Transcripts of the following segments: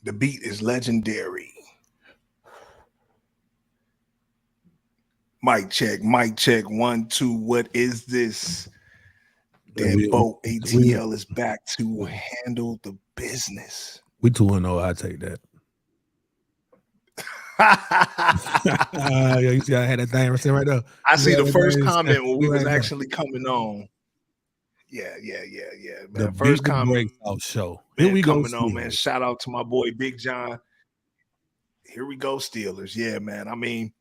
The beat is legendary. Mic check, 1, 2. What is this? DeadBolt ATL is back to handle the business. We 2-0. I take that. Yeah, you see, I had that thing right there. I see the first comment when we was actually coming on. Yeah. Man. The first comment off show. Here we go, coming on, man. Shout out to my boy Big John. Here we go, Steelers. Yeah, man. I mean,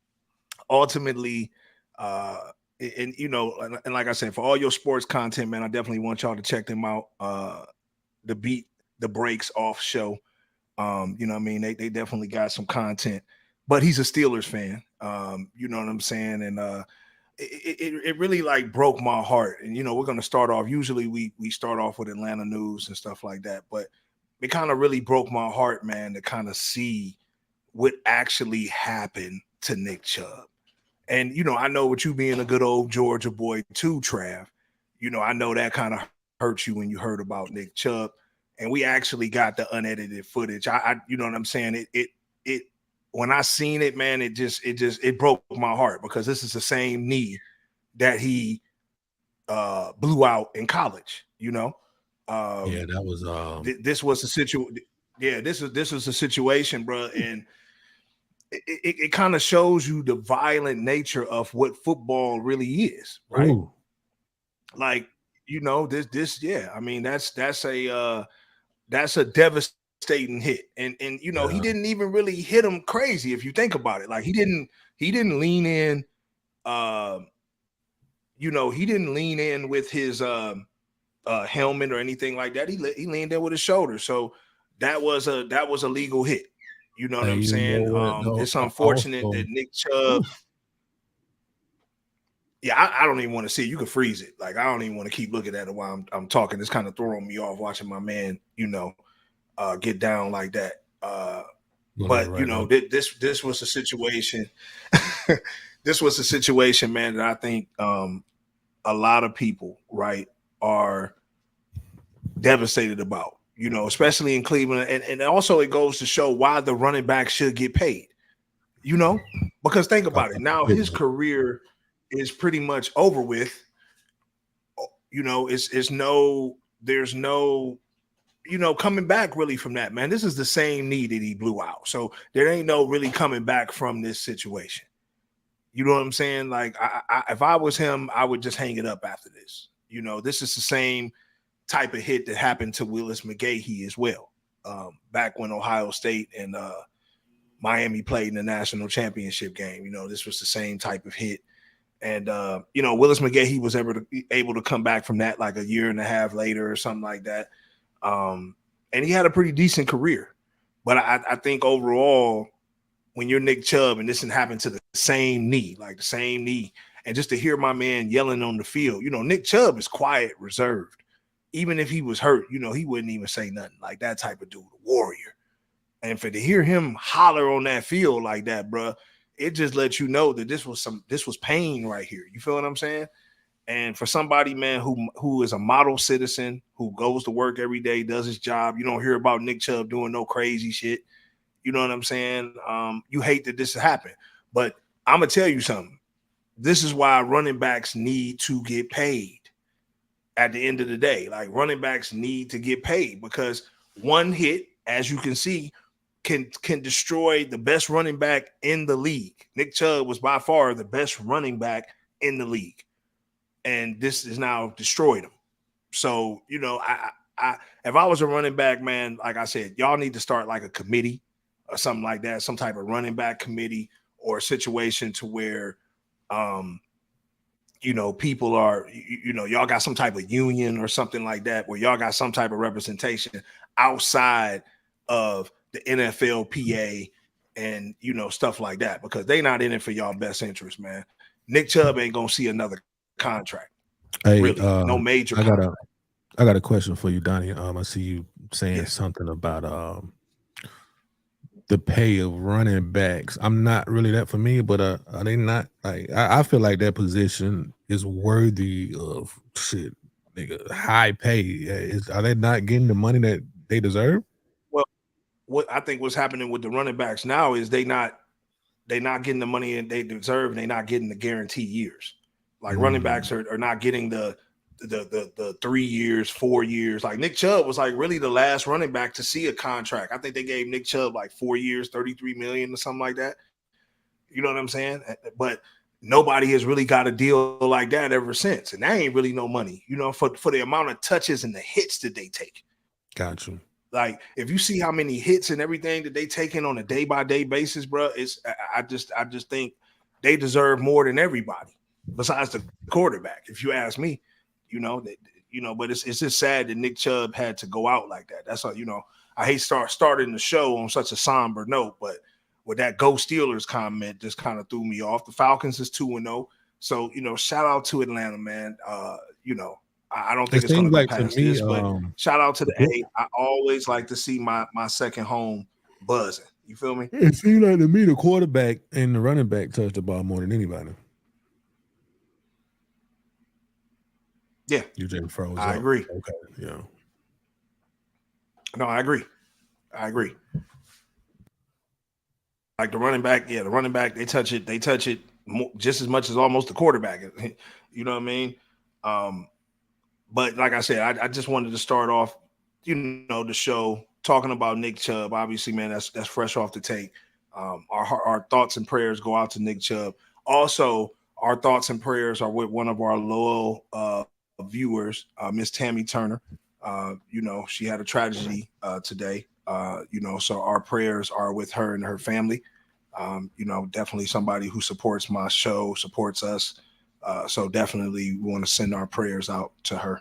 ultimately, and you know, and like I said, for all your sports content, man, I definitely want y'all to check them out. The Beat the Breaks Off show. You know what I mean? They definitely got some content, but he's a Steelers fan. You know what I'm saying? And it really like broke my heart. And you know, we're gonna start off. Usually we start off with Atlanta news and stuff like that, but it kind of really broke my heart, man, to kind of see what actually happened to Nick Chubb. And, you know, I know with you being a good old Georgia boy too, Trav, you know, I know that kind of hurt you when you heard about Nick Chubb. And we actually got the unedited footage. I you know what I'm saying? It when I seen it, man, it broke my heart because this is the same knee that he blew out in college, you know? Yeah, that was this was a situation. Yeah, this was a situation, bro. And it kind of shows you the violent nature of what football really is, right? Ooh. Like, you know, this, yeah. I mean, that's a devastating hit, and you know, he didn't even really hit him crazy if you think about it. Like, he didn't lean in, you know, he didn't lean in with his helmet or anything like that. He leaned in with his shoulder, so that was a legal hit. You know what I'm saying? It's unfortunate that Nick Chubb. Yeah, I don't even want to see it. You can freeze it. Like, I don't even want to keep looking at it while I'm talking. It's kind of throwing me off watching my man, you know, get down like that. But you know, this was a situation. This was a situation, man, that I think a lot of people, right, are devastated about. You know, especially in Cleveland. And also it goes to show why the running back should get paid, you know, because think about it. Now his career is pretty much over with. You know, there's no, you know, coming back really from that, man. This is the same knee that he blew out. So there ain't no really coming back from this situation. You know what I'm saying? Like, if I was him, I would just hang it up after this. You know, this is the same type of hit that happened to Willis McGahee as well, back when Ohio State and Miami played in the national championship game. You know, this was the same type of hit. And, you know, Willis McGahee was able to come back from that like a year and a half later or something like that. And he had a pretty decent career. But I think overall, when you're Nick Chubb and this happened to the same knee, and just to hear my man yelling on the field, you know, Nick Chubb is quiet, reserved. Even if he was hurt, you know, he wouldn't even say nothing. Like, that type of dude, a warrior. And to hear him holler on that field like that, bro, it just lets you know that this was pain right here. You feel what I'm saying? And for somebody, man, who is a model citizen, who goes to work every day, does his job, you don't hear about Nick Chubb doing no crazy shit. You know what I'm saying? You hate that this happened. But I'm going to tell you something. This is why running backs need to get paid. At the end of the day, like, running backs need to get paid because one hit, as you can see, can destroy the best running back in the league. Nick Chubb was by far the best running back in the league, and this has now destroyed him. So, you know, I if I was a running back, man, like I said, y'all need to start like a committee or something like that, some type of running back committee or a situation to where, you know, people are, you know, y'all got some type of union or something like that, where y'all got some type of representation outside of the NFLPA and, you know, stuff like that, because they not in it for y'all best interest, man. Nick Chubb ain't gonna see another contract. Hey, really, no major contract. I got a question for you, Donnie. I see you saying something about the pay of running backs. I'm not really that familiar, but are they not, like, I feel like that position is worthy of shit, nigga, high pay. Are they not getting the money that they deserve? Well, what I think what's happening with the running backs now is they not getting the money they deserve, and they not getting the guaranteed years. Like running backs are not getting the 3 years, 4 years. Like Nick Chubb was like really the last running back to see a contract. I think they gave Nick Chubb like 4 years, 33 million or something like that. You know what I'm saying? But nobody has really got a deal like that ever since. And that ain't really no money, you know, for the amount of touches and the hits that they take. Got you. Like, if you see how many hits and everything that they take in on a day-by-day basis, bro, I just think they deserve more than everybody besides the quarterback, if you ask me. But it's just sad that Nick Chubb had to go out like that. That's all, I hate starting the show on such a somber note, but with that Go Steelers comment just kind of threw me off. The Falcons is 2-0. So, shout out to Atlanta, man. I don't think it's going to go past this, but shout out to the A. I always like to see my second home buzzing. You feel me? It seems like to me the quarterback and the running back touch the ball more than anybody. Yeah. You just froze. I agree. Okay. Yeah. No, I agree. Like the running back, they touch it just as much as almost the quarterback. You know what I mean? But like I said, I just wanted to start off, the show talking about Nick Chubb. Obviously, man, that's fresh off the tape. Our thoughts and prayers go out to Nick Chubb. Also, our thoughts and prayers are with one of our loyal viewers, Miss Tammy Turner. She had a tragedy today. So our prayers are with her and her family. Definitely somebody who supports my show, supports us. So definitely we want to send our prayers out to her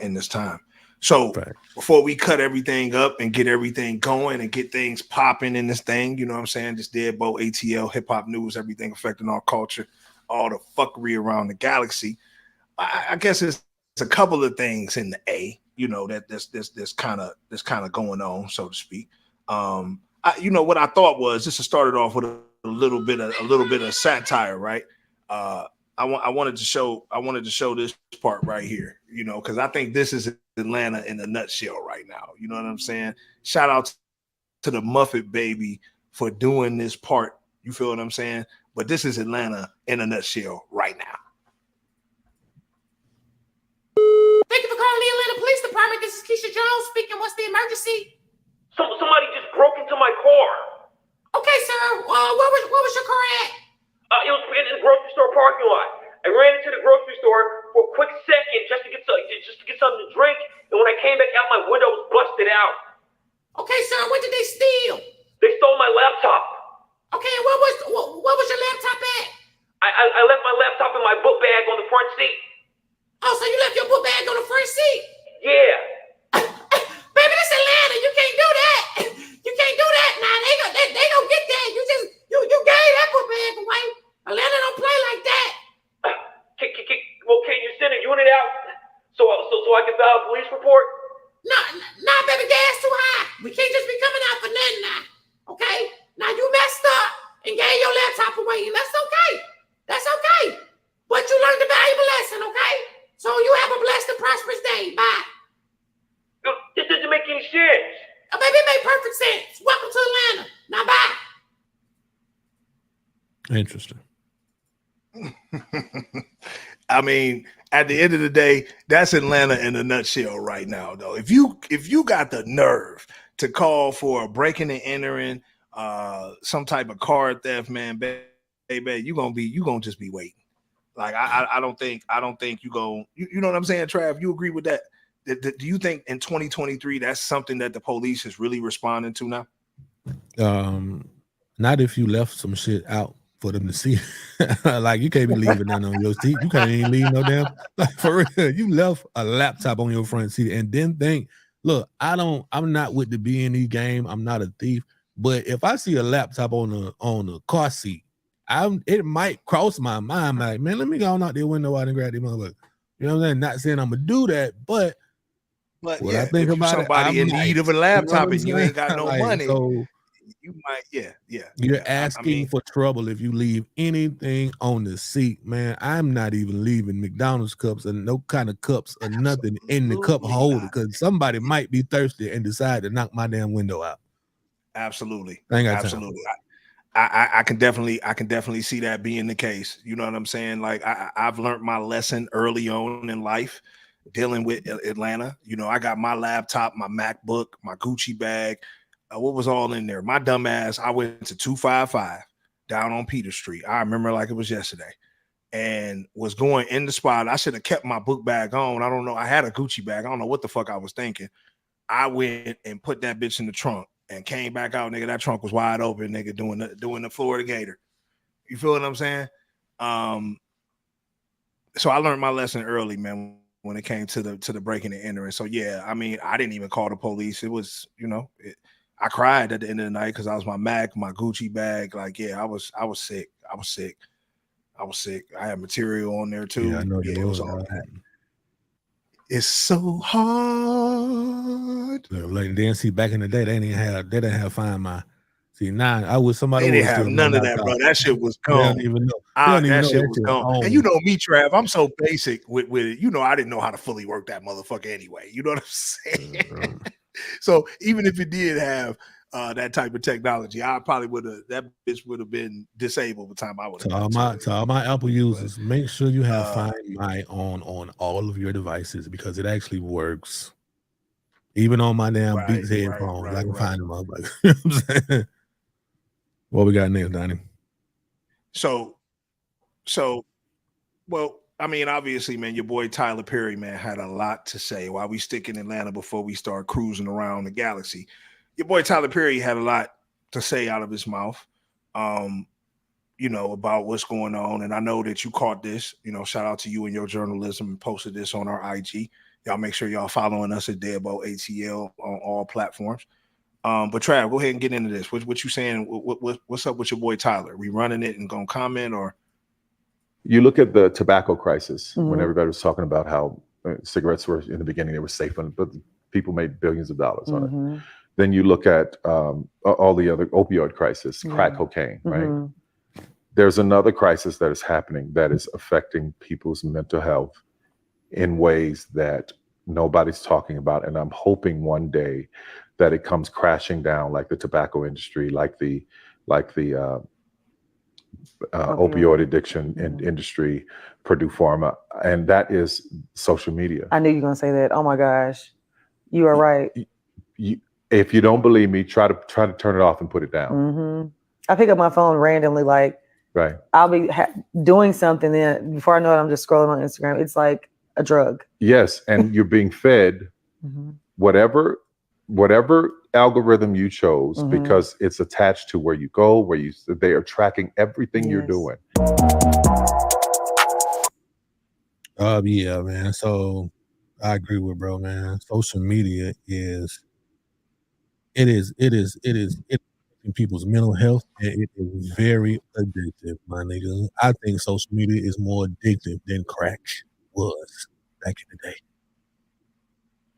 in this time. So before we cut everything up and get everything going and get things popping in this thing, you know what I'm saying? This DeadBolt ATL, hip hop news, everything affecting our culture, all the fuckery around the galaxy. I guess it's a couple of things in the A, that this kind of going on, so to speak. What I thought was just to start it off with a little bit of satire, right? I wanted to show this part right here, because I think this is Atlanta in a nutshell right now. You know what I'm saying? Shout out to the Muffet baby for doing this part. You feel what I'm saying? But this is Atlanta in a nutshell right now. Thank you for calling the Atlanta Police Department. This is Keisha Jones speaking. What's the emergency? Somebody just broke into my car. Okay, sir. Where was your car at? It was in the grocery store parking lot. I ran into the grocery store for a quick second just to get something to drink, and when I came back out, my window was busted out. Okay, sir. What did they steal? They stole my laptop. Okay, and what was your laptop at? I left my laptop in my book bag on the front seat. Oh, so you left your book bag on the front seat? Yeah. Baby, this Atlanta. You can't do that. You can't do that now. They gonna get that. You gave that book bag away. Atlanta don't play like that. Can you send a unit out so I can file a police report? Nah, baby, gas too high. We can't just be coming out for nothing now. Okay? Now you messed up and gave your laptop away, and that's okay. That's okay. But you learned a valuable lesson, okay? So you have a blessed and prosperous day. Bye. This doesn't make any sense. Oh, baby, it made perfect sense. Welcome to Atlanta. Now, bye. Interesting. I mean, at the end of the day, that's Atlanta in a nutshell right now, though. If you got the nerve to call for a breaking and entering, some type of car theft, man, baby, you gonna just be waiting. Like I don't think you go. You know what I'm saying, Trav? You agree with that? Do you think in 2023 that's something that the police is really responding to now? Not if you left some shit out for them to see. Like you can't be leaving that on your seat. You can't even leave no damn. Like for real, you left a laptop on your front seat and then think, look, I'm not with the B&E game. I'm not a thief. But if I see a laptop on a car seat, it might cross my mind like, man, let me go on out the window out and grab the motherfucker. You know what I'm saying? Not saying I'm gonna do that, but But when yeah, I think if about somebody it, in need of a laptop and you ain't got no like, money, so you might, You're asking for trouble if you leave anything on the seat, man. I'm not even leaving McDonald's cups and no kind of cups or nothing in the cup holder because somebody might be thirsty and decide to knock my damn window out. Absolutely. I ain't got Absolutely. I can definitely see that being the case. You know what I'm saying? Like I've learned my lesson early on in life dealing with Atlanta. You know, I got my laptop, my MacBook, my Gucci bag. What was all in there? My dumb ass, I went to 255 down on Peter Street. I remember like it was yesterday. And was going in the spot. I should have kept my book bag on. I don't know. I had a Gucci bag. I don't know what the fuck I was thinking. I went and put that bitch in the trunk and came back out, nigga. That trunk was wide open, nigga, doing the Florida Gator. You feel what I'm saying? So I learned my lesson early, man, when it came to the breaking and entering. So yeah, I mean, I didn't even call the police. It was, you know, I cried at the end of the night because I was my Mac, my Gucci bag. Like, yeah, I was sick. I was sick. I had material on there too. Yeah, I know you it was all that. It's so hard. Like then see back in the day, they didn't have Find My. See now, I wish somebody they would didn't have none of that, bro. That shit was gone. They don't even know. That shit was gone. And you know me, Trav. I'm so basic with it. You know, I didn't know how to fully work that motherfucker anyway. You know what I'm saying? So even if it did have that type of technology, I probably that bitch would have been disabled by the time I would have. To all my Apple users, make sure you have Find My on all of your devices because it actually works. Even on my damn Beats headphones, I can find them up. Like, you know what I'm saying? What we got next, Donnie? So, well, I mean, obviously, man, your boy Tyler Perry, man, had a lot to say while we stick in Atlanta before we start cruising around the galaxy. Your boy Tyler Perry had a lot to say out of his mouth, you know, about what's going on. And I know that you caught this, you know, shout out to you and your journalism and posted this on our IG. Y'all make sure y'all following us at DeadBolt ATL on all platforms. But Trav, go ahead and get into this. What you saying? What's up with your boy Tyler? We running it and gonna comment or? You look at the tobacco crisis when everybody was talking about how cigarettes were in the beginning, they were safe, but people made billions of dollars on it. Then you look at all the other opioid crisis, crack cocaine, right? There's another crisis that is happening that is affecting people's mental health in ways that nobody's talking about. And I'm hoping one day that it comes crashing down like the tobacco industry, like the opioid addiction industry, Purdue Pharma, and that is social media. I knew you were gonna say that. Oh my gosh, you are right. If you don't believe me, try to turn it off and put it down. I pick up my phone randomly, like I'll be doing something, then before I know it, I'm just scrolling on Instagram. It's like a drug. Yes, and you're being fed whatever algorithm you chose because it's attached to where you go, they are tracking everything you're doing. Yeah, man. So I agree with bro, man. Social media is people's mental health, and it is very addictive, my nigga. I think social media is more addictive than crack was back in the day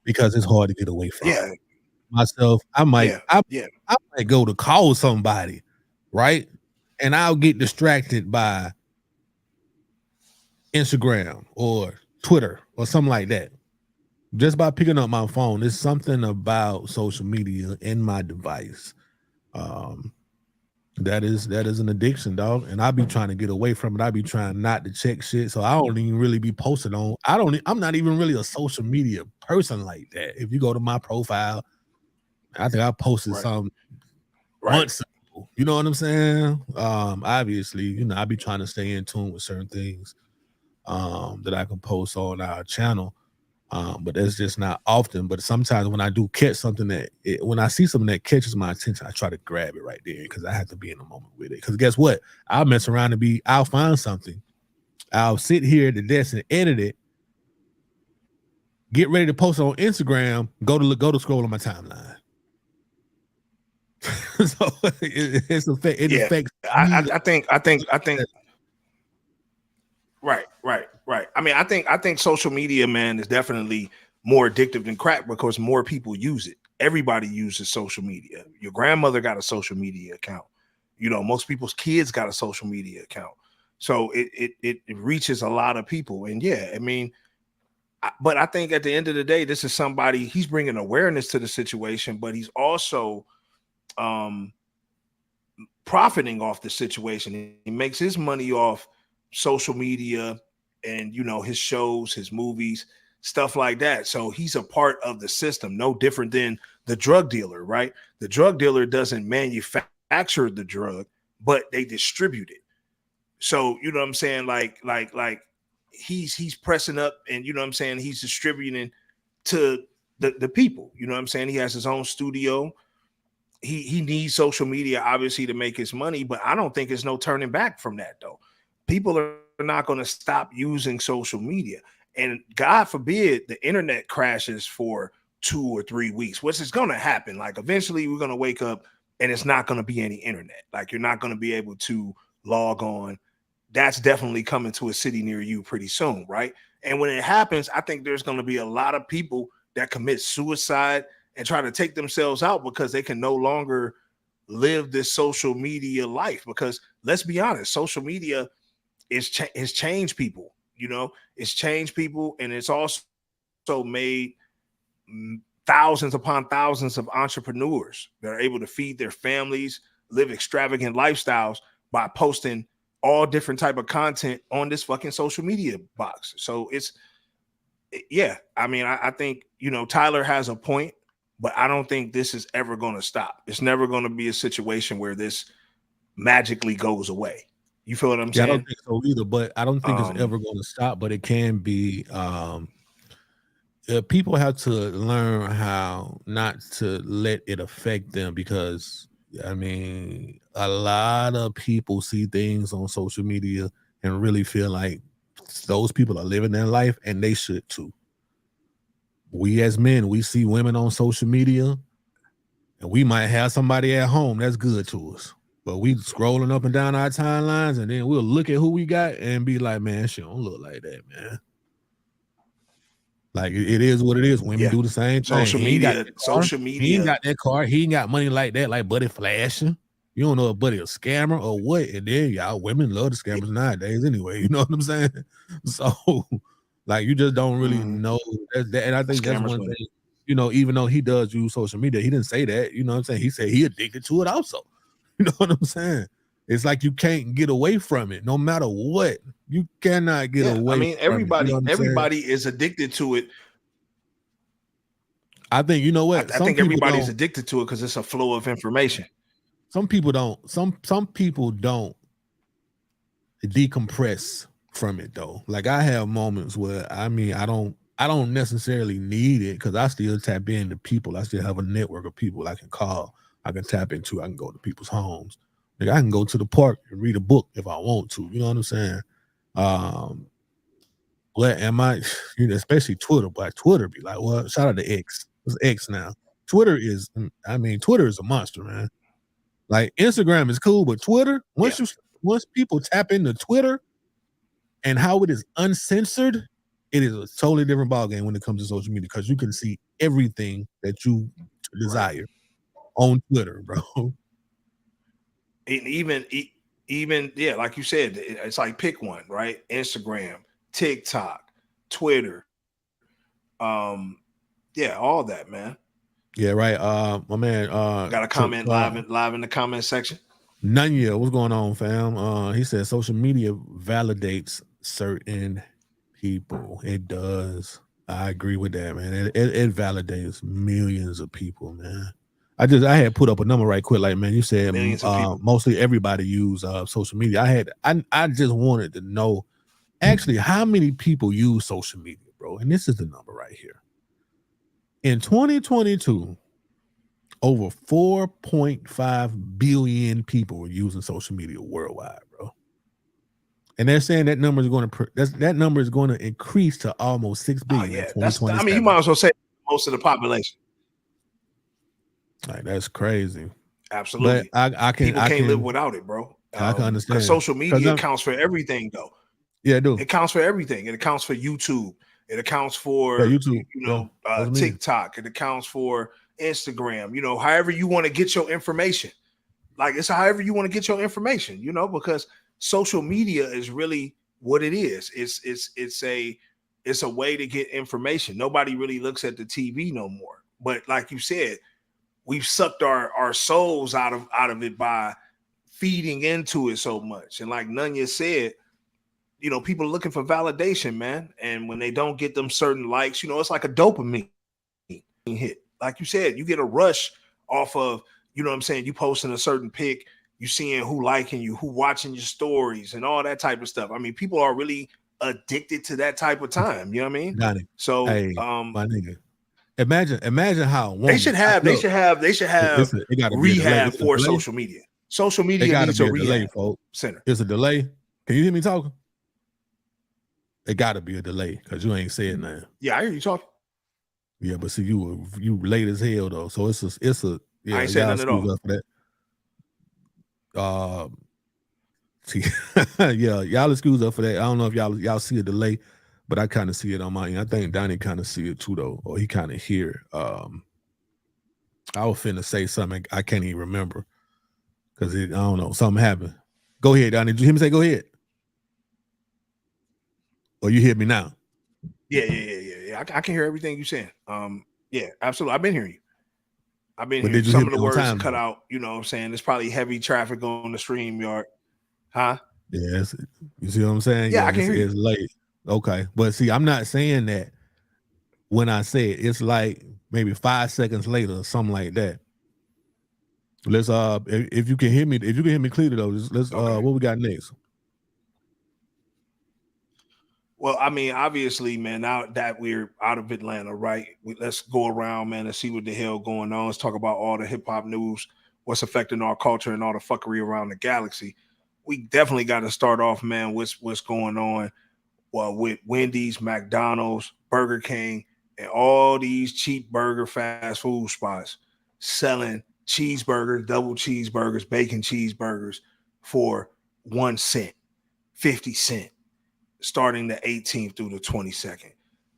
because it's hard to get away from. Yeah. Myself, I might go to call somebody, right? And I'll get distracted by Instagram or Twitter or something like that. Just by picking up my phone, there's something about social media in my device. That is an addiction, dog. And I be trying to get away from it. I be trying not to check shit. So I don't even really be posting on. I'm not even really a social media person like that. If you go to my profile, I think I posted some months ago. You know what I'm saying? Obviously, you know, I be trying to stay in tune with certain things that I can post on our channel. But that's just not often. But sometimes when I do catch something when I see something that catches my attention, I try to grab it right there because I have to be in the moment with it. Because guess what? I'll mess around and I'll find something. I'll sit here at the desk and edit it, get ready to post it on Instagram, go to scroll on my timeline. So it affects. I think. Right. I mean, I think social media, man, is definitely more addictive than crack because more people use it. Everybody uses social media. Your grandmother got a social media account. You know, most people's kids got a social media account. So it reaches a lot of people. And yeah, I mean, but I think at the end of the day, this is somebody, he's bringing awareness to the situation, but he's also profiting off the situation. He makes his money off social media and, you know, his shows, his movies, stuff like that. So he's a part of the system, no different than the drug dealer, right? The drug dealer doesn't manufacture the drug, but they distribute it. So, you know what I'm saying? Like he's pressing up and, you know what I'm saying? He's distributing to the people, you know what I'm saying? He has his own studio. He needs social media, obviously, to make his money, but I don't think there's no turning back from that, though. People are not going to stop using social media. And God forbid the internet crashes for 2 or 3 weeks, which is going to happen. Like, eventually we're going to wake up and it's not going to be any internet. Like, you're not going to be able to log on. That's definitely coming to a city near you pretty soon, right? And when it happens, I think there's going to be a lot of people that commit suicide and try to take themselves out because they can no longer live this social media life. Because let's be honest, social media has changed people. You know, it's changed people, and it's also made thousands upon thousands of entrepreneurs that are able to feed their families, live extravagant lifestyles by posting all different type of content on this fucking social media box. So I mean, I think, you know, Tyler has a point, but I don't think this is ever going to stop. It's never going to be a situation where this magically goes away. You feel what I'm saying? I don't think so either, but I don't think it's ever going to stop, but it can be. People have to learn how not to let it affect them, because, I mean, a lot of people see things on social media and really feel like those people are living their life, and they should too. We as men, we see women on social media, and we might have somebody at home that's good to us, but we scrolling up and down our timelines, and then we'll look at who we got and be like, man, she don't look like that, man. Like, it is what it is. Women do the same thing. Social media. He ain't got that car. He ain't got money like that, like Buddy flashing. You don't know if Buddy a scammer or what. And then y'all women love the scammers nowadays anyway. You know what I'm saying? So, like, you just don't really know that. And I think that's one thing, you know, even though he does use social media, he didn't say that. You know what I'm saying? He said he addicted to it also. You know what I'm saying? It's like you can't get away from it, no matter what. You cannot get away. I mean, everybody is addicted to it. I think, you know what? I think everybody's addicted to it because it's a flow of information. Some people don't. Some people don't decompress from it though. Like, I have moments where, I mean, I don't necessarily need it because I still tap into people. I still have a network of people I can call, I can tap into. I can go to people's homes. Like, I can go to the park and read a book if I want to. You know what I'm saying? What am I? You know, especially Twitter. But Twitter be like, well, shout out to X. It's X now. Twitter is a monster, man. Like, Instagram is cool, but Twitter, once people tap into Twitter and how it is uncensored, it is a totally different ballgame when it comes to social media, because you can see everything that you desire on Twitter, bro. And even like you said, it's like, pick one, right? Instagram, TikTok, Twitter, all that, man. Yeah, right. My man got a comment live in the comment section. Nanya, what's going on, fam? He said social media validates certain people. It does. I agree with that, man. It validates millions of people, man. I had put up a number right quick, like, man, you said mostly everybody use social media. I just wanted to know actually how many people use social media, bro. And this is the number right here. In 2022, over 4.5 billion people were using social media worldwide, bro. And they're saying that number is going to increase to almost 6 billion. In 2027. I mean, you might as well say most of the population. Like, that's crazy. Absolutely. But I can't live without it, bro. I can understand. Because social media accounts for everything, though. Yeah, it do. It counts for everything. It accounts for YouTube. It accounts for YouTube, TikTok. It accounts for Instagram. You know, however you want to get your information. Like, it's however you want to get your information. You know, because social media is really what it is. It's a way to get information. Nobody really looks at the TV no more. But like you said, we've sucked our souls out of it by feeding into it so much. And like Nunya said, you know, people are looking for validation, man. And when they don't get them certain likes, you know, it's like a dopamine hit. Like you said, you get a rush off of, you know what I'm saying, you posting a certain pic, you seeing who liking you, who watching your stories and all that type of stuff. I mean, people are really addicted to that type of time. You know what I mean? Donnie, so hey, my nigga. Imagine how a woman, they should have rehab for social media. Social media needs a rehab center. It's a delay. Can you hear me talking? It gotta be a delay because you ain't said nothing. Yeah, I hear you talking. Yeah, but see, you late as hell though. So it's a yeah. I ain't saying nothing at all. Up for that. See, yeah, y'all excuse up for that. I don't know if y'all see a delay, but I kind of see it on my end. I think Donnie kind of see it too though, or he kind of hear. I was finna say something I can't even remember because I don't know, something happened. Go ahead, Donnie. Did you hear me say go ahead? Or you hear me now? Yeah. I can hear everything you're saying. Yeah, absolutely. I've been hearing you. I've been hearing some of the words cut out. You know what I'm saying? There's probably heavy traffic on the StreamYard. Huh? Yes. You see what I'm saying? Yeah, I can hear you. It's late. Okay. But see, I'm not saying that when I say it. It's like maybe 5 seconds later or something like that. Let's if you can hear me clearly though, let's okay. What we got next? Well, I mean, obviously, man, now that we're out of Atlanta, right? Let's go around, man, and see what the hell going on. Let's talk about all the hip hop news, what's affecting our culture and all the fuckery around the galaxy. We definitely got to start off, man, what's going on with Wendy's, McDonald's, Burger King, and all these cheap burger fast food spots selling cheeseburgers, double cheeseburgers, bacon cheeseburgers for 1 cent, 50 cents. Starting the 18th through the 22nd.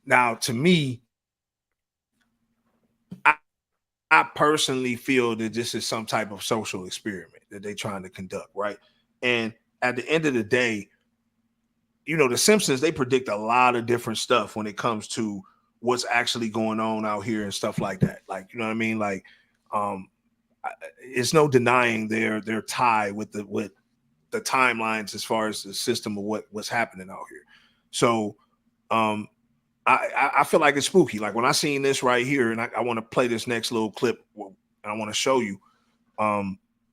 Now, to me, I personally feel that this is some type of social experiment that they're trying to conduct, right? And at the end of the day, you know, the Simpsons, they predict a lot of different stuff when it comes to what's actually going on out here and stuff like that. Like, you know what I mean? Like, it's no denying their tie with the timelines as far as the system of what's happening out here. So I feel like it's spooky. Like when I seen this right here, and I want to play this next little clip, and I want to show you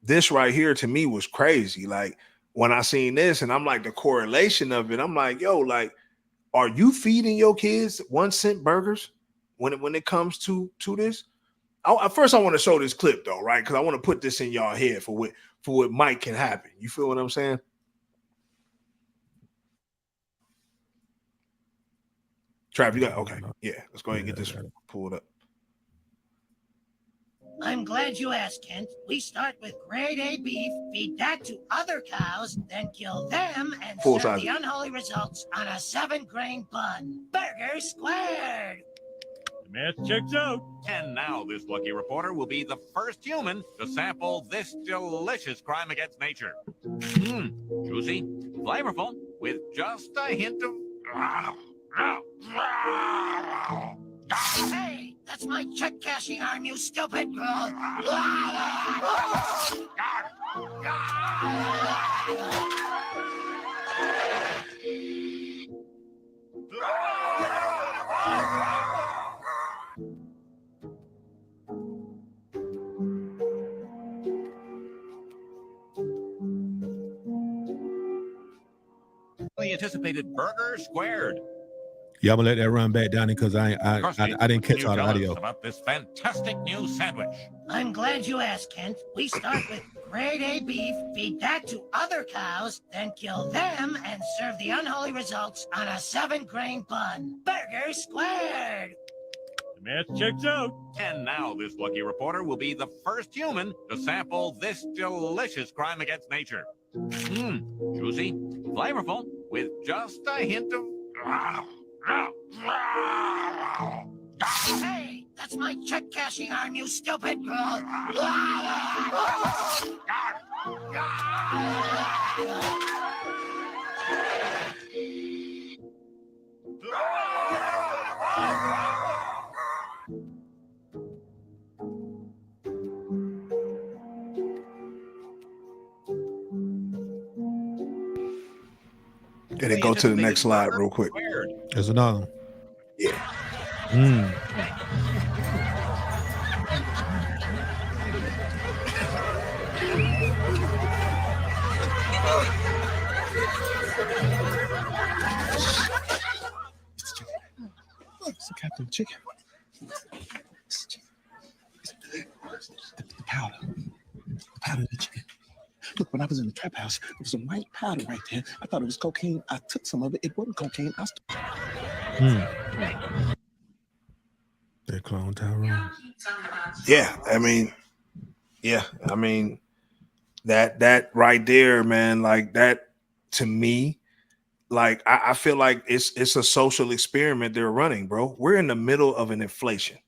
this right here to me was crazy. Like when I seen this, and I'm like the correlation of it, I'm like, yo, like, are you feeding your kids 1 cent burgers when it comes to this? First, I want to show this clip though, right? Because I want to put this in y'all head for what might can happen. You feel what I'm saying? Trav, you got okay. Yeah, let's go ahead and get this pulled up. I'm glad you asked, Kent. We start with grade A beef, feed that to other cows, then kill them and serve the unholy results on a 7-grain bun. Burger squared. The math checks out. And now this lucky reporter will be the first human to sample this delicious crime against nature. Juicy, flavorful, with just a hint of... Hey, that's my check cashing arm, you stupid! The anticipated burger squared. Yeah, I'm gonna let that run back, Donnie, because I didn't catch all the audio about this fantastic new sandwich. I'm glad you asked, Kent. We start with grade A beef, feed that to other cows, then kill them and serve the unholy results on a 7-grain bun. Burger squared. The math checks out. And now this lucky reporter will be the first human to sample this delicious crime against nature. Juicy, flavorful, with just a hint of... Hey, that's my check cashing arm, you stupid! And then go to the next slide real quick. There's another one. Yeah. It's a Captain Chicken. The powder. The powder of the chicken. Look, when I was in the trap house, there was some white powder right there. I thought it was cocaine. I took some of it. It wasn't cocaine. They clone Tyrone. Yeah, I mean, that right there, man, like that to me, like I feel like it's a social experiment they're running, bro. We're in the middle of an inflation.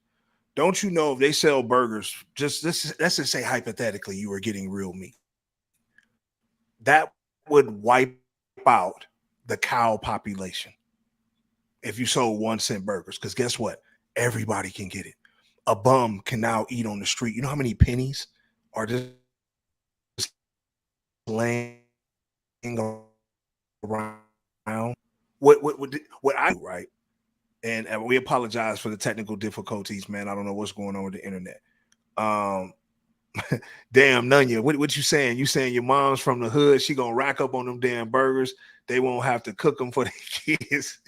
Don't you know if they sell burgers, let's just say hypothetically you were getting real meat, that would wipe out the cow population if you sold 1 cent burgers. Because guess what? Everybody can get it. A bum can now eat on the street. You know how many pennies are just laying around? What I do, right? And we apologize for the technical difficulties, man. I don't know what's going on with the internet. Damn, Nunya, what you saying? You saying your mom's from the hood? She gonna rack up on them damn burgers. They won't have to cook them for their kids.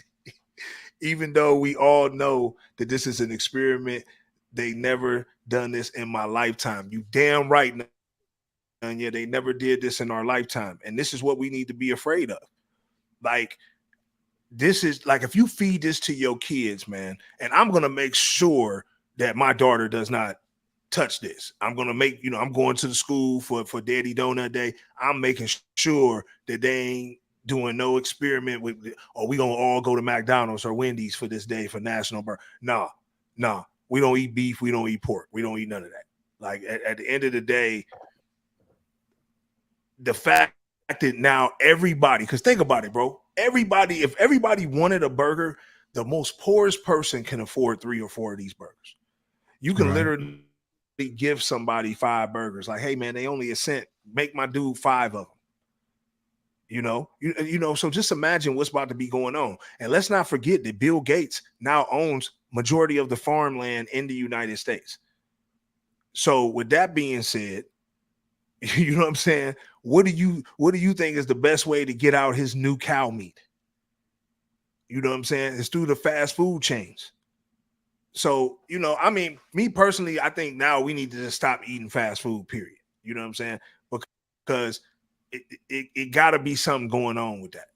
Even though we all know that this is an experiment, they never done this in my lifetime. You damn right, Nunya. They never did this in our lifetime. And this is what we need to be afraid of. Like, this is like, if you feed this to your kids, man, and I'm going to make sure that my daughter does not touch this. I'm going to make, I'm going to the school for Daddy Donut Day. I'm making sure that they ain't doing no experiment with, or we going to all go to McDonald's or Wendy's for this day for National Burger. Nah. We don't eat beef. We don't eat pork. We don't eat none of that. Like at the end of the day, the fact that now everybody, because think about it, bro. If everybody wanted a burger, the most poorest person can afford 3 or 4 of these burgers. You can literally give somebody 5 burgers. Like, hey man, they only a cent. Make my dude 5 of them. So just imagine what's about to be going on. And let's not forget that Bill Gates now owns majority of the farmland in the United States. So with that being said, you know what I'm saying? What do you think is the best way to get out his new cow meat? You know what I'm saying? It's through the fast food chains. So, me personally, I think now we need to just stop eating fast food, period. You know what I'm saying? Because it got to be something going on with that.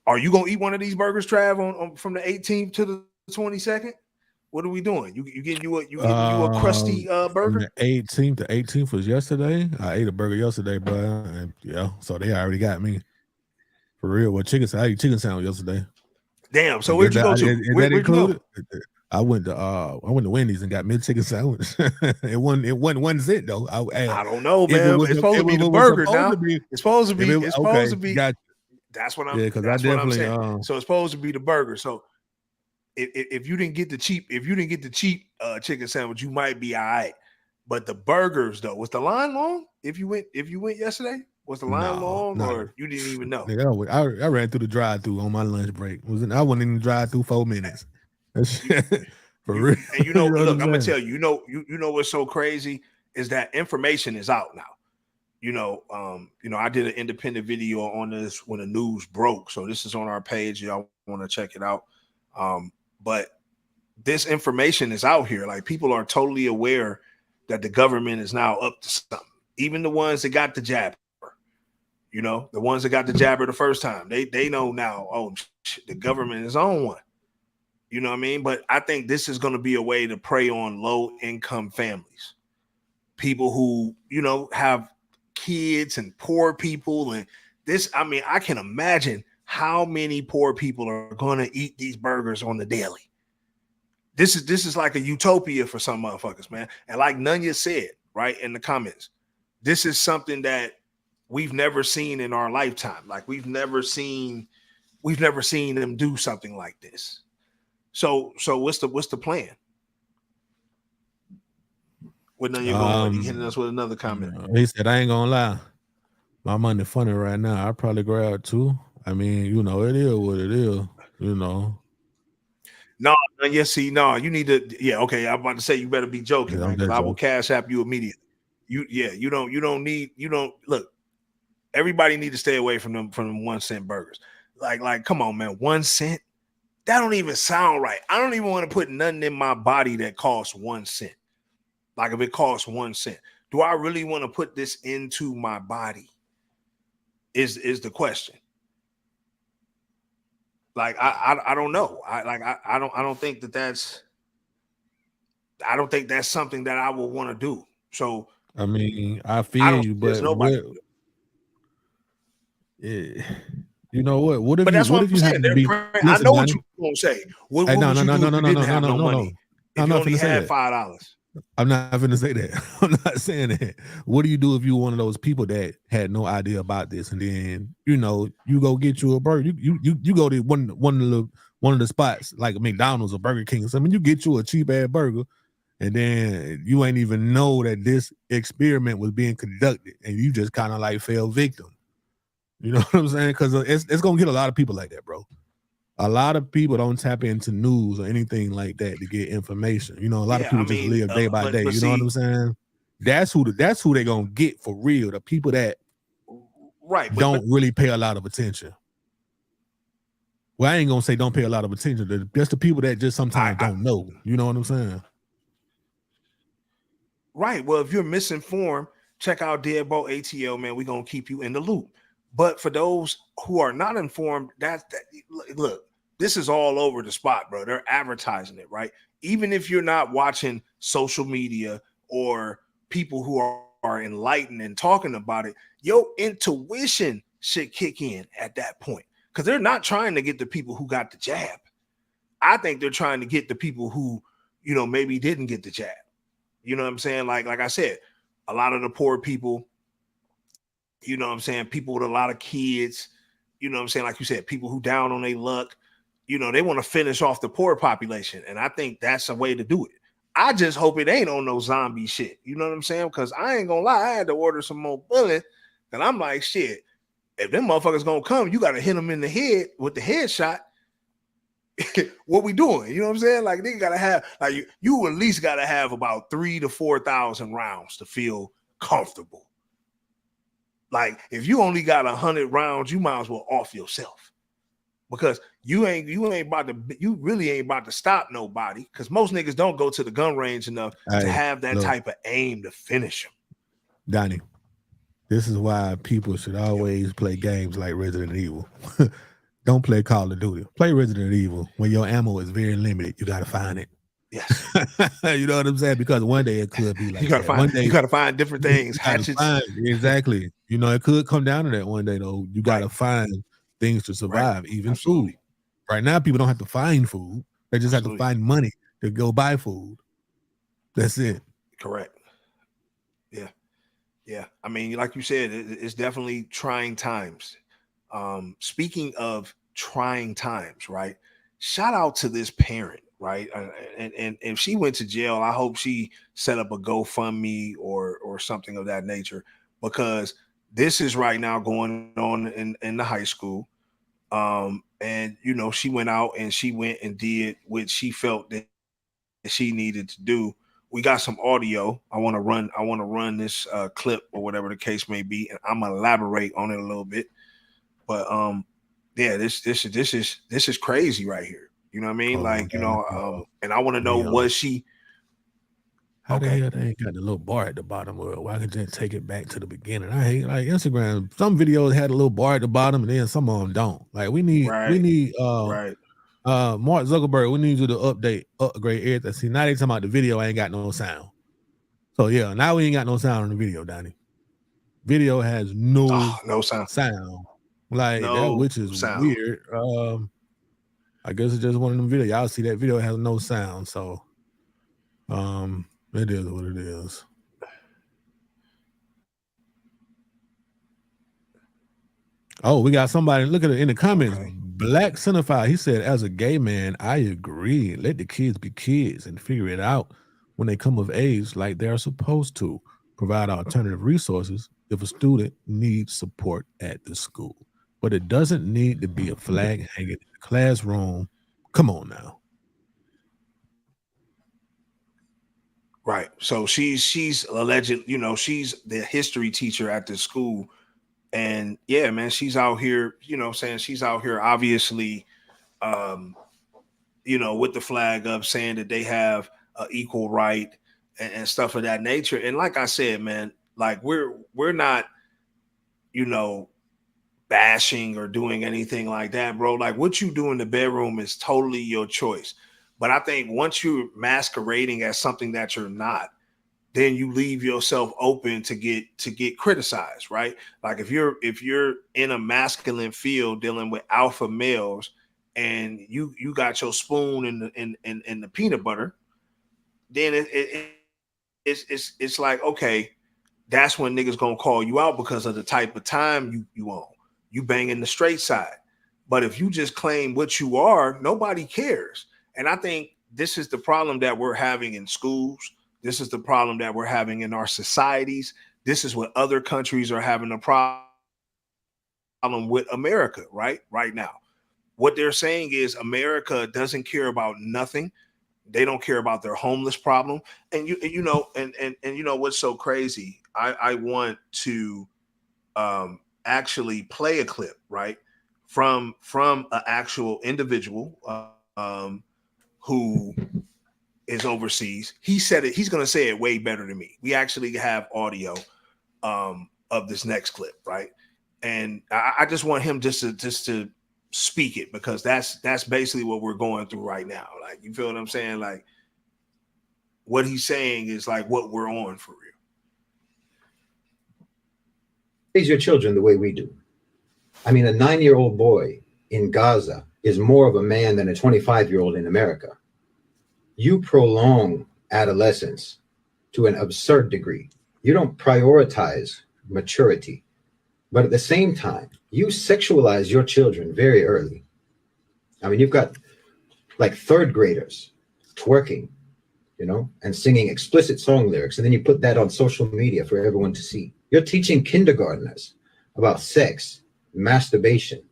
Are you going to eat one of these burgers, Trav, on from the 18th to the 22nd? What are we doing? You getting you a crusty burger? The 18th was yesterday. I ate a burger yesterday, bro. And so they already got me. For real. Well, I ate chicken sandwich yesterday. Damn. So where'd you go to? Is that included? I went to Wendy's and got me a chicken sandwich. it wasn't 1 cent though. I don't know, man. It's supposed to be the burger now. It's supposed to be. It's supposed to be. Gotcha. That's what I'm. Yeah, because that's what I'm saying. So it's supposed to be the burger. So if you didn't get the cheap, chicken sandwich, you might be all right. But the burgers though, was the line long? If you went yesterday, was the line long, or you didn't even know? I ran through the drive-through on my lunch break. I went in the drive-through 4 minutes. For real. And look, I'm gonna tell you, you know what's so crazy is that information is out now. I did an independent video on this when the news broke. So this is on our page. Y'all want to check it out. But this information is out here. Like, people are totally aware that the government is now up to something. Even the ones that got the jabber, the ones that got the jabber the first time, they know now, oh, the government is on one. You know what I mean? But I think this is going to be a way to prey on low income families, people who, have kids, and poor people. And this, I can imagine how many poor people are going to eat these burgers on the daily. This is like a utopia for some motherfuckers, man. And like Nunya said, right in the comments, this is something that we've never seen in our lifetime. Like, we've never seen them do something like this. So what's the plan? With Nunya going, he hitting us with another comment. He said, I ain't gonna lie, my money funny right now. I probably grab 2 I mean, you know, it is what it is, you know. No, you need to. Yeah, okay. I'm about to say you better be joking, man, because I will cash app you immediately. You don't need. Look. Everybody need to stay away from them 1 cent burgers. Like, come on, man, 1 cent. That don't even sound right. I don't even want to put nothing in my body that costs 1 cent. Like if it costs 1 cent, do I really want to put this into my body? Is the question. Like I don't know. I don't think that's something that I will want to do. So I mean, I feel you, but you know what? What if but you? That's What what if I'm you saying. have to be? I know what Donnie, you're gonna say. What hey, would you do if you didn't have no money? If you only had $5? I'm not going to say that. I'm not saying that. What do you do if you were one of those people that had no idea about this, and then you go get you a burger? You go to one of the spots like McDonald's or Burger King or something. You get you a cheap ass burger, and then you ain't even know that this experiment was being conducted, and you just kind of like fell victim. You know what I'm saying? Because it's gonna get a lot of people like that, bro. A lot of people don't tap into news or anything like that to get information. You know, a lot of people just live day by day. You know what I'm saying? That's who they're gonna get for real. The people that don't really pay a lot of attention. Well, I ain't gonna say don't pay a lot of attention. Just the people that just sometimes don't know. You know what I'm saying? Right. Well, if you're misinformed, check out DeadBolt ATL, man. We're gonna keep you in the loop. But for those who are not informed, look, this is all over the spot, bro. They're advertising it, right? Even if you're not watching social media or people who are enlightened and talking about it, your intuition should kick in at that point. Because they're not trying to get the people who got the jab. I think they're trying to get the people who, maybe didn't get the jab. You know what I'm saying? Like I said, a lot of the poor people, you know what I'm saying? People with a lot of kids, you know what I'm saying? Like you said, people who down on their luck, they want to finish off the poor population. And I think that's a way to do it. I just hope it ain't on no zombie shit. You know what I'm saying? Because I ain't gonna lie, I had to order some more bullet. And I'm like, shit, if them motherfuckers gonna come, you got to hit them in the head with the headshot. What we doing? You know what I'm saying? Like they gotta have, like you at least gotta have about 3,000 to 4,000 rounds to feel comfortable. Like if you only got 100 rounds, you might as well off yourself, because you really ain't about to stop nobody, because most niggas don't go to the gun range enough to have that type of aim to finish them. Donnie, this is why people should always play games like Resident Evil. Don't play Call of Duty. Play Resident Evil. When your ammo is very limited, you got to find it. Yes. You know what I'm saying? Because one day it could be like you gotta find different things. Hatchets. Exactly. It could come down to that one day, though. You got to find things to survive, even food. Right now, people don't have to find food. They just have to find money to go buy food. That's it. Correct. Yeah. Yeah. I mean, like you said, it's definitely trying times. Speaking of trying times, right? Shout out to this parent, right? And if she went to jail, I hope she set up a GoFundMe or something of that nature, because this is right now going on in the high school. And she went out and she went and did what she felt that she needed to do. We got some audio. I want to run this clip or whatever the case may be, and I'm gonna elaborate on it a little bit. But yeah, this is crazy right here. You know what I mean? And I want to know, was she? How the hell they ain't got the little bar at the bottom? Or why can't they take it back to the beginning? I hate like Instagram. Some videos had a little bar at the bottom, and then some of them don't. Like we need Mark Zuckerberg. We need you to upgrade everything. See, now they talking about the video ain't got no sound. So yeah, now we ain't got no sound on the video, Donnie. Video has no sound. Like that, which is weird. I guess it's just one of them videos. Y'all see that video has no sound, so it is what it is. Oh, we got somebody. Look at it in the comments. Okay. Black Cinephile. He said, as a gay man, I agree. Let the kids be kids and figure it out when they come of age like they're supposed to. Provide alternative resources if a student needs support at the school. but it doesn't need to be a flag hanging in the classroom. Come on now. Right. So she's alleged, you know, she's the history teacher at the school. And yeah, man, she's out here, you know, saying she's out here obviously you know, with the flag up, saying that they have equal right and stuff of that nature. And like I said, man, like we're not, you know, bashing or doing anything like that, bro. Like what you do in the bedroom is totally your choice. But I think once you're masquerading as something that you're not, then you leave yourself open to get criticized, right? Like if you're in a masculine field dealing with alpha males and you got your spoon in the peanut butter, then it's like, okay, that's when niggas gonna call you out because of the type of time you on. You banging the straight side. But if you just claim what you are, nobody cares. And I think this is the problem that we're having in schools. This is the problem that we're having in our societies. This is what other countries are having a problem with America, right now. What they're saying is America doesn't care about nothing. They don't care about their homeless problem. And you know what's so crazy? I want to actually play a clip, right, from an actual individual who is overseas. He said it. He's going to say it way better than me. We actually have audio of this next clip, right? And I just want him just to speak it, because that's basically what we're going through right now. Like, you feel what I'm saying? Like, what he's saying is like what we're on for real. Raise your children the way we do. I mean, a 9-year-old boy in Gaza is more of a man than a 25-year-old in America. You prolong adolescence to an absurd degree. You don't prioritize maturity, but at the same time, you sexualize your children very early. I mean, you've got like third graders twerking, you know, and singing explicit song lyrics, and then you put that on social media for everyone to see. You're teaching kindergartners about sex, masturbation,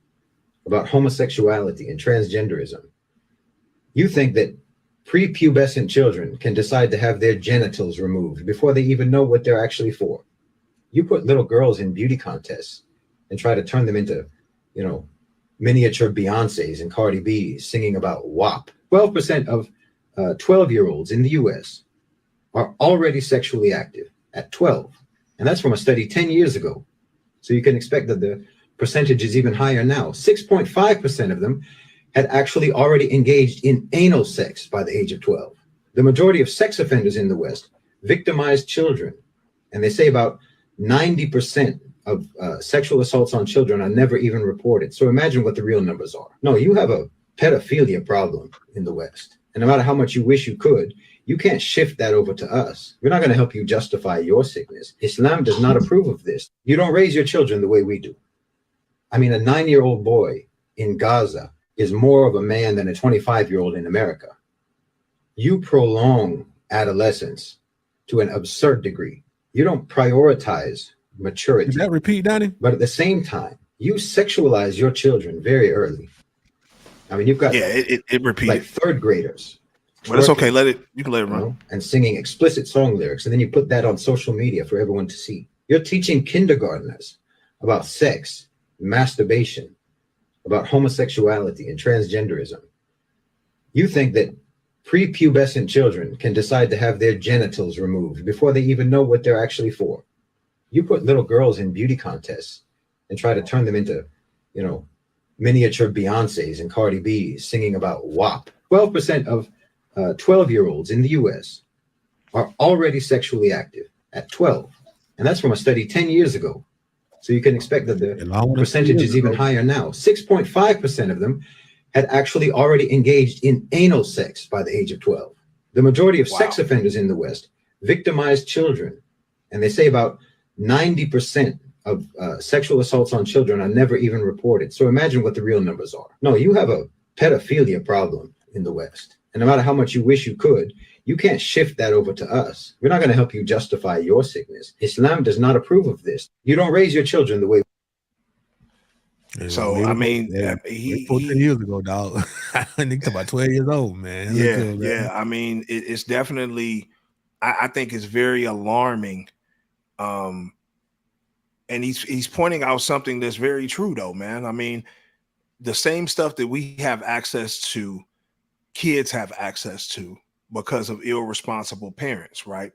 about homosexuality and transgenderism. You think that prepubescent children can decide to have their genitals removed before they even know what they're actually for. You put little girls in beauty contests and try to turn them into, you know, miniature Beyoncés and Cardi B's singing about WAP. 12% of 12-year-olds in the US are already sexually active at 12. And that's from a study 10 years ago. So you can expect that the percentage is even higher now. 6.5% of them had actually already engaged in anal sex by the age of 12. The majority of sex offenders in the West victimize children. And they say about 90% of sexual assaults on children are never even reported. So imagine what the real numbers are. No, you have a pedophilia problem in the West. And no matter how much you wish you could, you can't shift that over to us. We're not going to help you justify your sickness. Islam does not approve of this. You don't raise your children the way we do. I mean, a 9-year-old boy in Gaza is more of a man than a 25-year-old in America. You prolong adolescence to an absurd degree. You don't prioritize maturity. Did that repeat, Donnie? But at the same time, you sexualize your children very early. I mean, you've got it repeated, like third graders. But it's okay. You can let it run. You know, and singing explicit song lyrics, and then you put that on social media for everyone to see. You're teaching kindergartners about sex, masturbation, about homosexuality and transgenderism. You think that prepubescent children can decide to have their genitals removed before they even know what they're actually for. You put little girls in beauty contests and try to turn them into, you know, miniature Beyoncés and Cardi B's singing about WAP. 12% of 12-year-olds in the US are already sexually active at 12. And that's from a study 10 years ago. So you can expect that the percentage is even higher now. 6.5% of them had actually already engaged in anal sex by the age of 12. The majority of sex offenders in the West victimize children. And they say about 90% of sexual assaults on children are never even reported. So imagine what the real numbers are. No, you have a pedophilia problem in the West. And no matter how much you wish you could, you can't shift that over to us. We're not going to help you justify your sickness. Islam does not approve of this. You don't raise your children the way. So I mean, he 14 years ago, dog. Nigga about 12 years old, man. Yeah. I mean, it's definitely. I think it's very alarming. And he's pointing out something that's very true, though, man. I mean, the same stuff that we have access to, kids have access to because of irresponsible parents, right?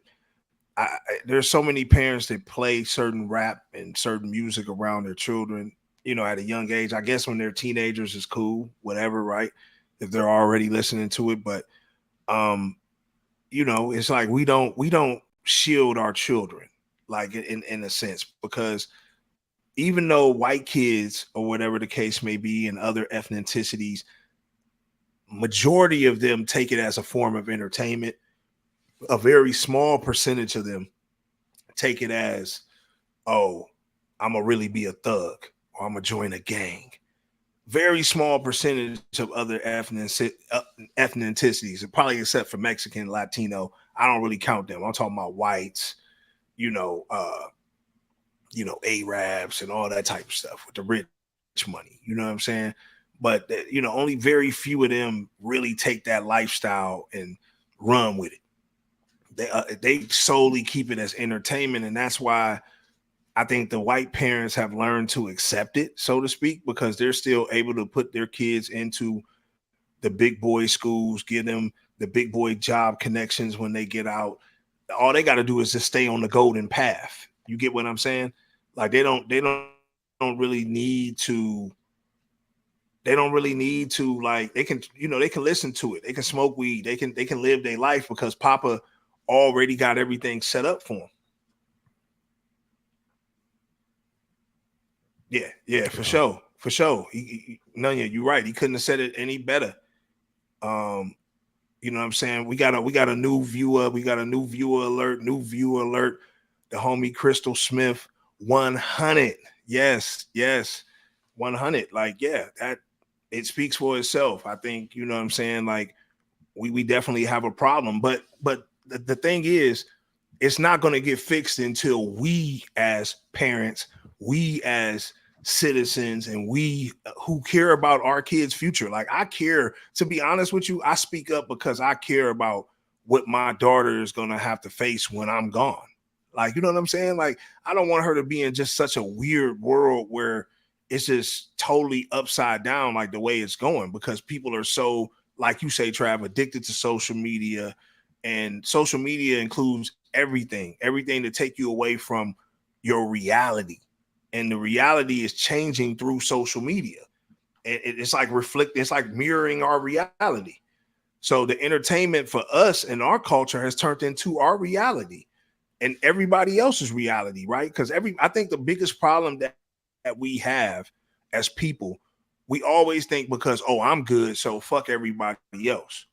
There's so many parents that play certain rap and certain music around their children, at a young age. I guess when they're teenagers is cool, whatever, right? If they're already listening to it. But it's like we don't shield our children, like in a sense, because even though white kids or whatever the case may be and other ethnicities, majority of them take it as a form of entertainment. A very small percentage of them take it as, oh, I'm gonna really be a thug or I'm gonna join a gang. Very small percentage of other ethnicities, probably except for Mexican, Latino. I don't really count them. I'm talking about whites, Arabs and all that type of stuff with the rich money. You know what I'm saying? But only very few of them really take that lifestyle and run with it. They solely keep it as entertainment, and that's why I think the white parents have learned to accept it, so to speak, because they're still able to put their kids into the big boy schools, give them the big boy job connections when they get out. All they got to do is just stay on the golden path. You get what I'm saying? Like they don't really need to. They don't really need to, like, they can listen to it. They can smoke weed. They can live their life because Papa already got everything set up for them. Yeah, for sure. Nunya, you're right. He couldn't have said it any better. You know what I'm saying? We got a new viewer. We got a new viewer alert. The homie Crystal Smith, 100. Yes, 100. Like, yeah, that it speaks for itself. I think, you know what I'm saying? Like, we definitely have a problem. But the thing is, it's not going to get fixed until we as parents, we as citizens, and we who care about our kids' future. Like, I care, to be honest with you, I speak up because I care about what my daughter is going to have to face when I'm gone. Like, you know what I'm saying? Like, I don't want her to be in just such a weird world where it's just totally upside down, like the way it's going, because people are so, like you say, Trav, addicted to social media. And social media includes everything to take you away from your reality. And the reality is changing through social media. And it's like it's like mirroring our reality. So the entertainment for us and our culture has turned into our reality and everybody else's reality, right? Because I think the biggest problem that we have as people, we always think because, oh, I'm good, so fuck everybody else.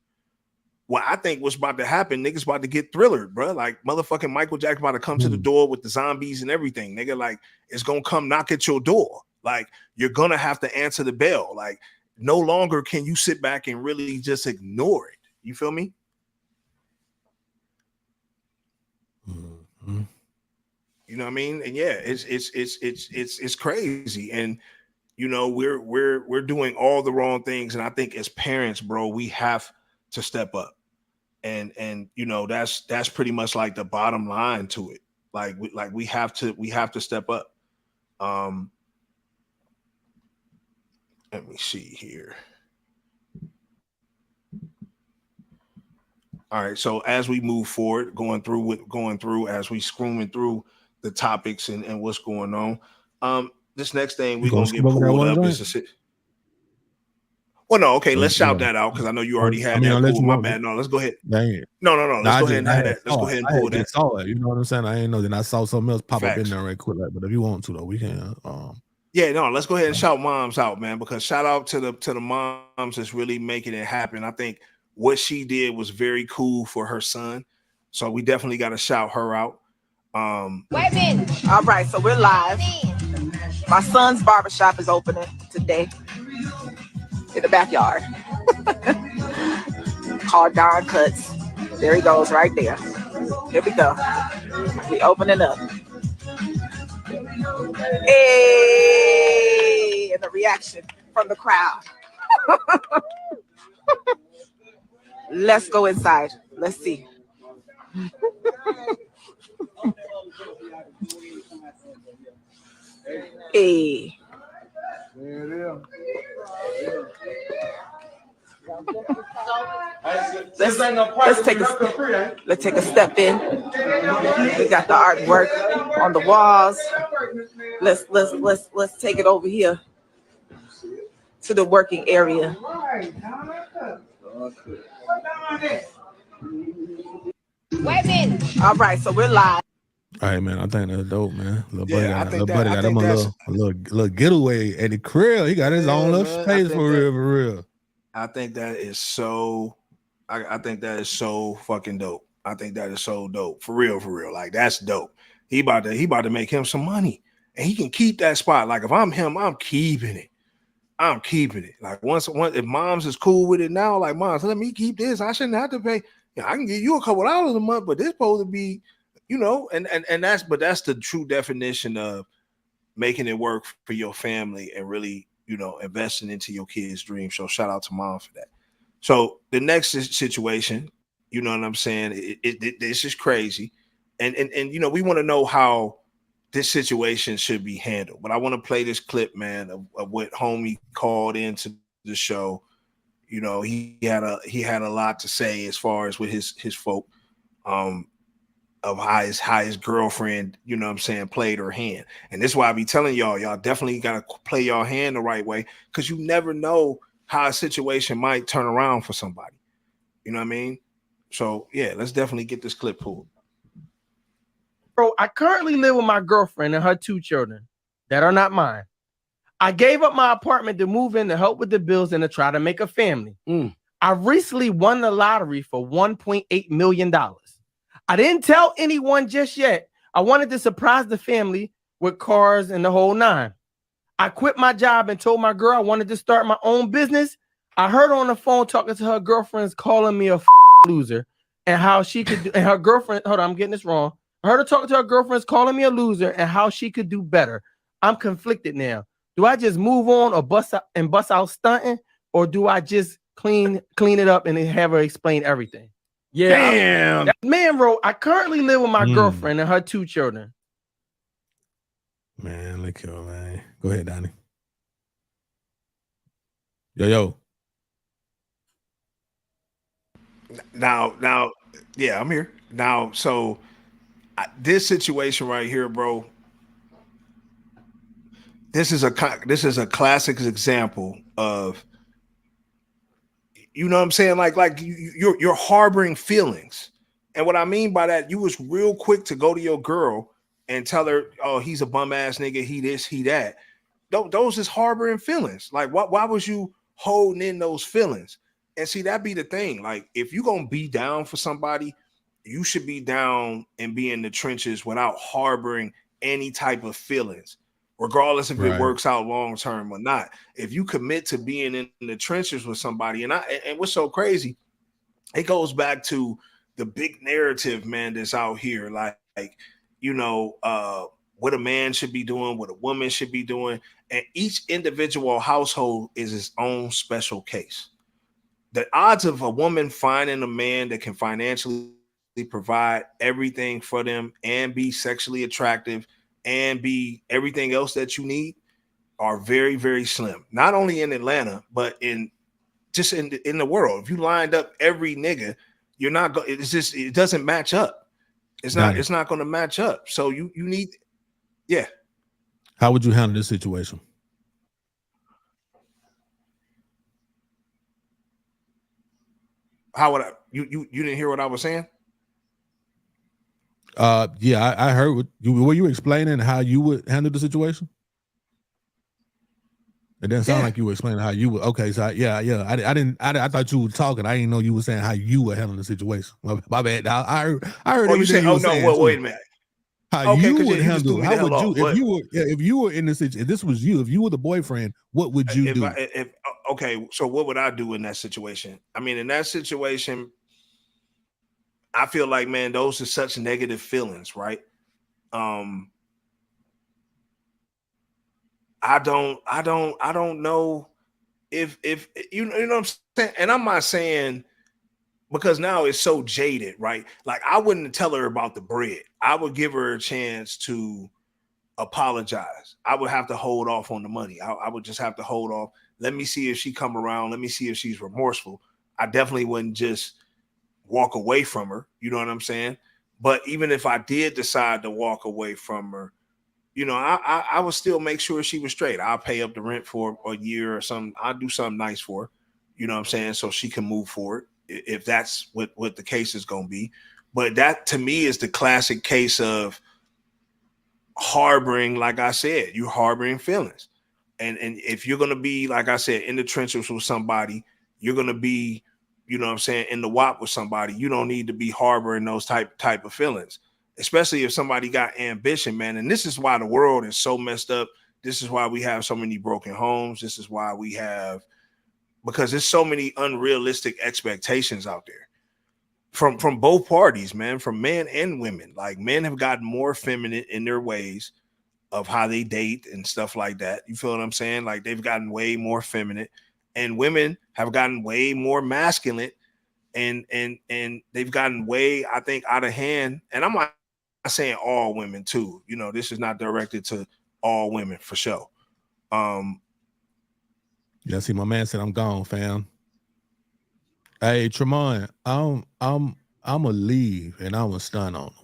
Well, I think what's about to happen, niggas about to get thrillered, bro. Like, motherfucking Michael Jackson about to come to the door with the zombies and everything, nigga. Like, it's gonna come knock at your door. Like, you're gonna have to answer the bell. Like, no longer can you sit back and really just ignore it. You feel me? Mm-hmm. You know what I mean? And yeah, it's crazy. And we're doing all the wrong things. And I think as parents, bro, we have to step up. And that's pretty much like the bottom line to it. Like we have to step up. Let me see here. All right, so as we move forward, going through as we scrooming through the topics and what's going on. This next thing we're gonna get pulled up is well, no, okay, let's shout that out because I know you already had that pulled. My bad. No, let's go ahead. No, let's go ahead and have that. Let's go ahead and pull that. Saw it. You know what I'm saying? I didn't know that. I saw something else pop up in there right quick. But if you want to, though, we can. Yeah, no, let's go ahead and shout moms out, man, because shout out to the moms that's really making it happen. I think what she did was very cool for her son. So we definitely got to shout her out. Wait a minute. All right, so we're live. My son's barbershop is opening today in the backyard. Called Darn Cuts. There he goes right there. Here we go. We opening up. Hey, seeing the reaction from the crowd. Let's go inside. Let's see. Hey. Let's take a step in. We got the artwork on the walls. Let's take it over here to the working area. Wait a minute. All right, so we're live. All right, man. I think that's dope, man. Little buddy got him a little getaway at the crib. He got his own little space for real. I think that is so. I think that is so fucking dope. I think that is so dope for real. Like that's dope. He about to make him some money, and he can keep that spot. Like if I'm him, I'm keeping it. Like once if Moms is cool with it now, like Moms, let me keep this. I shouldn't have to pay. Yeah, I can give you a couple dollars a month, but this supposed to be, you know, and that's the true definition of making it work for your family and really, you know, investing into your kids' dreams. So shout out to Mom for that. So the next situation, you know what I'm saying? This is crazy. And you know, we want to know how this situation should be handled. But I want to play this clip, man, of what homie called into the show. You know, he had a lot to say as far as with his folk, of how his girlfriend, you know what I'm saying, played her hand. And this is why I be telling y'all definitely got to play your hand the right way, because you never know how a situation might turn around for somebody. You know what I mean? So yeah, let's definitely get this clip pulled. Bro, I currently live with my girlfriend and her 2 children that are not mine. I gave up my apartment to move in to help with the bills and to try to make a family. I recently won the lottery for $1.8 million. I didn't tell anyone just yet. I wanted to surprise the family with cars and the whole 9. I quit my job and told my girl I wanted to start my own business. I heard her on the phone talking to her girlfriends, calling me a loser, and how she could do, and her girlfriend, hold on, I'm getting this wrong. I heard her talking to her girlfriends, calling me a loser, and how she could do better. I'm conflicted now. Do I just move on or bust out stunting, or do I just clean it up and have her explain everything? Yeah, damn. Man wrote, I currently live with my girlfriend and her 2 children. Man, look here, man. Go ahead, Donnie. Yo. Now, yeah, I'm here. Now, so this situation right here, bro, this is a classic example of, you know what I'm saying? Like you're harboring feelings. And what I mean by that, you was real quick to go to your girl and tell her, oh, he's a bum ass nigga, he this, he that. Those is harboring feelings. Like why was you holding in those feelings? And see, that be the thing. Like if you're gonna be down for somebody, you should be down and be in the trenches without harboring any type of feelings, regardless if it works out long term or not. If you commit to being in the trenches with somebody, and what's so crazy, it goes back to the big narrative, man, that's out here. Like you know, what a man should be doing, what a woman should be doing, and each individual household is its own special case. The odds of a woman finding a man that can financially provide everything for them and be sexually attractive and be everything else that you need are very, very slim. Not only in Atlanta, but in the world. If you lined up every nigga, you're not going. It doesn't match up. It's not going to match up. So you need, yeah. How would you handle this situation? How would I? You didn't hear what I was saying? Yeah, I heard what you were you explaining how you would handle the situation. It didn't sound like you were explaining how you would. Okay, so I thought you were talking. I didn't know you were saying how you would handle the situation. My bad. I heard everything you were saying. Well, wait a minute. How you would handle? How would you if you were in this situation? If this was you, if you were the boyfriend, what would you do? Okay, so what would I do in that situation? I mean, in that situation, I feel like, man, those are such negative feelings, right? I don't know if you know what I'm saying. And I'm not saying, because now it's so jaded, right? Like, I wouldn't tell her about the bread. I would give her a chance to apologize. I would have to hold off on the money. I would just have to hold off. Let me see if she come around. Let me see if she's remorseful. I definitely wouldn't just walk away from her. You know what I'm saying? But even if I did decide to walk away from her, you know, I would still make sure she was straight. I'll pay up the rent for a year or something. I'll do something nice for her. You know what I'm saying? So she can move forward if that's what the case is going to be. But that, to me, is the classic case of harboring. Like I said, you're harboring feelings. And if you're going to be, like I said, in the trenches with somebody, you're going to be, you know what I'm saying, in the WAP with somebody. You don't need to be harboring those type of feelings, especially if somebody got ambition, man. And this is why the world is so messed up. This is why we have so many broken homes. This is why we have, because there's so many unrealistic expectations out there from both parties, man, from men and women. Like, men have gotten more feminine in their ways of how they date and stuff like that. You feel what I'm saying? Like, they've gotten way more feminine, and women have gotten way more masculine, and they've gotten way, I think, out of hand. And I'm not saying all women too. You know, this is not directed to all women for sure. Yeah, see, my man said I'm gone, fam. Hey, Tremont, I'ma leave and I'm gonna stun on him.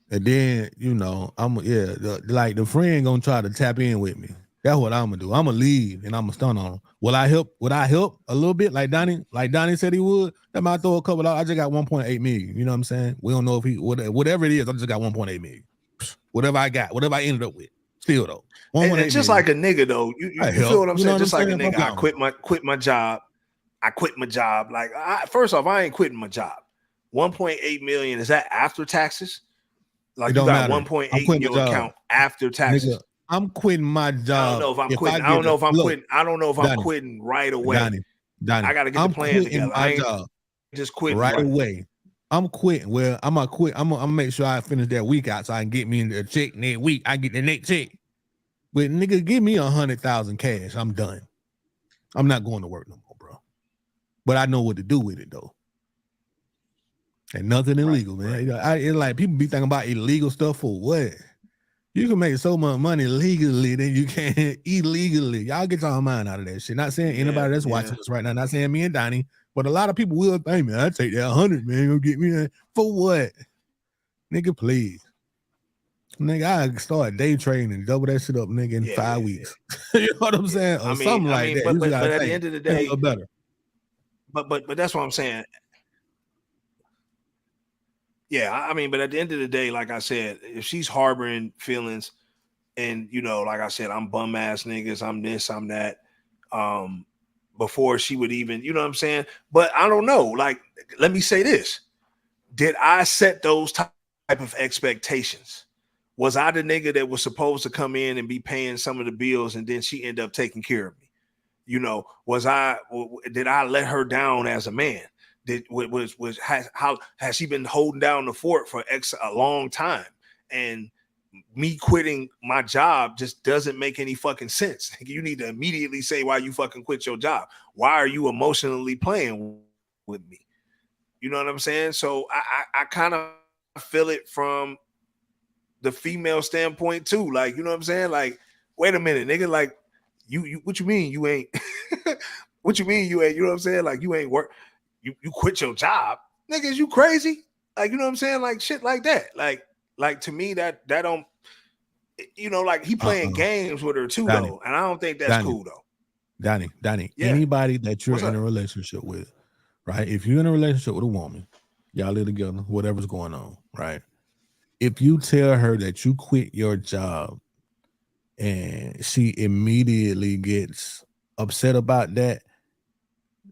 And then, you know, like the friend gonna try to tap in with me. That's what I'm gonna do. I'm gonna leave and I'm gonna stun on him. Will I help? Would I help a little bit? Like Donnie said he would. That might throw a couple out. I just got 1.8 million. You know what I'm saying? We don't know if he whatever it is. I just got 1.8 million. Whatever I got, whatever I ended up with. Still though, and just like a nigga though, you feel what I'm saying? Just like a nigga, I quit my job. I quit my job. Like, first off, I ain't quitting my job. 1.8 million, is that after taxes? Like, you got 1.8 in your account after taxes. Nigga, I'm quitting my job. I don't know if I'm quitting. I don't know if I'm quitting. I don't know if I'm quitting right away. Donnie, I got to get the plan together. I ain't just quitting right away. I'm quitting. Well, I'm gonna quit. I'm gonna make sure I finish that week out so I can get me the check next week. I get the next check. But nigga, give me 100,000 cash. I'm done. I'm not going to work no more, bro. But I know what to do with it though. And nothing illegal, man. It's like people be thinking about illegal stuff for what? You can make so much money legally than you can illegally. Y'all get y'all mind out of that shit. Not saying anybody that's watching this right now, not saying me and Donnie, but a lot of people will think, man, I take that 100, man, go get me that. For what? Nigga, please. Nigga, I start day trading and double that shit up, nigga, in 5 weeks. You know what I'm saying? Or something like that. But at the end of the day, better. But that's what I'm saying. Yeah, I mean, but at the end of the day, like I said, if she's harboring feelings, and you know, like I said, I'm bum ass niggas, I'm this, I'm that, before she would even, you know what I'm saying? But I don't know. Like, let me say this: did I set those type of expectations? Was I the nigga that was supposed to come in and be paying some of the bills, and then she ended up taking care of me? You know, did I let her down as a man? How has she been holding down the fort for a long time? And me quitting my job just doesn't make any fucking sense. You need to immediately say why you fucking quit your job. Why are you emotionally playing with me? You know what I'm saying? So I kind of feel it from the female standpoint too. Like, you know what I'm saying? Like, wait a minute, nigga. Like, you what you mean you ain't? What you mean you ain't? You know what I'm saying? Like, you ain't work. You quit your job, niggas. You crazy? Like, you know what I'm saying? Like, shit like that. Like to me that don't, you know, like he playing games with her too, Donnie, though, and I don't think that's cool though. Donnie, anybody that you're in a relationship with, right? If you're in a relationship with a woman, y'all live together, whatever's going on, right? If you tell her that you quit your job and she immediately gets upset about that,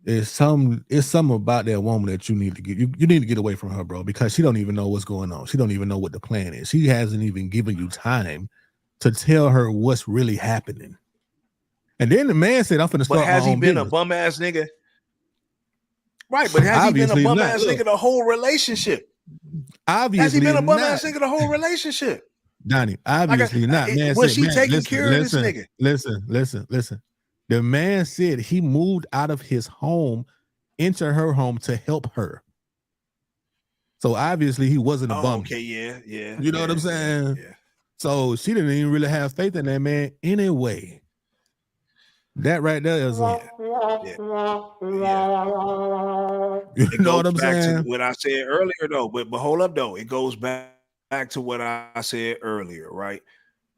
it's something about that woman that you need to get. You need to get away from her, bro, because she don't even know what's going on. She don't even know what the plan is. She hasn't even given you time to tell her what's really happening. And then the man said, "I'm finna start my own business." But has he been a bum ass nigga? Right, but has he been a bum ass nigga the whole relationship? Obviously, has he been a bum ass nigga the whole relationship? Donnie, obviously not. Man, was said, she man, taking care of this nigga? Listen. The man said he moved out of his home into her home to help her. So obviously he wasn't a bum. Okay, yeah. You know what I'm saying? Yeah. So she didn't even really have faith in that man anyway. That right there is Yeah. You know what I'm saying? To what I said earlier, though. But hold up, though. It goes back to what I said earlier, right?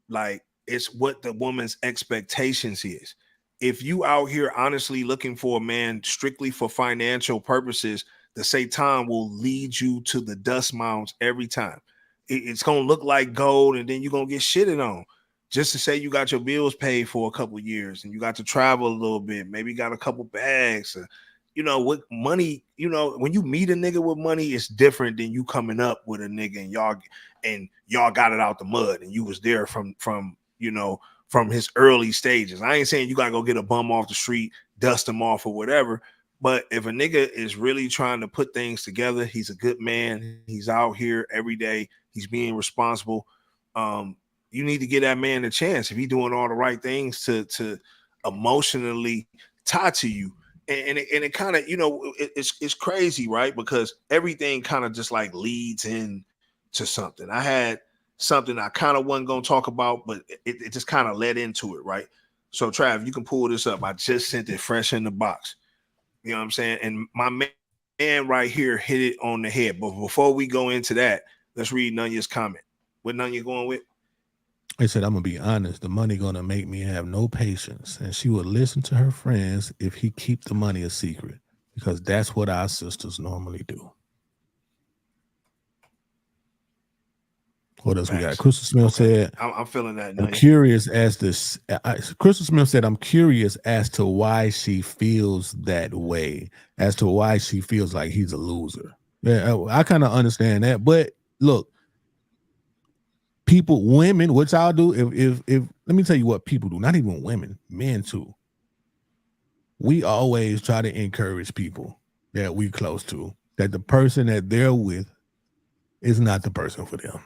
Like, it's what the woman's expectations is. If you out here honestly looking for a man strictly for financial purposes, the Satan will lead you to the dust mounds every time. It's gonna look like gold, and then you're gonna get shitted on. Just to say you got your bills paid for a couple of years and you got to travel a little bit, maybe got a couple bags, you know, with money. You know, when you meet a nigga with money, it's different than you coming up with a nigga and y'all got it out the mud and you was there from his early stages. I ain't saying you gotta go get a bum off the street, dust him off or whatever. But if a nigga is really trying to put things together, he's a good man. He's out here every day. He's being responsible. You need to give that man a chance if he's doing all the right things to emotionally tie to you. And it kind of, it's crazy, right? Because everything kind of just like leads in to something. I had something I kind of wasn't going to talk about, but it just kind of led into it, right? So Trav, you can pull this up. I just sent it fresh in the box. You know what I'm saying? And my man right here hit it on the head. But before we go into that, let's read Nunya's comment. What Nunya going with? He said, I'm going to be honest. The money going to make me have no patience. And she would listen to her friends if he keep the money a secret. Because that's what our sisters normally do. What else we got? Crystal Smith said, I'm feeling that. I'm curious as this. Crystal Smith said, I'm curious as to why she feels that way, as to why she feels like he's a loser. Yeah, I kind of understand that. But look, women, what y'all do, if let me tell you what people do, not even women, men too. We always try to encourage people that we close to, that the person that they're with is not the person for them.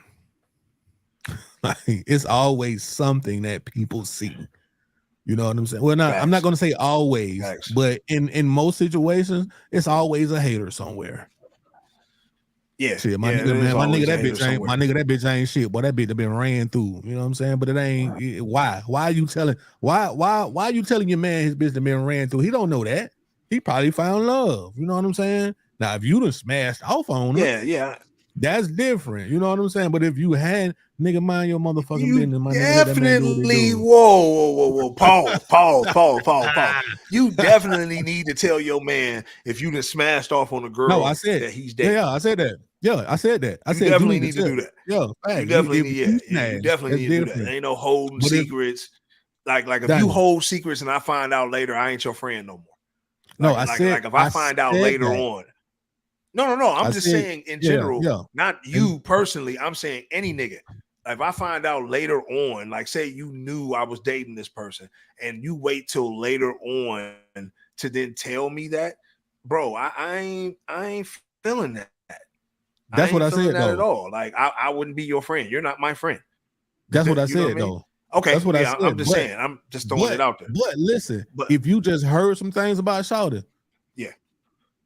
Like, it's always something that people see. You know what I'm saying? Well, I'm not going to say always, but in most situations, it's always a hater somewhere. Yeah, shit, my nigga, that bitch ain't shit. Boy, that bitch have been ran through. You know what I'm saying? But it ain't. Why? Why are you telling? Why are you telling your man his bitch have been ran through? He don't know that. He probably found love. You know what I'm saying? Now, if you done smashed off on her, yeah, that's different. You know what I'm saying? But if you had, nigga, mind your motherfucking business, my definitely. Whoa. Pause. You definitely need to tell your man if you done smashed off on a girl. No, I said that he's dead. Yeah, I said that. Yeah, I said that. I said definitely need to do that. Yeah, you definitely need. You definitely need to do that. There ain't no holding secrets. Like if you hold secrets and I find out later, I ain't your friend no more. No, I said if I find out later on. No. I'm just saying in general, not you personally. I'm saying any nigga. If I find out later on, like say you knew I was dating this person and you wait till later on to then tell me that, bro, I ain't feeling that. That's what I said though. At all. Like I wouldn't be your friend. You're not my friend. That's what I said though. Okay, that's what I said. I'm just saying. I'm just throwing it out there. But listen, if you just heard some things about Shawty, yeah,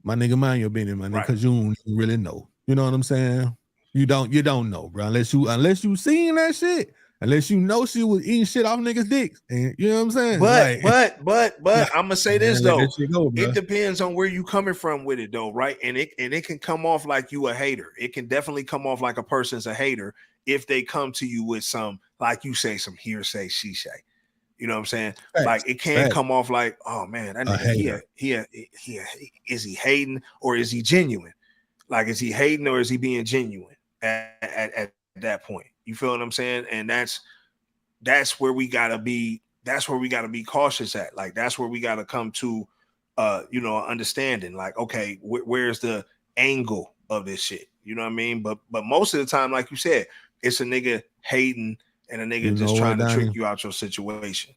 my nigga, mind your business, my nigga, because you don't really know. You know what I'm saying? You don't know, bro. Unless you seen that shit, unless you know she was eating shit off niggas' dicks, and you know what I'm saying. But I'm gonna say this though. It depends on where you coming from with it though, right? And it can come off like you a hater. It can definitely come off like a person's a hater if they come to you with some, like you say, some hearsay, she say. You know what I'm saying? Like it can come off like, oh man, that nigga, he is he hating or is he genuine? Like, is he hating or is he being genuine at that point? You feel what I'm saying? And that's where we gotta be. That's where we gotta be cautious at. Like that's where we gotta come to, understanding. Like, okay, where's the angle of this shit? You know what I mean? But most of the time, like you said, it's a nigga hating and a nigga just trying to trick you out your situation.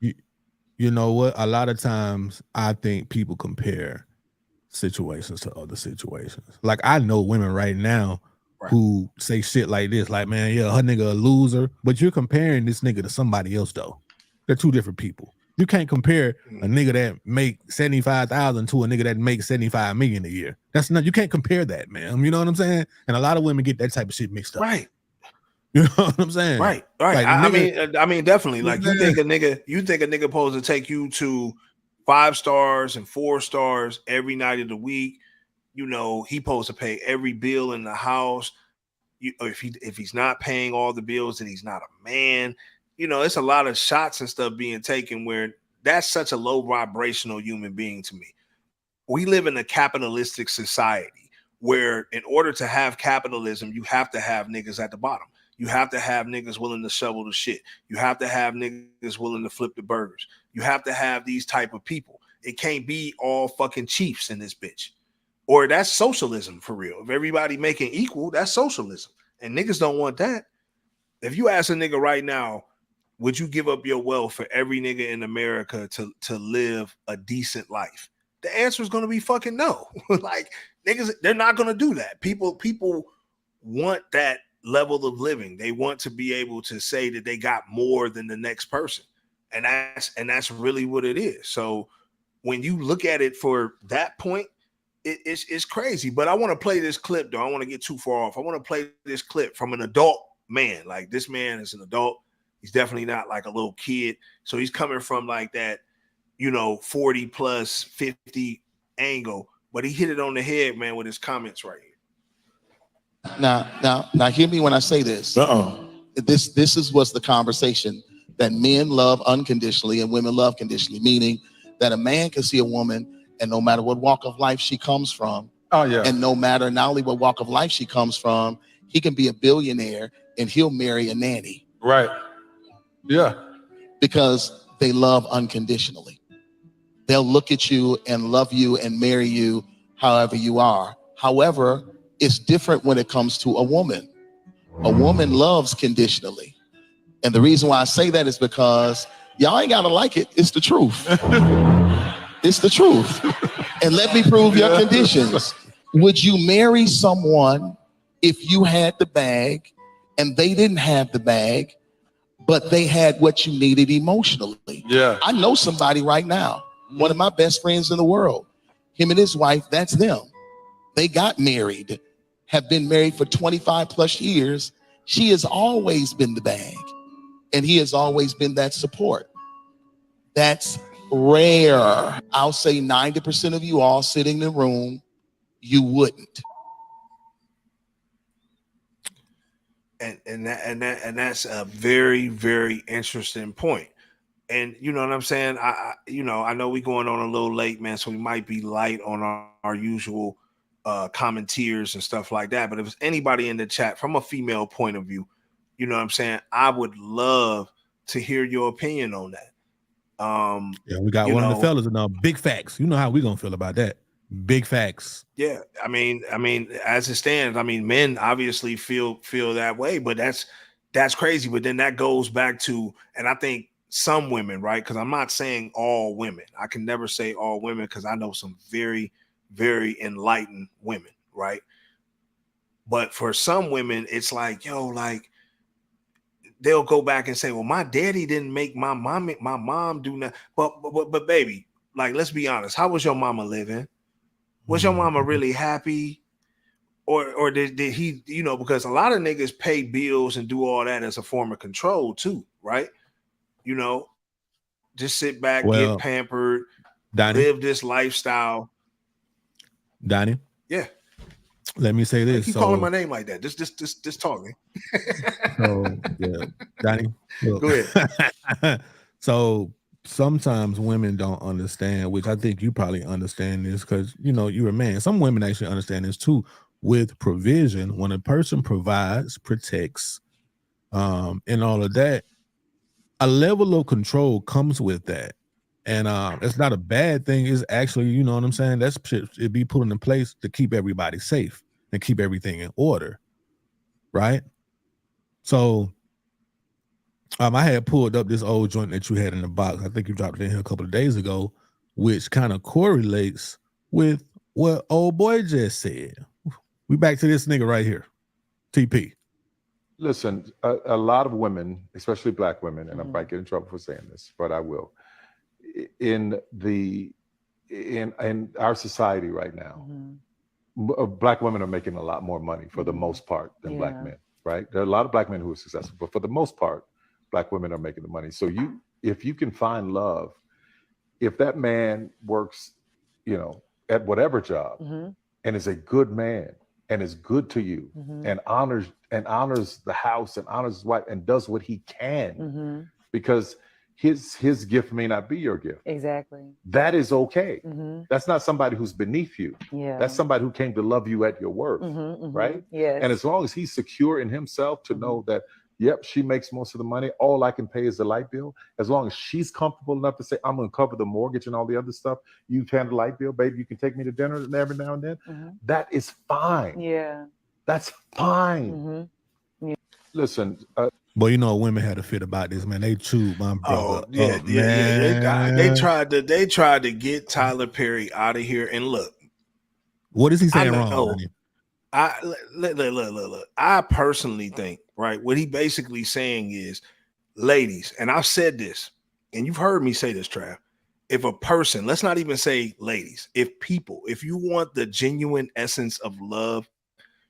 You know what? A lot of times I think people compare situations to other situations. Like I know women right now who say shit like this, like, man, yeah, her nigga a loser, but you're comparing this nigga to somebody else though. They're two different people. You can't compare a nigga that make 75,000 to a nigga that makes 75 million a year. That's not, you can't compare that, man. You know what I'm saying? And a lot of women get that type of shit mixed up. Right. You know what I'm saying? Right. Like, I mean, definitely. Like, you think a nigga supposed to take you to 5 stars and 4 stars every night of the week. You know, he supposed to pay every bill in the house. If he's not paying all the bills, then he's not a man. You know, it's a lot of shots and stuff being taken where that's such a low vibrational human being to me. We live in a capitalistic society where in order to have capitalism, you have to have niggas at the bottom. You have to have niggas willing to shovel the shit. You have to have niggas willing to flip the burgers. You have to have these type of people. It can't be all fucking chiefs in this bitch. Or that's socialism for real. If everybody making equal, that's socialism. And niggas don't want that. If you ask a nigga right now, would you give up your wealth for every nigga in America to live a decent life? The answer is going to be fucking no. Like, niggas, they're not going to do that. People want that level of living. They want to be able to say that they got more than the next person. And that's really what it is. So when you look at it for that point, it's crazy. But I want to play this clip, though. I don't want to get too far off. I want to play this clip from an adult man. Like, this man is an adult. He's definitely not like a little kid. So he's coming from like that, 40 plus 50 angle. But he hit it on the head, man, with his comments right here. Now, hear me when I say this. This is what's the conversation that men love unconditionally and women love conditionally, meaning that a man can see a woman and no matter what walk of life she comes from, and no matter not only what walk of life she comes from, he can be a billionaire and he'll marry a nanny. Right. Yeah. Because they love unconditionally. They'll look at you and love you and marry you however you are. However, it's different when it comes to a woman. A woman loves conditionally. And the reason why I say that is because y'all ain't gotta like it. It's the truth. It's the truth. And let me prove your conditions. Would you marry someone if you had the bag and they didn't have the bag, but they had what you needed emotionally? Yeah. I know somebody right now, one of my best friends in the world, him and his wife, that's them. They got married, have been married for 25 plus years. She has always been the bag, and he has always been that support. That's rare. I'll say 90% of you all sitting in the room, you wouldn't. And that's a very, very interesting point. And you know what I'm saying? I know we going on a little late, man, so we might be light on our usual commenteers and stuff like that. But if there's anybody in the chat from a female point of view, you know what I'm saying, I would love to hear your opinion on that. Yeah, we got one of the fellas in big facts. You know how we gonna feel about that. Big facts. Yeah, I mean, as it stands, I mean, men obviously feel that way, but that's crazy. But then that goes back to, and I think some women, right? Because I'm not saying all women. I can never say all women because I know some very, very enlightened women, right? But for some women, it's like, like they'll go back and say, well, my daddy didn't make my mom do nothing. But baby, like, let's be honest. How was your mama living? Was your mama really happy? Or did he, because a lot of niggas pay bills and do all that as a form of control too, right? Just sit back, get pampered, Donnie, live this lifestyle. Donnie? Yeah. Let me say this. Keep calling my name like that. Just talking. So yeah, Donnie. Look. Go ahead. So sometimes women don't understand, which I think you probably understand this because you're a man. Some women actually understand this too. With provision, when a person provides, protects, and all of that, a level of control comes with that. And it's not a bad thing. It's actually, you know what I'm saying? That's shit it be put in place to keep everybody safe and keep everything in order. Right? So I had pulled up this old joint that you had in the box. I think you dropped it in here a couple of days ago, which kind of correlates with what old boy just said. We back to this nigga right here. TP. Listen, a lot of women, especially black women, and I might get in trouble for saying this, but I will. In our society right now, black women are making a lot more money for the most part than black men, right? There are a lot of black men who are successful, but for the most part, black women are making the money. So if you can find love, if that man works, at whatever job and is a good man and is good to you and honors the house and honors his wife and does what he can, because his gift may not be your gift. Exactly. That is okay. That's not somebody who's beneath you. Yeah. That's somebody who came to love you at your worth, right? Yes. And as long as he's secure in himself to know that, yep, she makes most of the money, all I can pay is the light bill. As long as she's comfortable enough to say, I'm going to cover the mortgage and all the other stuff, you pay the light bill, baby, you can take me to dinner every now and then. That is fine. Yeah. That's fine. Listen, boy, women had a fit about this, man. They chewed my brother. They tried to get Tyler Perry out of here. And look, what is he saying wrong? Look. I personally think, right, what he basically saying is, ladies, and I've said this, and you've heard me say this, Trav. If a person, let's not even say ladies, if you want the genuine essence of love,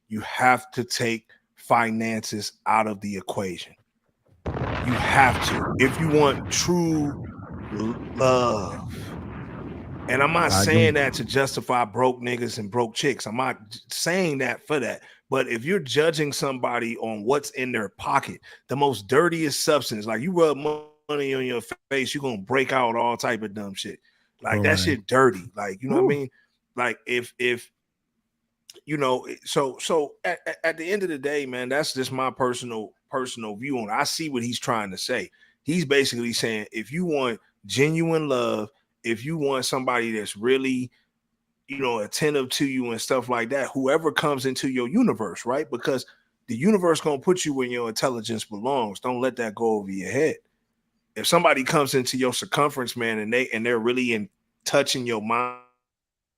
you have to take finances out of the equation. You have to, if you want true love. And I'm not saying that to justify broke niggas and broke chicks. I'm not saying that for that. But if you're judging somebody on what's in their pocket, the most dirtiest substance, like you rub money on your face, you're gonna break out all type of dumb shit. Like that shit dirty. Like, you know what I mean? Like if so at the end of the day, man, that's just my personal view on it. I see what he's trying to say. He's basically saying, if you want genuine love, if you want somebody that's really, attentive to you and stuff like that, whoever comes into your universe, right? Because the universe gonna put you where your intelligence belongs. Don't let that go over your head. If somebody comes into your circumference, man, and they're really touching your mind,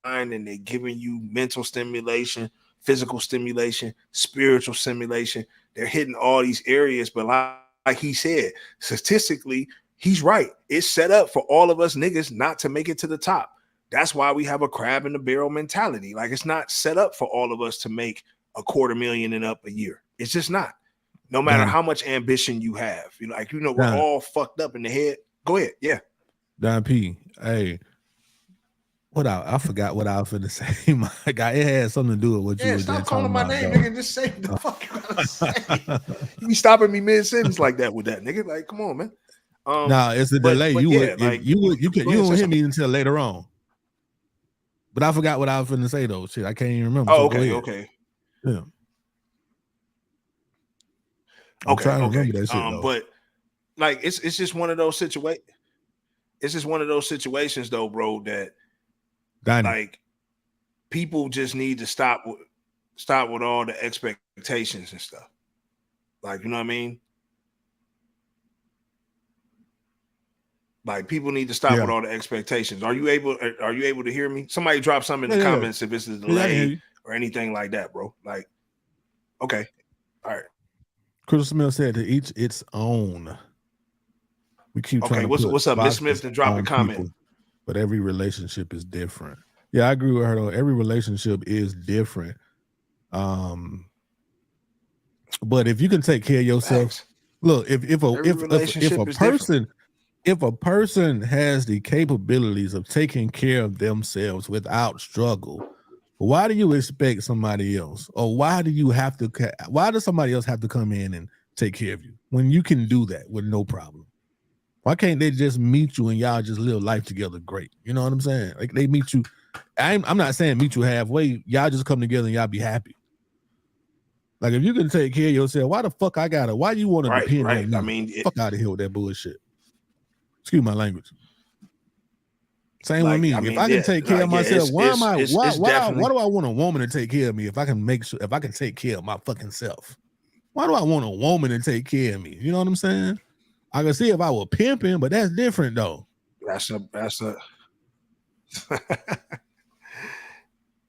and they're giving you mental stimulation, physical stimulation, spiritual stimulation, they're hitting all these areas. But like he said, statistically, he's right. It's set up for all of us niggas not to make it to the top. That's why we have a crab in the barrel mentality. Like, it's not set up for all of us to make $250,000 and up a year. It's just not. No matter how much ambition you have. We're all fucked up in the head. Go ahead. Yeah. Don P. Hey, I forgot what I was finna say. My guy, it had something to do with what you were stop just calling talking my about, name, nigga. Just say the fuck you gotta say. You be stopping me mid-sentence like that with that, nigga. Like, come on, man. Nah, it's a delay. You won't hear me until later on. But I forgot what I was finna say though. Shit, I can't even remember. Oh, okay. Yeah. I'm trying to remember that shit though. But like, it's just one of those situations. It's just one of those situations though, bro, that like people just need to stop with all the expectations and stuff. Like, you know what I mean? Like, people need to stop with all the expectations. Are you able to hear me? Somebody drop something in the comments if it's a delay or anything like that, bro. Like, okay. All right. Chris Smith said to each its own. We keep trying to what's up, Miss Smith, to drop a comment. People, but every relationship is different. Yeah, I agree with her though. Every relationship is different. But if you can take care of yourself, look, if a person has the capabilities of taking care of themselves without struggle, why do you expect somebody else, or why does somebody else have to come in and take care of you when you can do that with no problem? Why can't they just meet you and y'all just live life together great? You know what I'm saying? Like, they meet you. I'm not saying meet you halfway. Y'all just come together and y'all be happy. Like, if you can take care of yourself, why the fuck why you want to depend on me? I mean, fuck out of here with that bullshit. Excuse my language. Same with me. If I can take care of myself, why do I want a woman to take care of me if I can take care of my fucking self? Why do I want a woman to take care of me? You know what I'm saying? I can see if I were pimping, but that's different though. That's a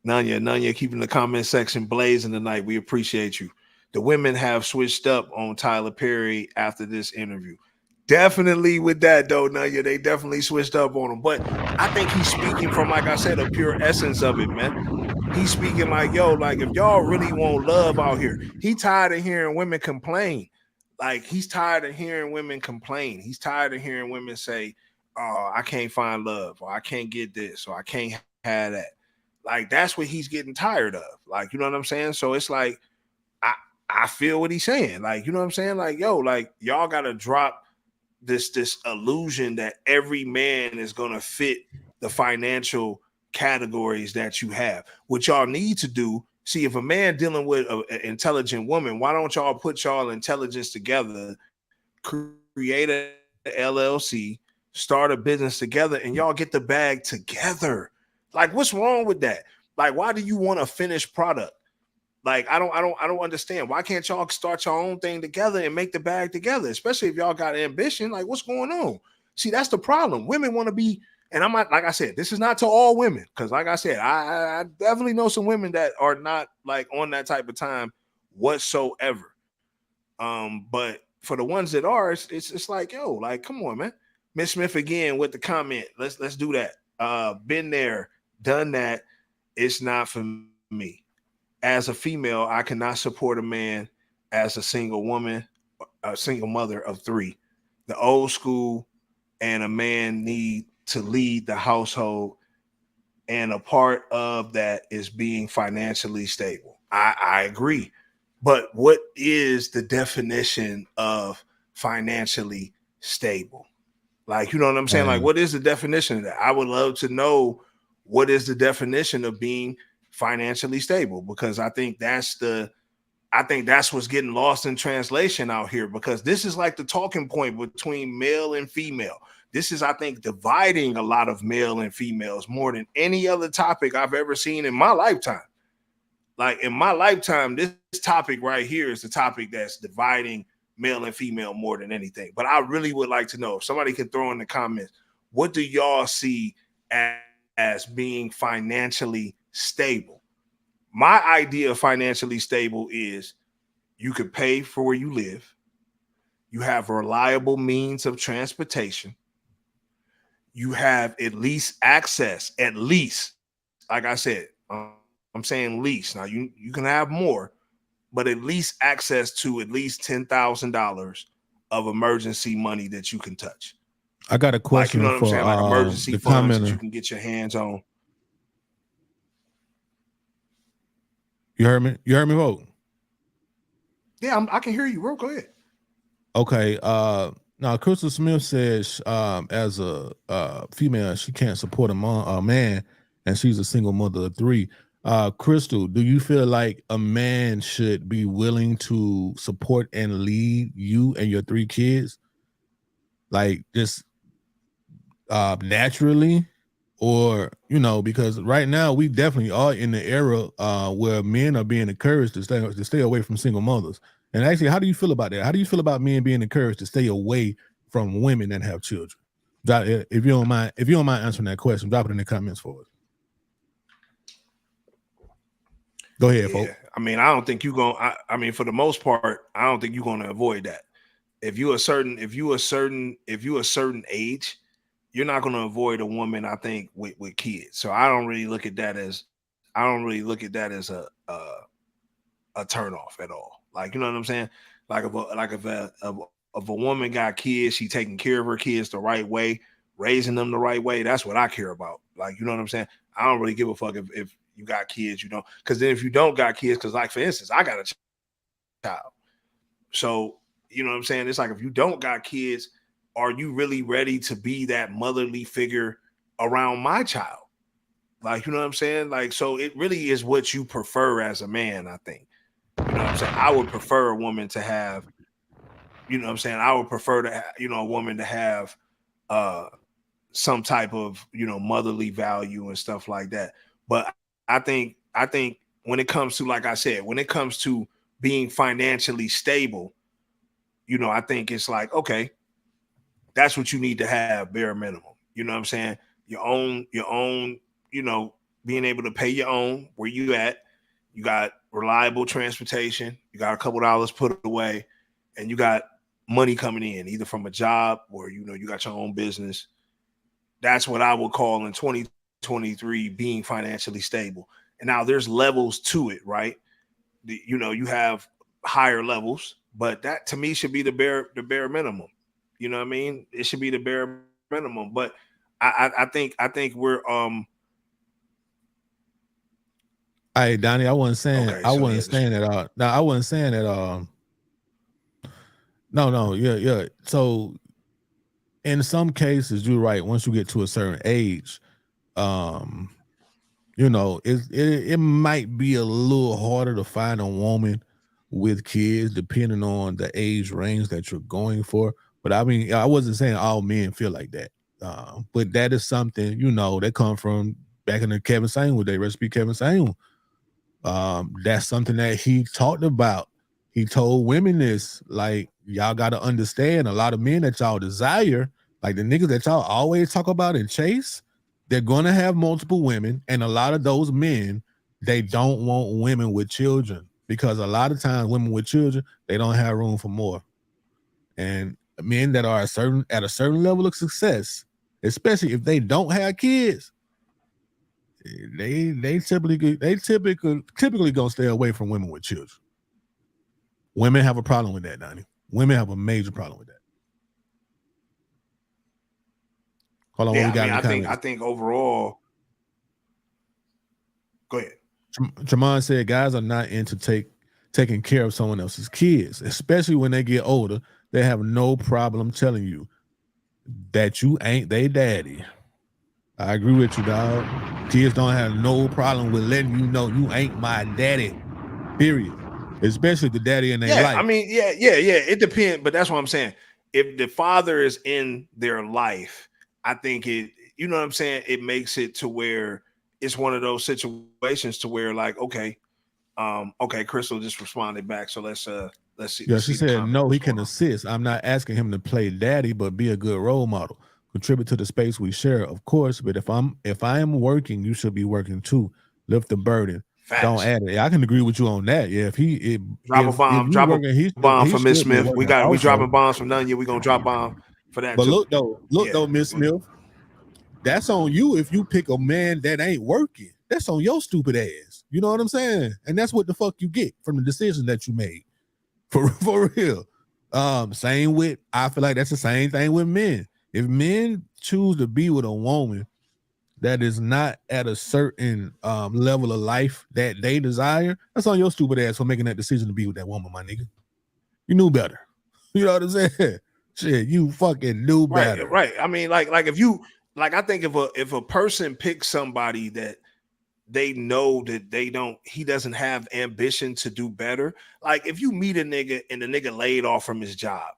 Nanya keeping the comment section blazing tonight. We appreciate you. the women have switched up on Tyler Perry after this interview. Definitely with that though, Nanya, they definitely switched up on him. But I think he's speaking from, like I said, a pure essence of it, man. He's speaking like, yo, like if y'all really want love out here, he tired of hearing women complain. Like he's tired of hearing women complain. He's tired of hearing women say, oh, I can't find love, or I can't get this, or I can't have that. Like that's what he's getting tired of. Like, you know what I'm saying? So it's like, I feel what he's saying. Like, you know what I'm saying? Like, yo, like y'all gotta drop this illusion that every man is gonna fit the financial categories that you have. What y'all need to do, see, if a man dealing with an intelligent woman, why don't y'all put y'all intelligence together, create a LLC, start a business together, and y'all get the bag together? Like, what's wrong with that? Like, why do you want a finished product? Like, I don't understand. Why can't y'all start your own thing together and make the bag together? Especially if y'all got ambition. Like, what's going on? See, that's the problem. Women want to be, and I'm not, like I said, this is not to all women, because like I said, I definitely know some women that are not like on that type of time whatsoever. But for the ones that are, it's like, yo, like, come on, man. Miss Smith again with the comment. Let's do that. Been there, done that. It's not for me. As a female, I cannot support a man as a single woman, a single mother of 3. The old school and a man need to lead the household, and a part of that is being financially stable. I agree. But what is the definition of financially stable? Like, you know what I'm saying? Like, what is the definition of that? I would love to know what is the definition of being financially stable, because I think that's what's getting lost in translation out here, because this is like the talking point between male and female. This is, I think, dividing a lot of male and females more than any other topic I've ever seen in my lifetime. Like in my lifetime, this topic right here is the topic that's dividing male and female more than anything. But I really would like to know, if somebody can throw in the comments, what do y'all see as being financially stable? My idea of financially stable is you could pay for where you live. You have reliable means of transportation. You have at least access, like I said, I'm saying least. Now you can have more, but at least access to at least $10,000 of emergency money that you can touch. I got a question, like, you know what I'm saying? Like emergency funds that you can get your hands on. You heard me? You heard me, vote? Yeah, I can hear you, bro. Go ahead. Okay. Now Crystal Smith says, as a female, she can't support a man, and she's a single mother of 3. Crystal, do you feel like a man should be willing to support and lead you and your 3 kids, like just naturally? Or, you know, because right now we definitely are in the era where men are being encouraged to stay away from single mothers. And actually, how do you feel about that? How do you feel about men being encouraged to stay away from women that have children? If you don't mind answering that question, drop it in the comments for us. Go ahead, folks. I mean, I don't think you're gonna. I mean, for the most part, I don't think you're gonna avoid that. If you a certain age, you're not going to avoid a woman, I think, with kids. So I don't really look at that as a turn off at all. Like, you know what I'm saying? Like if a woman got kids, she taking care of her kids the right way, raising them the right way. That's what I care about. Like, you know what I'm saying? I don't really give a fuck if you got kids, you know, because then if you don't got kids, because like for instance, I got a child. So, you know what I'm saying? It's like, if you don't got kids, are you really ready to be that motherly figure around my child? Like, you know what I'm saying? Like, so it really is what you prefer as a man, I think. You know what I'm saying? I would prefer a woman to have, you know what I'm saying? I would prefer to, a woman to have some type of, motherly value and stuff like that. But I think when it comes to, like I said, when it comes to being financially stable, I think it's like, okay, that's what you need to have, bare minimum. You know what I'm saying? Your own, being able to pay your own where you at, you got reliable transportation, you got a couple dollars put away, and you got money coming in, either from a job or, you know, you got your own business. That's what I would call in 2023 being financially stable. And now there's levels to it, right? You know, you have higher levels, but that to me should be the bare minimum. You know what I mean? It should be the bare minimum. But I think we're Hey, Donnie, I wasn't saying okay, I wasn't saying that. No, I wasn't saying that. No, yeah. So in some cases, you're right. Once you get to a certain age, you know, it might be a little harder to find a woman with kids, depending on the age range that you're going for. But I mean, I wasn't saying all men feel like that. But that is something, you know, that come from back in the Kevin Samuel day, recipe Kevin Samuel. That's something that he talked about. He told women this, like, y'all got to understand, a lot of men that y'all desire, like the niggas that y'all always talk about and chase, they're going to have multiple women. And a lot of those men, they don't want women with children, because a lot of times women with children, they don't have room for more. And men that are at a certain level of success, especially if they don't have kids, they typically gonna stay away from women with children. Women have a problem with that, Donnie. Women have a major problem with that. Hold on, yeah, what we got? I think overall. Go ahead. Tremont said guys are not into taking care of someone else's kids, especially when they get older. They have no problem telling you that you ain't they daddy. I agree with you, dog. Kids don't have no problem with letting you know you ain't my daddy, period. Especially the daddy in their life. I mean, yeah. It depends, but that's what I'm saying. If the father is in their life, I think it, you know what I'm saying? It makes it to where it's one of those situations to where, like, okay, Crystal just responded back. So let's see. Yeah, she said, no, he can assist. I'm not asking him to play daddy, but be a good role model. Contribute to the space we share, of course. But if I am working, you should be working too. Lift the burden. Facts. Don't add it. I can agree with you on that. Yeah, drop a bomb for Miss Smith. We dropping bombs from none yet. We gonna drop bomb for that. But too. look though, Miss Smith, that's on you if you pick a man that ain't working. That's on your stupid ass. You know what I'm saying? And that's what the fuck you get from the decision that you made. For real. Same with, I feel like that's the same thing with men. If men choose to be with a woman that is not at a certain level of life that they desire, that's on your stupid ass for making that decision to be with that woman, my nigga. You knew better. You know what I'm saying? Shit, you fucking knew better. Right. I mean, like if you, like, I think if a person picks somebody that they know that he doesn't have ambition to do better. Like if you meet a nigga and the nigga laid off from his job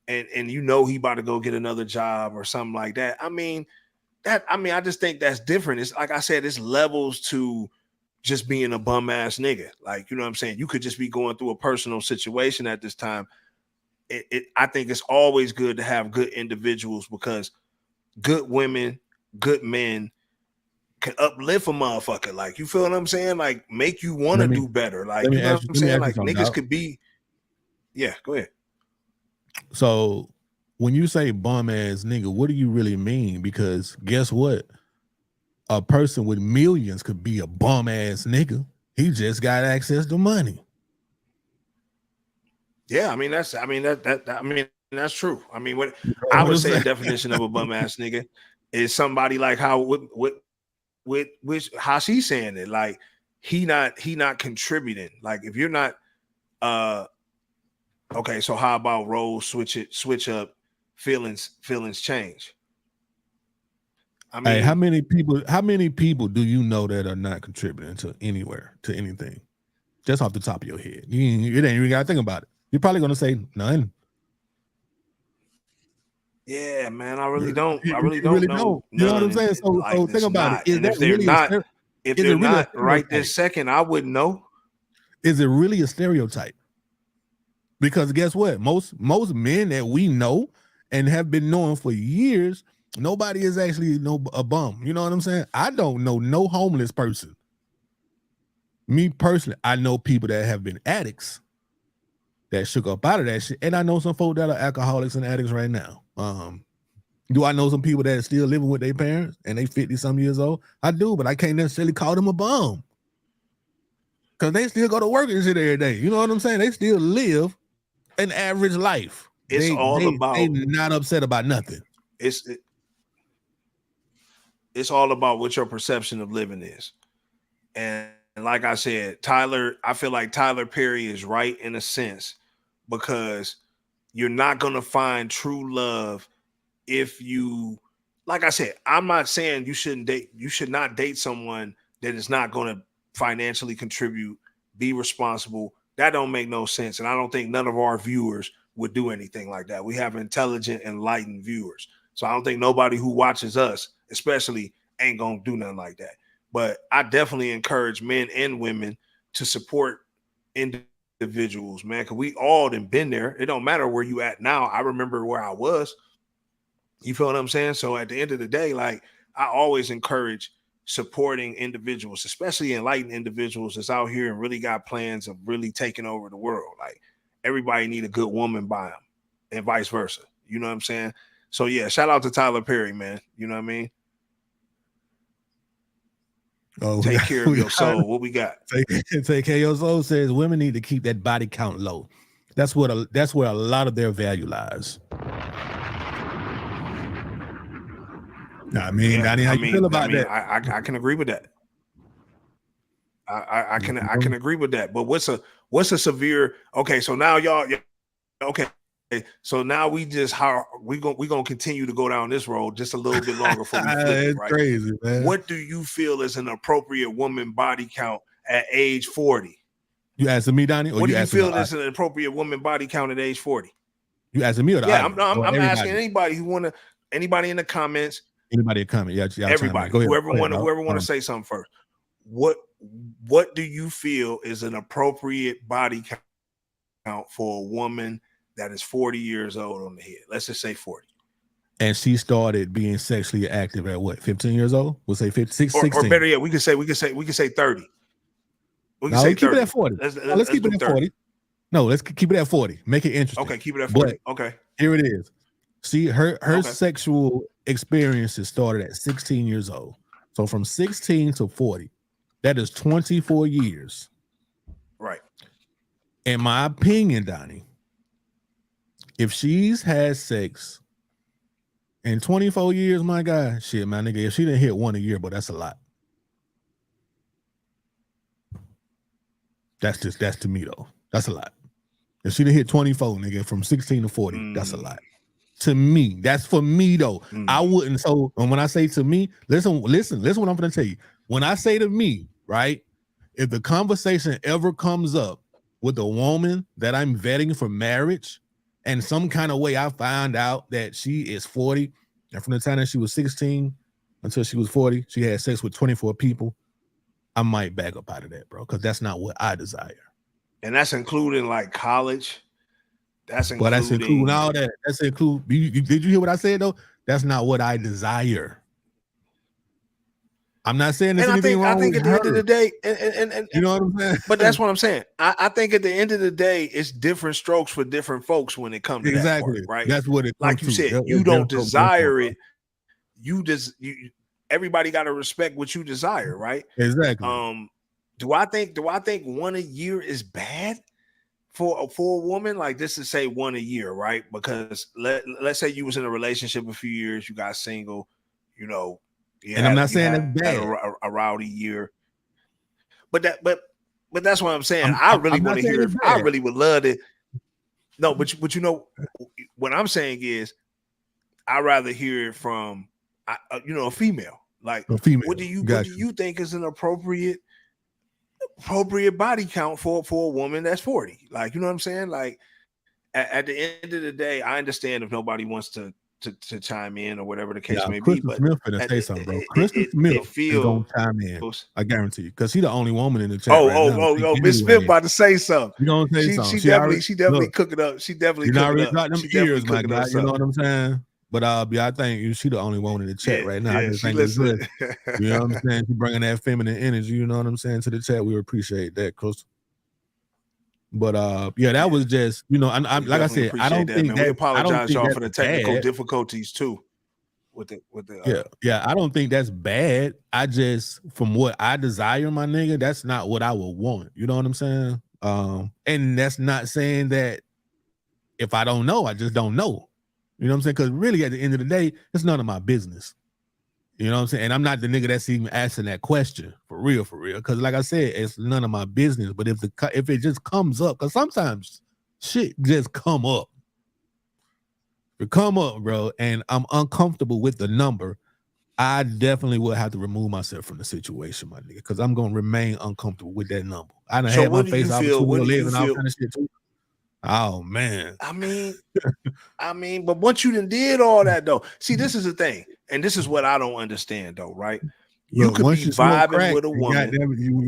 and you know he about to go get another job or something like that. I just think that's different. It's like I said, it's levels to just being a bum ass nigga. Like, you know what I'm saying? You could just be going through a personal situation at this time. I think it's always good to have good individuals, because good women, good men can uplift a motherfucker. Like, you feel what I'm saying? Like, make you want to do better. Like, you know what I'm saying? Like, niggas could be. Yeah, go ahead. So when you say bum ass nigga, what do you really mean? Because guess what? A person with millions could be a bum ass nigga. He just got access to money. Yeah, that's true. I mean, what I would say a definition of a bum ass nigga is somebody like how with how she's saying it, like he not contributing. Like if you're not okay, so how about roles switch up, feelings change. I mean, hey, how many people do you know that are not contributing to anywhere, to anything? Just off the top of your head. You ain't even gotta think about it. You're probably gonna say none. Yeah, man, I really don't know. You know what I'm saying? So think about it. If they're not right this second, I wouldn't know. Is it really a stereotype? Because guess what? Most men that we know and have been knowing for years, nobody is actually a bum. You know what I'm saying? I don't know no homeless person. Me personally, I know people that have been addicts that shook up out of that shit, and I know some folk that are alcoholics and addicts right now. Do I know some people that are still living with their parents and they 50-some years old? I do, but I can't necessarily call them a bum because they still go to work and shit every day. You know what I'm saying? They still live an average life. It's They not upset about nothing. It's all about what your perception of living is. And like I said, I feel like Tyler Perry is right in a sense, because you're not going to find true love if you, like I said, I'm not saying you should not date someone that is not going to financially contribute, be responsible. That don't make no sense. And I don't think none of our viewers would do anything like that. We have intelligent, enlightened viewers. So I don't think nobody who watches us, especially, ain't going to do nothing like that. But I definitely encourage men and women to support individuals, man, because we all done been there. It don't matter where you at now. I remember where I was. You feel what I'm saying? So at the end of the day, like, I always encourage supporting individuals, especially enlightened individuals that's out here and really got plans of really taking over the world. Like, everybody need a good woman by them and vice versa. You know what I'm saying? So yeah, shout out to Tyler Perry, man. You know what I mean? Oh, take care of your soul. What we got? Take care of your soul says women need to keep that body count low. That's where a lot of their value lies. I mean, Donnie, how you feel about that? I can agree with that. I can agree with that. But what's a severe? Okay, so now y'all, okay. So now we gonna continue to go down this road just a little bit longer before we flip it, right? Crazy, man. What do you feel is an appropriate woman body count at age 40? You asking me, Donnie? Or what do you feel is an appropriate woman body count at age 40? You asking me or the audience? I'm asking anybody who anybody in the comments. Anybody in the comments? Yeah, everybody. Whoever want to say something first. What do you feel is an appropriate body count for a woman that is 40 years old on the head? Let's just say 40. And she started being sexually active at what, 15 years old? We'll say 16. Or better yet, we could say 30. We can say 30. Let's keep it at 40. Let's keep it at 40. No, let's keep it at 40. Make it interesting. Okay, keep it at 40. Okay. Here it is. See, her sexual experiences started at 16 years old. So from 16 to 40, that is 24 years. Right. In my opinion, Donnie, if she's had sex in 24 years, my God, shit, my nigga, if she didn't hit one a year, but that's a lot. That's to me, though. That's a lot. If she didn't hit 24, nigga, from 16 to 40, that's a lot. To me, that's for me, though. I wouldn't. So when I say to me, listen what I'm going to tell you. When I say to me, right, if the conversation ever comes up with a woman that I'm vetting for marriage, and some kind of way I find out that she is 40, and from the time that she was 16 until she was 40, she had sex with 24 people, I might back up out of that, bro, because that's not what I desire. And that's including like college. That's including all that. That's include. Did you hear what I said though? That's not what I desire. I'm not saying there's anything wrong. I think at the end of the day, and you know what I'm saying. But that's what I'm saying. I think at the end of the day, it's different strokes for different folks when it comes to that part, right? That's what it. Like you said, you don't desire it. Everybody got to respect what you desire, right? Exactly. Do I think 1 a year is bad for a woman? Like, this to say 1 a year, right? Because let's say you was in a relationship a few years, you got single, you know. And I'm not saying it's bad. A rowdy year, but that's what I'm saying. I really want to hear it. I really would love it. No, but you know what I'm saying is, I'd rather hear it from a female. Like, a female. What do you think is an appropriate body count for a woman that's 40? Like, you know what I'm saying? Like, at the end of the day, I understand if nobody wants to chime in or whatever the case may be. But Smith finna say something, bro. Kristen Smith is gonna chime in. I guarantee you, because she's the only woman in the chat. Oh, Miss Smith about to say something. You gonna say something? She definitely cooking up. She definitely cooking up. Them ears, my guy. You know what I'm saying? But yeah, I think she the only one in the chat right now. I just she think it's good. listen. You know what I'm saying? She bringing that feminine energy. You know what I'm saying, to the chat. We appreciate that, Crystal. But yeah, that was just, you know, I'm like I said, I don't think that, man. We apologize, y'all, for the that's technical bad. difficulties too. With the yeah, I don't think that's bad. I just, from what I desire, my nigga, that's not what I would want. You know what I'm saying? And that's not saying that if I don't know, I just don't know. You know what I'm saying? Because really, at the end of the day, it's none of my business. You know what I'm saying? And I'm not the nigga that's even asking that question for real. Because like I said, it's none of my business. But if it just comes up, because sometimes shit just come up. If it come up, bro, and I'm uncomfortable with the number, I definitely will have to remove myself from the situation, my nigga, because I'm gonna remain uncomfortable with that number. I done had my face off to live and all kind of shit too. Oh man. I mean, but once you done did all that though, see, this is the thing, and this is what I don't understand though, right? You could be vibing with a woman.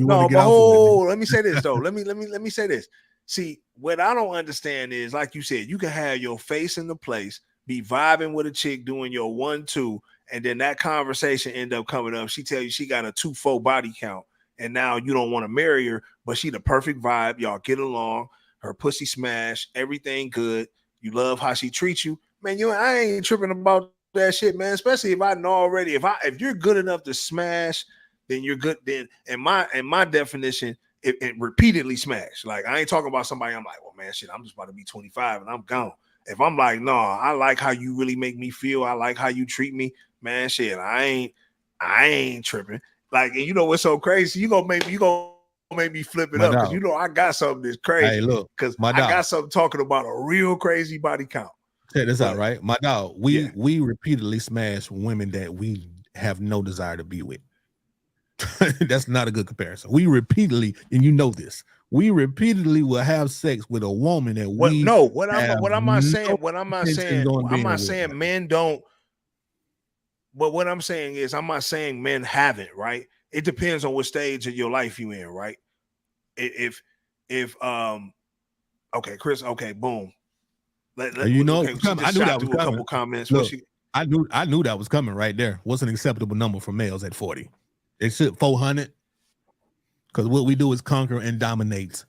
No, but hold, let me say this though. Let me say this. See, what I don't understand is, like you said, you can have your face in the place, be vibing with a chick doing your 1-2, and then that conversation end up coming up. She tell you she got a 2-4 body count, and now you don't want to marry her, but she the perfect vibe. Y'all get along. Her pussy smash, everything good. You love how she treats you, man. I ain't tripping about that shit, man. Especially if I know already. If you're good enough to smash, then you're good. Then in my definition, it repeatedly smash. Like, I ain't talking about somebody. I'm like, well, man, shit, I'm just about to be 25 and I'm gone. If I'm like, no, I like how you really make me feel. I like how you treat me, man. Shit, I ain't tripping. Like, and you know what's so crazy? You gonna make me flip it up, because you know I got something that's crazy. Hey, look, because I got something talking about a real crazy body count. Check this out, right? My dog, we repeatedly smash women that we have no desire to be with. That's not a good comparison. We repeatedly, and you know this, we repeatedly will have sex with a woman that I'm not saying men don't. But what I'm saying is, I'm not saying men haven't, right? It depends on what stage of your life you in, right? If okay, Chris, okay, boom. I knew that was coming. A couple comments. Look, I knew that was coming right there. What's an acceptable number for males at 40? It's 400. Because what we do is conquer and dominate.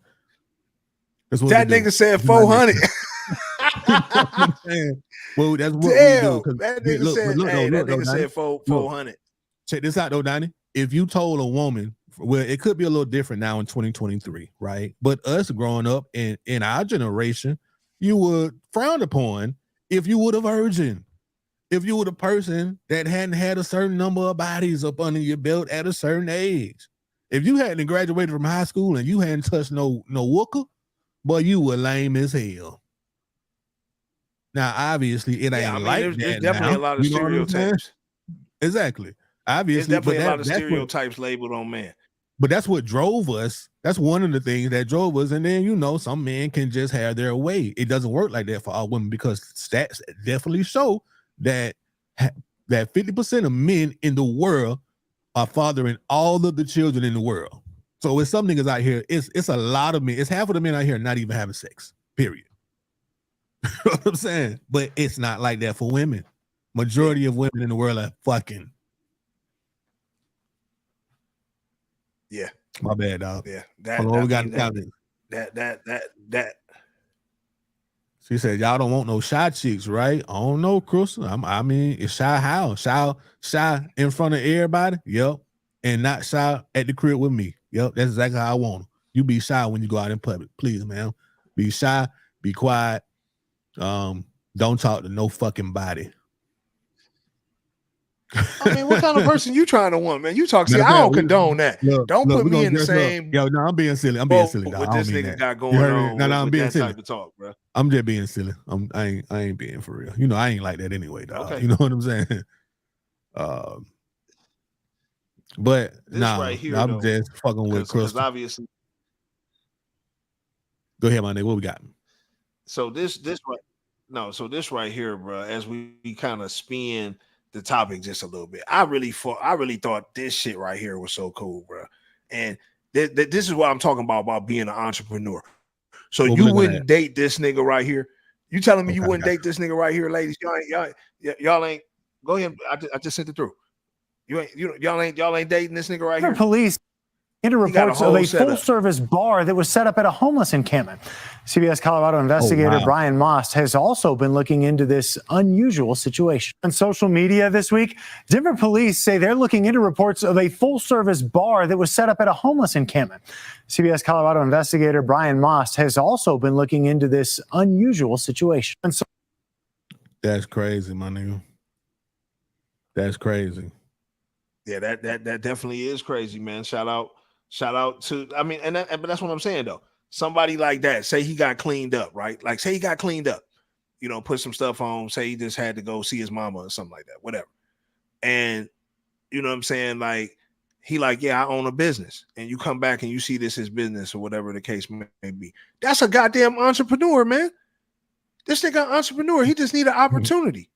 That nigga said 400. Well, that's what we do. That nigga said 400. Check this out though, Donnie. If you told a woman, well, it could be a little different now in 2023, right? But us growing up in our generation, you would frown upon if you were a virgin, if you were the person that hadn't had a certain number of bodies up under your belt at a certain age. If you hadn't graduated from high school and you hadn't touched no wooker, boy, you were lame as hell. Now, obviously, it ain't there's definitely a lot of stereotypes. Exactly. Obviously, there's definitely a lot of stereotypes labeled on men. But that's what drove us. That's one of the things that drove us. And then, some men can just have their way. It doesn't work like that for all women, because stats definitely show that 50% of men in the world are fathering all of the children in the world. So it's some niggas out here. It's a lot of men. It's half of the men out here not even having sex, period. You know what I'm saying? But it's not like that for women. Majority of women in the world are fucking. Yeah. My bad, dog. Yeah. That. She said, y'all don't want no shy chicks, right? I don't know, Chris. I mean, it's shy how? Shy in front of everybody? Yep. And not shy at the crib with me. Yep. That's exactly how I want them. You be shy when you go out in public. Please, man. Be shy. Be quiet. Don't talk to no fucking body. I mean, what kind of person you trying to want, man? You talk. See, I don't condone that. Don't put me in the same. Yo, no, I'm being silly. I'm being silly. What this nigga got going on? No, I'm being silly. Type of talk, bro. I'm just being silly. I ain't being for real. I ain't like that anyway, dog. Okay. You know what I'm saying? But right here, I'm just fucking with Crystal. Obviously. Go ahead, my nigga. What we got? So this right here, bro. As we kind of spin the topic just a little bit, I really thought this shit right here was so cool, bro. And this is what I'm talking about being an entrepreneur. So you wouldn't date this nigga right here You telling me you wouldn't date this nigga right here, ladies? Y'all ain't. Go ahead. I just sent it through. Y'all ain't dating this nigga right here. Police into reports of a full-service bar that was set up at a homeless encampment. CBS Colorado investigator Brian Most has also been looking into this unusual situation. On social media this week, Denver police say they're looking into reports of a full-service bar that was set up at a homeless encampment. CBS Colorado investigator Brian Most has also been looking into this unusual situation. That's crazy, my nigga. That's crazy. Yeah, that definitely is crazy, man. Shout out to, I mean, but that's what I'm saying though. Somebody like that, say he got cleaned up, right? Like say he got cleaned up, put some stuff on, say he just had to go see his mama or something like that, whatever. And you know what I'm saying? Like he like, yeah, I own a business. And you come back and you see this his business or whatever the case may be. That's a goddamn entrepreneur, man. This nigga an entrepreneur. He just need an opportunity.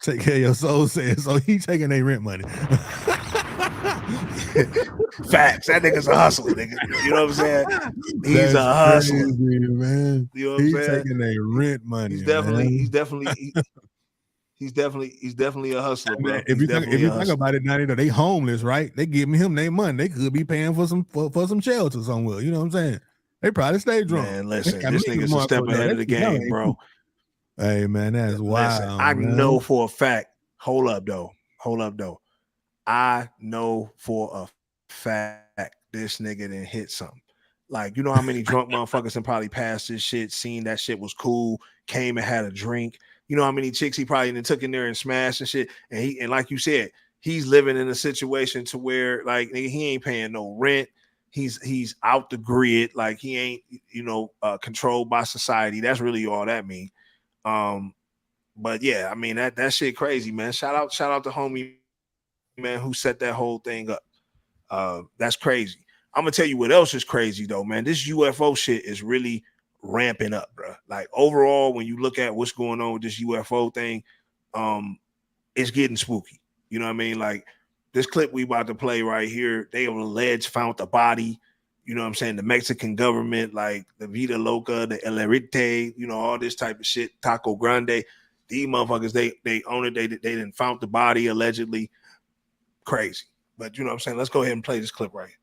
Take care of your soul, says so. He taking their rent money. Facts. That nigga's a hustler, nigga. You know what I'm saying? He's a hustler, crazy, man. You know what I'm saying? Taking their rent money. He's definitely a hustler, bro. If you think about it, now they homeless, right? They giving him their money. They could be paying for some shelter somewhere. You know what I'm saying? They probably stay drunk. Man, listen, this nigga's a step ahead of the game, bro. Hey, man, that's wild. I know for a fact. Hold up, though. I know for a fact this nigga didn't hit something. Like, you know how many drunk motherfuckers and probably passed this shit, seen that shit was cool, came and had a drink. You know how many chicks he probably took in there and smashed and shit. And like you said, he's living in a situation to where like nigga, he ain't paying no rent. He's out the grid. Like he ain't, controlled by society. That's really all that means. But yeah, I mean that shit crazy, man. Shout out to homie, man, who set that whole thing up. That's crazy. I'm gonna tell you what else is crazy though, man. This UFO shit is really ramping up, bro. Like overall, when you look at what's going on with this UFO thing, it's getting spooky. You know what I mean? Like this clip we about to play right here, they have alleged found the body. You know what I'm saying? The Mexican government, like the Vida Loca, the El Erite, all this type of shit, Taco Grande. These motherfuckers, they own it. They didn't found the body allegedly. Crazy. But you know what I'm saying? Let's go ahead and play this clip right here.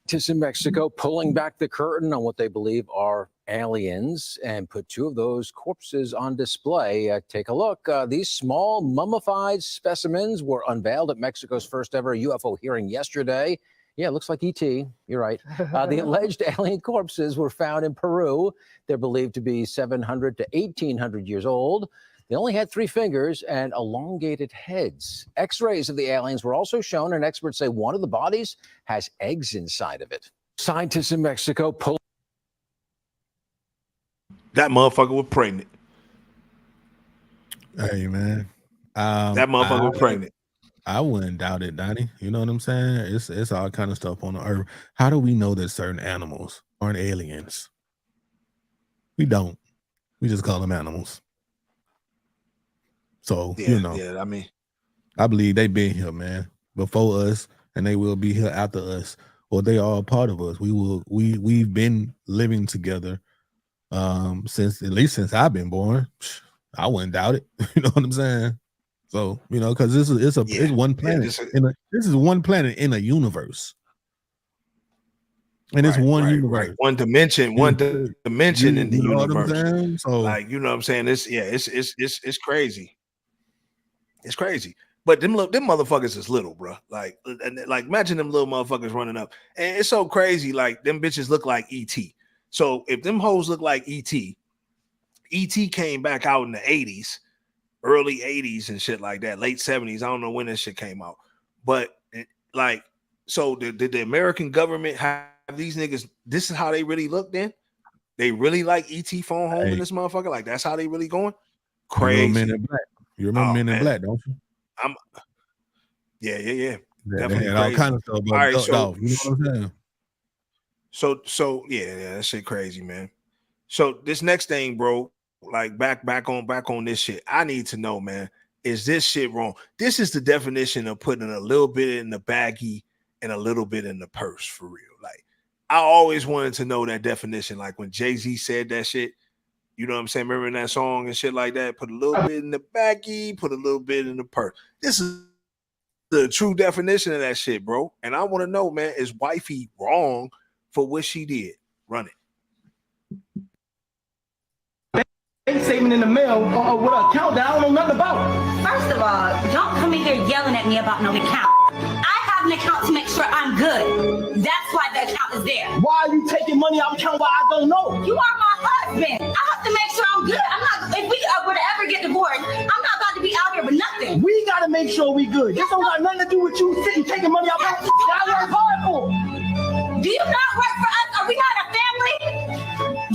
Scientists in Mexico pulling back the curtain on what they believe are aliens and put two of those corpses on display. Take a look. These small mummified specimens were unveiled at Mexico's first ever UFO hearing yesterday. Yeah, it looks like E.T. You're right. The alleged alien corpses were found in Peru. They're believed to be 700 to 1,800 years old. They only had 3 fingers and elongated heads. X-rays of the aliens were also shown, and experts say one of the bodies has eggs inside of it. Scientists in Mexico pull. That motherfucker was pregnant. Hey, man. That motherfucker was pregnant. I wouldn't doubt it, Donnie. You know what I'm saying? It's all kind of stuff on the earth. How do we know that certain animals aren't aliens? We don't. We just call them animals. So, Yeah, I mean, I believe they've been here, man, before us, and they will be here after us, or they are a part of us. We've been living together since I've been born. I wouldn't doubt it. You know what I'm saying? So, because it's one planet. This is one planet in a universe. And it's one universe. Right. One dimension in the universe. So, like, you know what I'm saying? It's crazy. It's crazy. But them motherfuckers is little, bro. Like imagine them little motherfuckers running up. And it's so crazy. Like them bitches look like E.T. So if them hoes look like E.T., E.T. came back out in the 80s, early 80s and shit like that, late 70s. I don't know when this shit came out. But so did the American government have these niggas? This is how they really look then? They really like E.T. phone home in this motherfucker? Like that's how they really going? Crazy. Men in Black. You remember Men in Black, don't you? Yeah. Definitely all kind of stuff. All right, so, you know what I'm saying? So yeah, that shit crazy, man. So this next thing, bro, like back on this shit. I need to know, man, is this shit wrong? This is the definition of putting a little bit in the baggie and a little bit in the purse, for real. Like I always wanted to know that definition. Like when Jay-Z said that shit, You know what I'm saying? Remember that song and shit like that? Put a little bit in the baggie, put a little bit in the purse. This is the true definition of that shit, bro. And I want to know, man, is wifey wrong for what she did? Run it. Statement in the mail with an account that I don't know nothing about. First of all, don't come in here yelling at me about no account. I have an account to make sure I'm good. That's why the account is there. Why are you taking money out of account where I don't know? You are my husband. I have to make sure I'm good. I'm not. If we were to ever get divorced, I'm not about to be out here with nothing. We gotta make sure we good. This don't got nothing to do with you sitting taking money out of account that I work hard for. Do you not work for us? Are we not a family?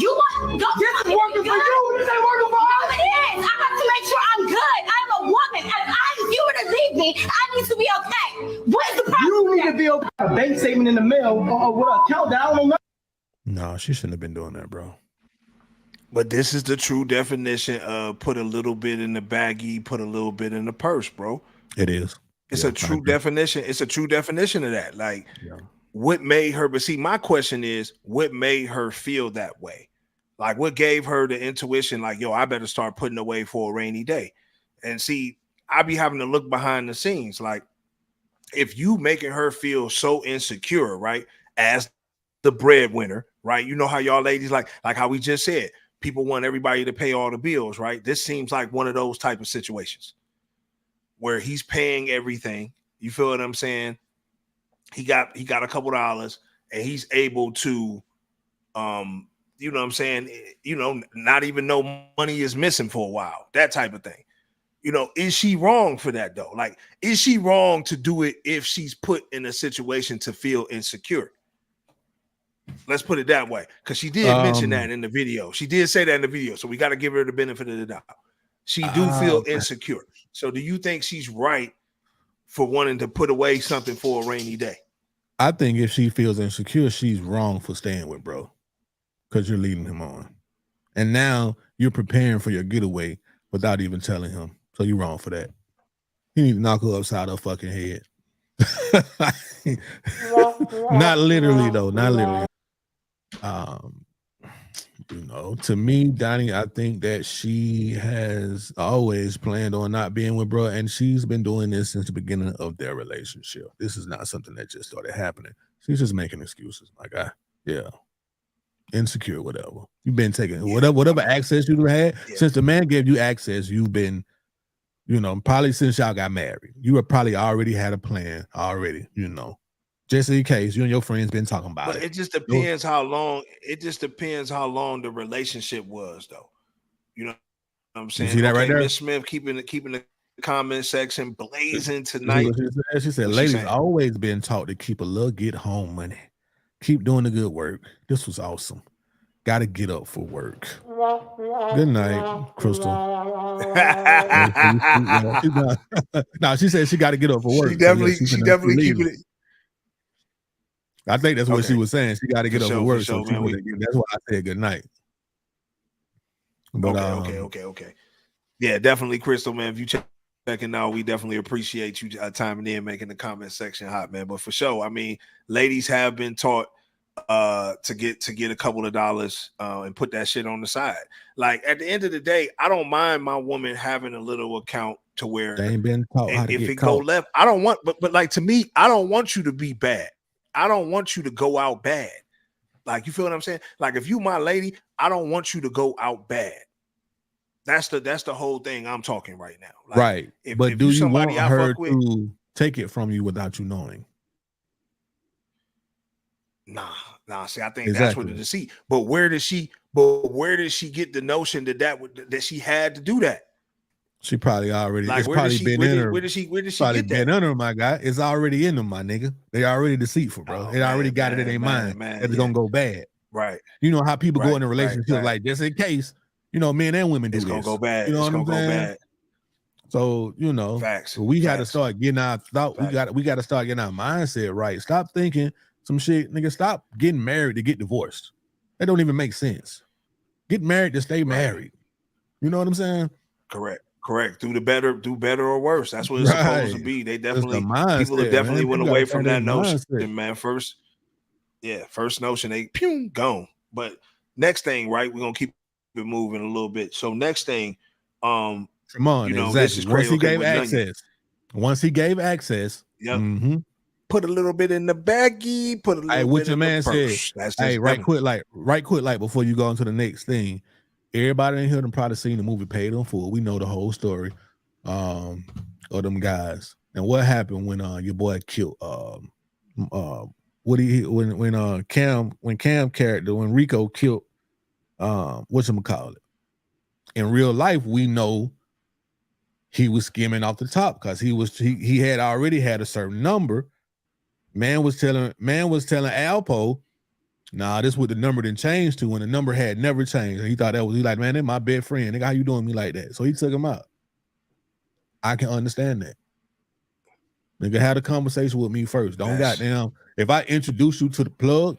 You want? Don't. This is working for you. This ain't working for us. It is. I have to make sure I'm good. I'm a woman. If you were to leave me, I need to be okay. What is the problem? You need to be okay. A bank statement in the mail with an account that I don't know. No, she shouldn't have been doing that, bro. But this is the true definition of put a little bit in the baggie, put a little bit in the purse, bro. It is. It's a true definition. It's a true definition of that. Like, what made her? But see, my question is, what made her feel that way? Like, what gave her the intuition? Like, yo, I better start putting away for a rainy day. And see, I be having to look behind the scenes. Like, if you making her feel so insecure, right, as the breadwinner, right? You know how y'all ladies like how we just said, people want everybody to pay all the bills, right? This seems like one of those type of situations where he's paying everything. You feel what I'm saying? He got a couple dollars and he's able to, you know what I'm saying? You know, not even know money is missing for a while, that type of thing. You know, is she wrong for that though? Like, is she wrong to do it if she's put in a situation to feel insecure? Let's put it that way, because she did mention that in the video. She did say that in the video, so we got to give her the benefit of the doubt. She do feel insecure. So do you think she's right for wanting to put away something for a rainy day? I think if she feels insecure, she's wrong for staying with bro, because you're leading him on. And now you're preparing for your getaway without even telling him. So you're wrong for that. You need to knock her upside her fucking head. Not literally though, not literally. You know, to me, Donnie, I think that she has always planned on not being with bro, and she's been doing this since the beginning of their relationship. This is not something that just started happening. She's just making excuses. My guy, insecure, whatever. You've been taking whatever access you had since the man gave you access. You've been, you know, probably since y'all got married. You were probably already had a plan already, you know. Just in case you and your friends been talking about it. It just depends how long. It just depends how long the relationship was, though. You know what I'm saying? You see that right there? Miss Smith keeping the comment section blazing tonight. She said, "Ladies always been taught to keep a little get home money, keep doing the good work. This was awesome. Got to get up for work. Good night, Crystal." No, she said she got to get up for work. She definitely keeping it. I think that's what she was saying. She got to get up for work. So that's why I said good night. But, okay. Yeah, definitely, Crystal, man. If you checking out, we definitely appreciate you timing in, making the comment section hot, man. But for sure, I mean, ladies have been taught to get a couple of dollars and put that shit on the side. Like, at the end of the day, I don't mind my woman having a little account to where they ain't been taught how to if get it caught. go left, I don't want, but like, to me, I don't want you to be bad. I don't want you to go out bad. Like, you feel what I'm saying? Like, if you my lady, I don't want you to go out bad. That's the whole thing I'm talking right now. Like, right. But do you want her to take it from you without you knowing? Nah. See, I think that's what the deceit. But where did she get the notion that she had to do that? She probably already. Like, it's probably been in her. Where did she probably get been that? in her, my guy. It's already in them, my nigga. They already deceitful, bro. They already got it in their mind that it's gonna go bad. Right. You know how people go in a relationship like just in case. You know, men and women do it's this. Gonna go bad. You know it's what I'm gonna saying? go bad. So you know, we got to start getting our thought. We got to start getting our mindset right. Stop thinking some shit, nigga. Stop getting married to get divorced. That don't even make sense. Get married to stay married. You know what I'm saying? Correct. Do better or worse. That's what it's supposed to be. They definitely people definitely went away from that notion, man. First notion, they gone. But next thing, right? We're gonna keep it moving a little bit. So next thing, Come on, you know, exactly. this is crazy. Once he gave access, yep. Put a little bit in the baggie, put a little bit in the purse. Right quick, before you go on to the next thing, everybody in here done probably seen the movie Paid in Full. We know the whole story of them guys. And what happened when your boy killed when Cam character, when Rico killed whatchamacallit. In real life, we know he was skimming off the top because he had already had a certain number. Man was telling Alpo, nah, this what the number didn't change to, when the number had never changed. And he thought he like, man, that's my best friend. Nigga, how you doing me like that? So he took him out. I can understand that. Nigga, had a conversation with me first. Don't goddamn, if I introduce you to the plug,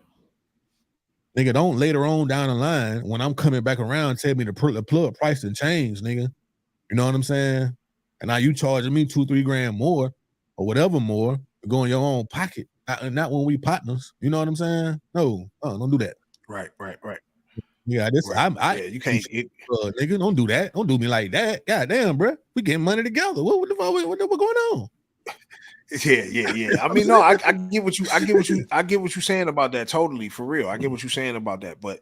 nigga, don't later on down the line when I'm coming back around tell me the plug price didn't change, nigga. You know what I'm saying? And now you charging me $2-3 grand more or whatever more to go in your own pocket. Not when we partners. You know what I'm saying? No, don't do that. Right. Yeah, you can't, nigga. Don't do that. Don't do me like that. Goddamn, bro. We getting money together. What the fuck? What going on? Yeah. I mean, no, I get what you're saying about that. Totally, for real. I get what you're saying about that. But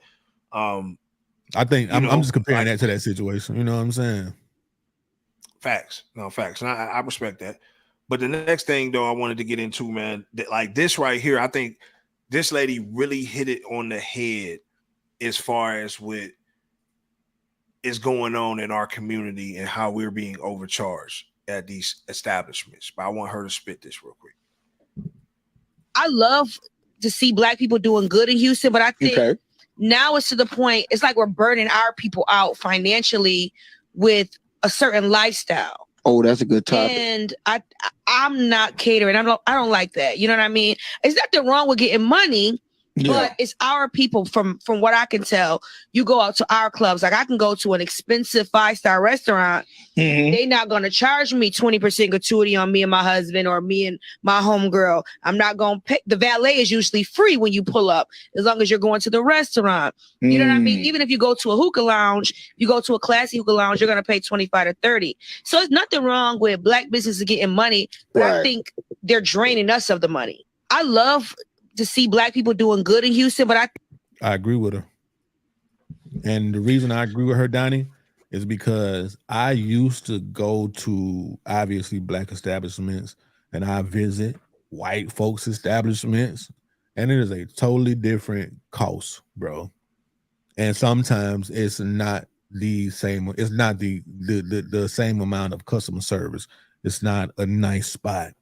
I think I'm just comparing that to that situation. You know what I'm saying? Facts. No, facts. And I respect that. But the next thing, though, I wanted to get into, man, that like this right here, I think this lady really hit it on the head as far as what is going on in our community and how we're being overcharged at these establishments. But I want her to spit this real quick. I love to see Black people doing good in Houston, but I think now it's to the point, it's like we're burning our people out financially with a certain lifestyle. Oh, that's a good topic. And I'm not catering. I don't like that. You know what I mean? There's nothing wrong with getting money, but it's our people. From what I can tell, you go out to our clubs. Like I can go to an expensive 5-star restaurant. They not gonna charge me 20% gratuity on me and my husband or me and my homegirl. I'm not gonna pay. The valet is usually free when you pull up, as long as you're going to the restaurant. You know what I mean? Even if you go to a hookah lounge, you go to a classy hookah lounge, you're gonna pay 25 to 30. So there's nothing wrong with Black businesses getting money, but I think they're draining us of the money. I love to see Black people doing good in Houston, but I agree with her. And the reason I agree with her, Donnie, is because I used to go to obviously Black establishments and I visit white folks establishments, and it is a totally different cost, bro. And sometimes it's not the same. It's not the same amount of customer service. It's not a nice spot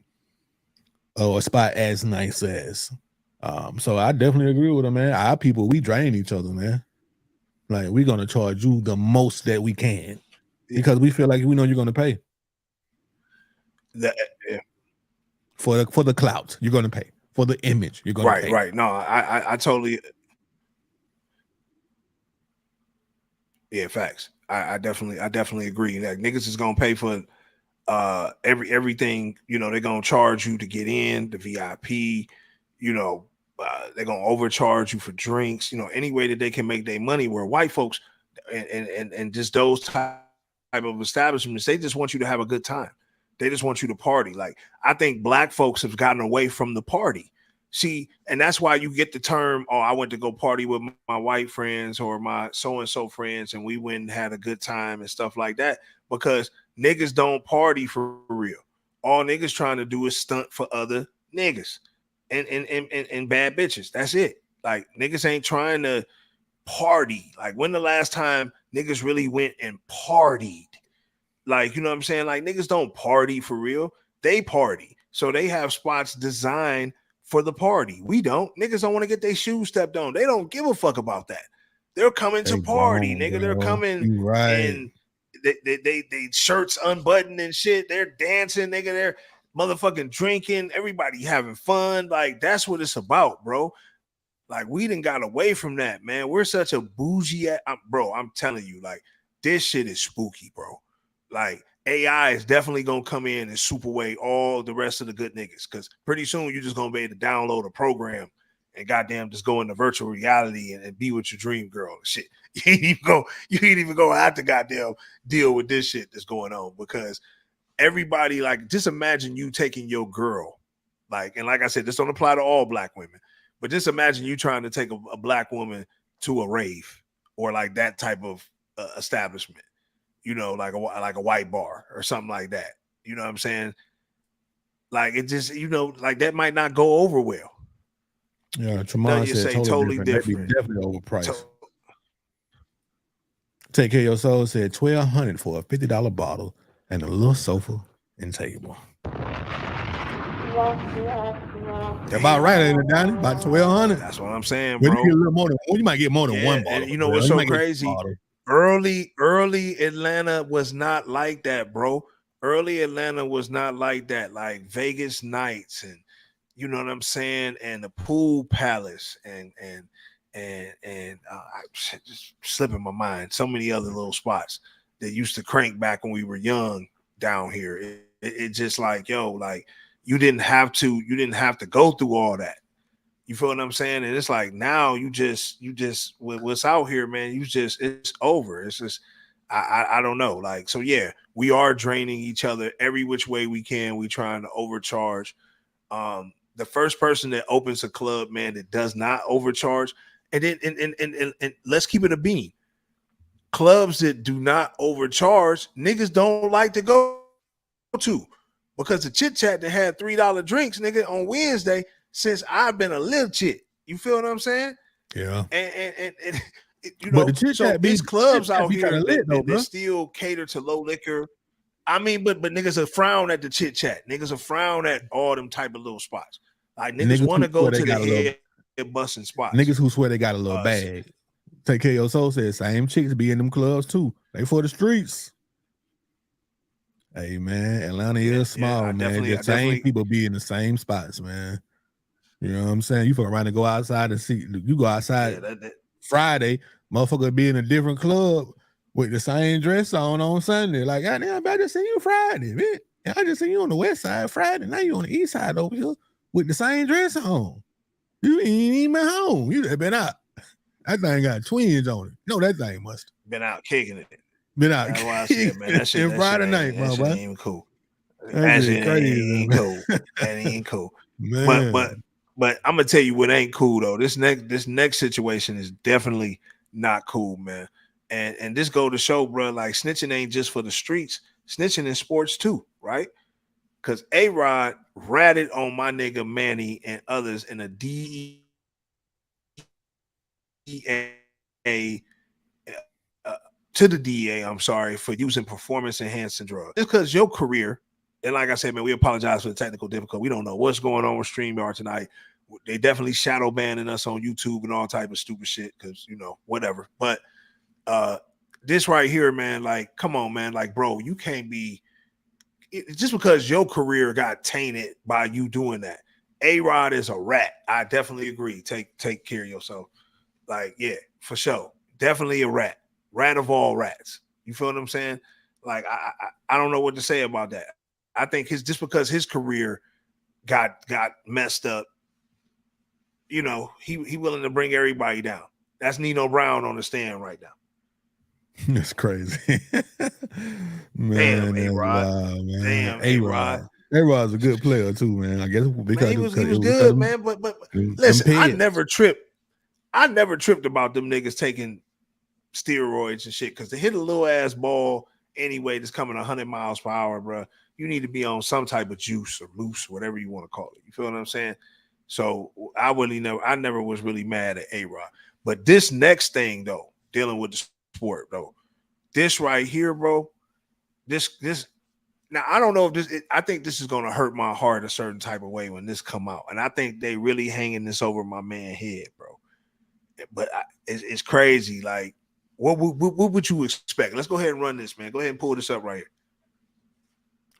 or a spot as nice as. So I definitely agree with her, man. Our people, we drain each other, man. Like we're gonna charge you the most that we can because we feel like we know you're gonna pay. For the clout, you're gonna pay. For the image, you're gonna pay. Right. No, I totally. Yeah, facts. I definitely agree. Like niggas is gonna pay for everything. You know, they're gonna charge you to get in the VIP. You know, they're gonna overcharge you for drinks. You know, any way that they can make their money. Where white folks and just those type of establishments, they just want you to have a good time. They just want you to party. Like I think Black folks have gotten away from the party. See, and that's why you get the term, oh, I went to go party with my white friends or my so-and-so friends, and we went and had a good time and stuff like that, because niggas don't party for real. All niggas trying to do is stunt for other niggas and bad bitches. That's it. Like niggas ain't trying to party. Like when the last time niggas really went and partied? Like, you know what I'm saying? Like niggas don't party for real. They party. So they have spots designed for the party. We don't. Niggas don't want to get their shoes stepped on. They don't give a fuck about that. They're coming to party, nigga. They're coming and they shirts unbuttoned and shit. They're dancing, nigga. They're motherfucking drinking. Everybody having fun. Like that's what it's about, bro. Like we done got away from that, man. We're such a bougie bro. I'm telling you, like this shit is spooky, bro. Like AI is definitely gonna come in and swoop away all the rest of the good niggas, because pretty soon you're just gonna be able to download a program and goddamn just go into virtual reality and be with your dream girl and shit. You ain't even go have to goddamn deal with this shit that's going on, because everybody, like, just imagine you taking your girl, like, and like I said, this don't apply to all black women, but just imagine you trying to take a black woman to a rave or like that type of establishment, like a white bar or something like that. You know what I'm saying? Like, it just, like that might not go over well. Yeah, Tremont said totally different. They'd be definitely overpriced. Take Care of Your Soul said $1,200 for a $50 bottle and a little sofa and table. About right, ain't it, Donnie? About $1,200. That's what I'm saying, bro. You might get more than one bottle. And you know what's so crazy? Early Atlanta was not like that, bro. Early Atlanta was not like that. Like Vegas nights, and you know what I'm saying, and the pool palace, and just slipping my mind. So many other little spots that used to crank back when we were young down here. It just like, like you didn't have to go through all that. You feel what I'm saying? And it's like now you just with what's out here, man, it's over. It's just I don't know. Like, so yeah, we are draining each other every which way we can. We trying to overcharge. The first person that opens a club, man, that does not overcharge, and then and let's keep it a bean. Clubs that do not overcharge, niggas don't like to go to, because the chit chat that had $3 drinks, nigga, on Wednesday since I've been a little chit. You feel what I'm saying? Yeah. And but the chit chat, these clubs out here that still cater to low liquor. I mean, but niggas are frown at the chit chat. Niggas are frown at all them type of little spots. Like niggas want to go to the head busting spots. Niggas who swear they got a little bag. Take Care of Your Soul said same chicks be in them clubs too. They for the streets. Hey man, Atlanta is small, man. The same people be in the same spots, man. You know what I'm saying? You fuck around and go outside and see. You go outside Friday, motherfucker be in a different club with the same dress on Sunday. Like, goddamn, I just seen you Friday, man. I just seen you on the west side Friday. Now you on the east side over here with the same dress on. You ain't even been home. You have been out. That thing got twins on it. No, that thing must been out kicking it. Been out. That's why I said, man, that shit Friday night, that shit ain't even cool. That shit ain't cool. That ain't cool. Man. But I'm gonna tell you what ain't cool though. This next situation is definitely not cool, man. And this go to show, bro, like snitching ain't just for the streets. Snitching in sports too, right? Because A-Rod ratted on my nigga Manny and others in a DEA to the DEA, I'm sorry, for using performance enhancing drugs. It's because your career, and like I said, man, we apologize for the technical difficulty. We don't know what's going on with StreamYard tonight. They definitely shadow banning us on YouTube and all type of stupid shit because, whatever. But this right here, man, like, come on, man. Like, bro, you can't be, just because your career got tainted by you doing that. A-Rod is a rat. I definitely agree. Take care of yourself. Like, yeah, for sure. Definitely a rat. Rat of all rats. You feel what I'm saying? Like, I don't know what to say about that. I think just because his career got messed up, he willing to bring everybody down. That's Nino Brown on the stand right now. That's crazy. Man, damn, A-Rod. Man. Damn, A-Rod. A-Rod's a good player too, man. I guess because he was good, man. But listen, I never tripped about them niggas taking steroids and shit, because to hit a little ass ball anyway that's coming 100 miles per hour, bro, you need to be on some type of juice or loose, whatever you want to call it. You feel what I'm saying? So I never was really mad at A-Rod. But this next thing though, dealing with the sport though, this right here, bro, this now I don't know if I think this is gonna hurt my heart a certain type of way when this come out, and I think they really hanging this over my man head, bro. But it's crazy. Like, what would you expect? Let's go ahead and run this, man. Go ahead and pull this up right here.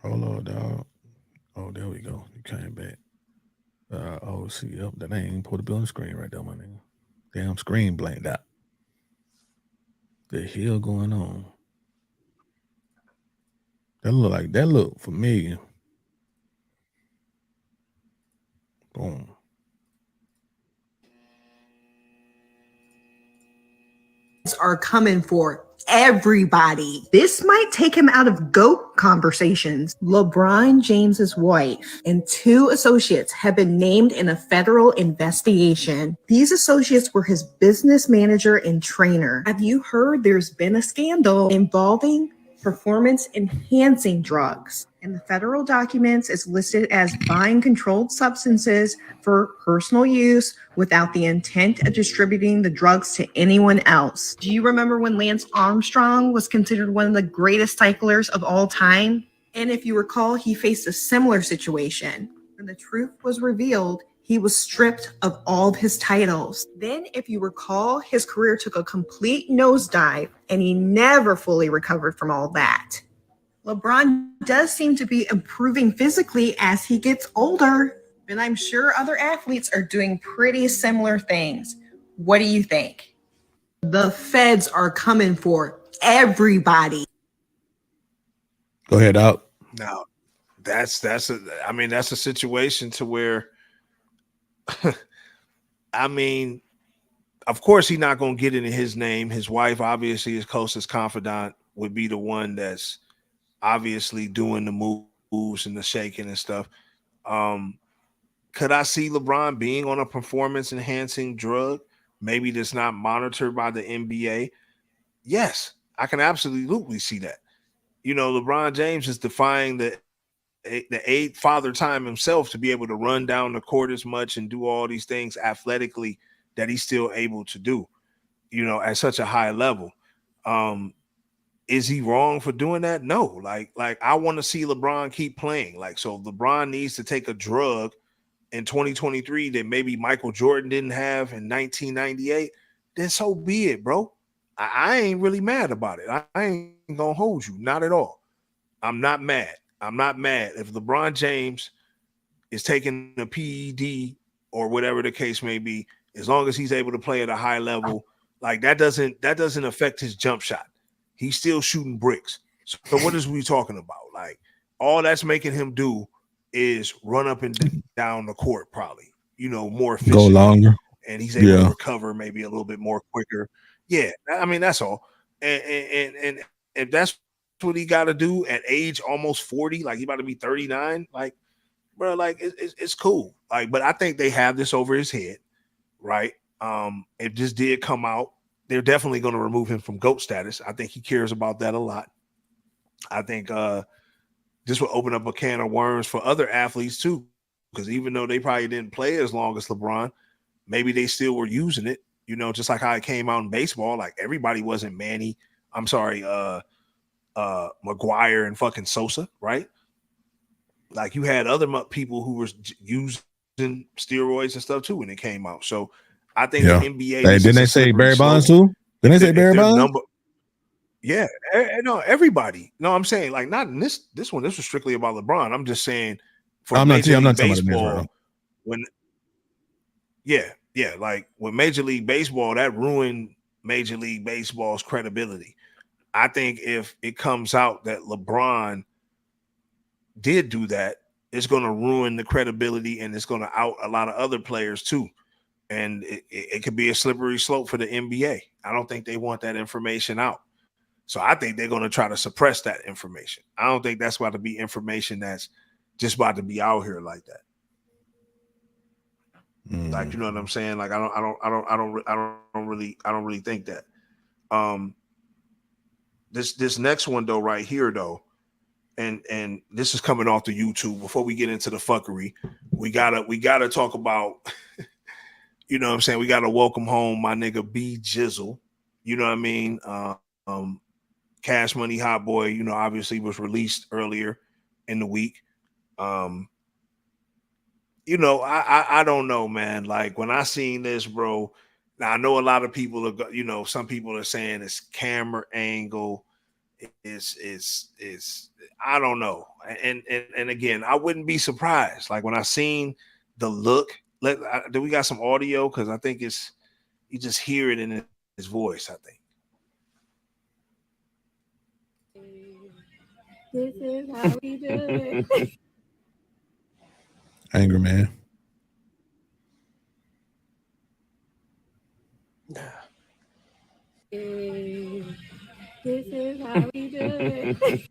Hold on, dog. Oh, there we go. You came back. See, yep, that ain't even put it on the screen right there, my nigga. Damn screen blanked out. The hell going on? That look familiar. Boom. are coming for everybody. This might take him out of GOAT conversations. LeBron James's wife and 2 associates have been named in a federal investigation. These associates were his business manager and trainer. Have you heard there's been a scandal involving performance enhancing drugs? In the federal documents, it's listed as buying controlled substances for personal use without the intent of distributing the drugs to anyone else. Do you remember when Lance Armstrong was considered one of the greatest cyclers of all time? And if you recall, he faced a similar situation. When the truth was revealed, he was stripped of all of his titles. Then, if you recall, his career took a complete nosedive and he never fully recovered from all that. LeBron does seem to be improving physically as he gets older, and I'm sure other athletes are doing pretty similar things. What do you think? The feds are coming for everybody. Go ahead, out. Now, that's a situation to where I mean, of course he's not going to get into his name. His wife, obviously his closest confidant, would be the one that's obviously doing the moves and the shaking and stuff. Could I see LeBron being on a performance enhancing drug? Maybe that's not monitored by the NBA. Yes, I can absolutely see that. You know, LeBron James is defying the 8th father time himself to be able to run down the court as much and do all these things athletically that he's still able to do, you know, at such a high level. Is he wrong for doing that? No. Like I want to see LeBron keep playing. Like, so LeBron needs to take a drug in 2023 that maybe Michael Jordan didn't have in 1998, then so be it, bro. I ain't really mad about it. I ain't gonna hold you, not at all. I'm not mad. I'm not mad if LeBron James is taking a PED or whatever the case may be, as long as he's able to play at a high level. Like that doesn't affect his jump shot. He's still shooting bricks. So what is we talking about? Like all that's making him do is run up and down the court, probably, you know, more efficiently. Go longer. And he's able to recover maybe a little bit more quicker. Yeah, I mean, that's all. And if that's what he got to do at age almost 40, like he about to be 39, like, bro, like it's cool. Like, but I think they have this over his head, right? If this did come out, they're definitely going to remove him from GOAT status. I think he cares about that a lot. I think this will open up a can of worms for other athletes too, because even though they probably didn't play as long as LeBron, maybe they still were using it, you know, just like how it came out in baseball. Like everybody wasn't McGuire and fucking Sosa, right? Like you had other people who were using steroids and stuff too when it came out. So I think the NBA. Hey, didn't they say Barry Bonds too? Didn't they say Barry Bonds? Yeah, no, everybody. No, I'm saying like not in this one. This was strictly about LeBron. I'm just saying for Major League Baseball when. Yeah, like with Major League Baseball, that ruined Major League Baseball's credibility. I think if it comes out that LeBron did do that, it's going to ruin the credibility and it's going to out a lot of other players too. And it could be a slippery slope for the NBA. I don't think they want that information out. So I think they're going to try to suppress that information. I don't think that's about to be information that's just about to be out here like that. Like, you know what I'm saying? Like, I don't really think that. This next one though, right here though, and this is coming off the YouTube. Before we get into the fuckery, we gotta talk about, you know what I'm saying? We gotta welcome home my nigga B Jizzle. You know what I mean? Cash Money Hot Boy, you know, obviously was released earlier in the week. You know, I don't know, man. Like when I seen this, bro. Now I know a lot of people are, you know, some people are saying it's camera angle. It's I don't know. And again, I wouldn't be surprised. Like when I seen the look. Do we got some audio? Because I think it's you just hear it in his voice. I think. This is how we do it. Anger man. This is how we do it.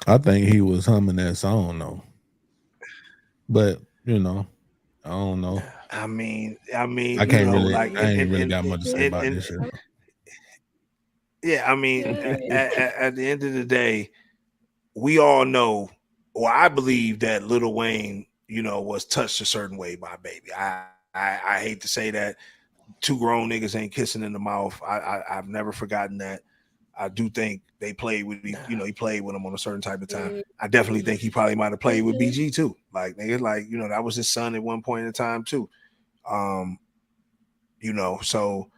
I think he was humming that song though, but you know, I don't know. I mean, I you can't know, really. like, I ain't really got much to say about and this shit. yeah, I mean, at the end of the day, we all know, or I believe that Lil Wayne, you know, was touched a certain way by Baby. I hate to say that. Two grown niggas ain't kissing in the mouth. I've never forgotten that. I do think they played with, you know, he played with him on a certain type of time. I definitely think he probably might have played with BG too. Like, nigga, like, you know, that was his son at one point in time too. You know, so,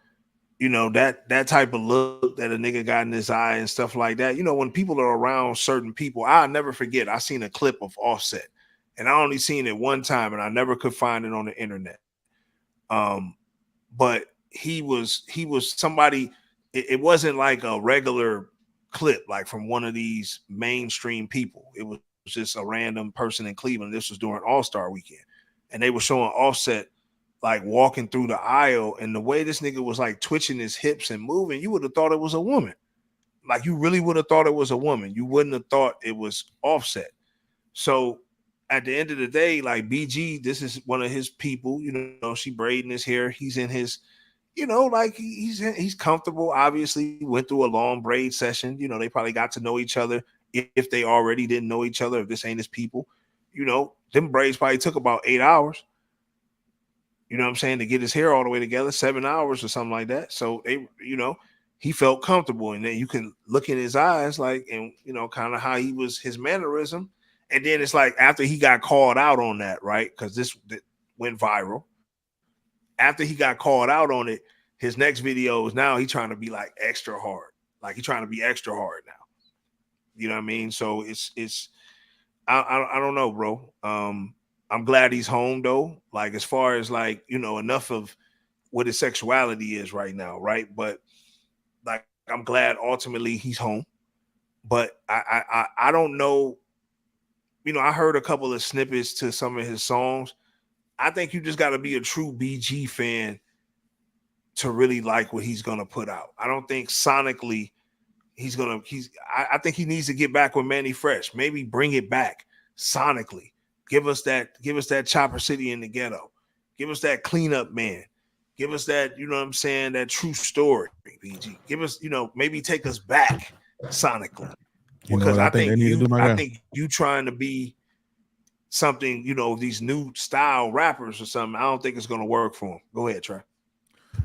you know, that type of look that a nigga got in his eye and stuff like that. You know, when people are around certain people, I'll never forget. I seen a clip of Offset, and I only seen it one time, and I never could find it on the internet. But he was somebody. It wasn't like a regular clip, like from one of these mainstream people. It was just a random person in Cleveland. This was during All-Star weekend, and they were showing Offset like walking through the aisle, and the way this nigga was like twitching his hips and moving, you would have thought it was a woman. Like, you really would have thought it was a woman. You wouldn't have thought it was Offset. So at the end of the day, like, BG, this is one of his people. You know, she braiding his hair. He's in his, you know, like, he's comfortable. Obviously, went through a long braid session. You know, they probably got to know each other if they already didn't know each other. If this ain't his people, you know, them braids probably took about 8 hours. You know what I'm saying? To get his hair all the way together, 7 hours or something like that. So they, you know, he felt comfortable, and then you can look in his eyes, like, and you know, kind of how he was, his mannerism. And then it's like after he got called out on that, right? Because this went viral. After he got called out on it, his next video is now he trying to be like extra hard, like he trying to be extra hard now. You know what I mean? So it's I don't know, bro. I'm glad he's home though. Like, as far as, like, you know, enough of what his sexuality is right now, right? But like, I'm glad ultimately he's home. But I don't know. You know, I heard a couple of snippets to some of his songs. I think you just got to be a true BG fan to really like what he's gonna put out. I don't think sonically I think he needs to get back with Manny Fresh. Maybe bring it back sonically. Give us that Chopper City in the Ghetto. Give us that Cleanup Man. Give us that, you know what I'm saying, that True Story, BG. Give us, you know, maybe take us back sonically. You know what I think they need to do, my guy? I think you trying to be something, you know, these new style rappers or something. I don't think it's gonna work for him. Go ahead, Trey.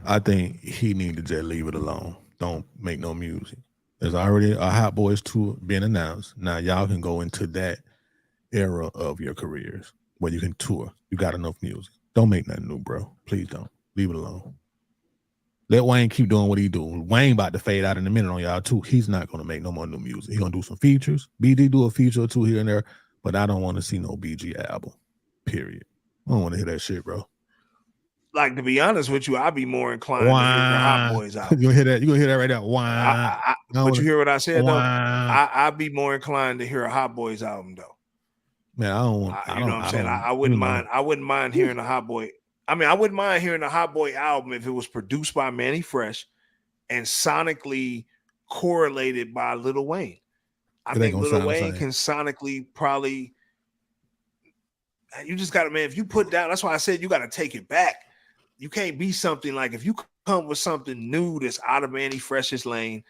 I think he need to just leave it alone. Don't make no music. There's already a Hot Boys tour being announced. Now y'all can go into that era of your careers where you can tour. You got enough music. Don't make nothing new, bro. Please don't. Leave it alone. Let Wayne keep doing what he doing. Wayne about to fade out in a minute on y'all too. He's not going to make no more new music. He's going to do some features. BG do a feature or two here and there, but I don't want to see no BG album, period. I don't want to hear that shit, bro. Like, to be honest with you, I'd be more inclined to hear the Hot Boys album. You gonna hear that? You gonna hear that right now? But you hear what I said though? I'd be more inclined to hear a Hot Boys album though. Man, I don't want. You know what I'm saying? I wouldn't mind. I wouldn't mind hearing a Hot Boy. I mean, I wouldn't mind hearing a Hot Boy album if it was produced by Manny Fresh and sonically correlated by Lil Wayne. I think Lil Wayne can sonically probably. You just got to, man. If you put down, that's why I said you got to take it back. You can't be something like, if you come with something new that's out of Manny Fresh's lane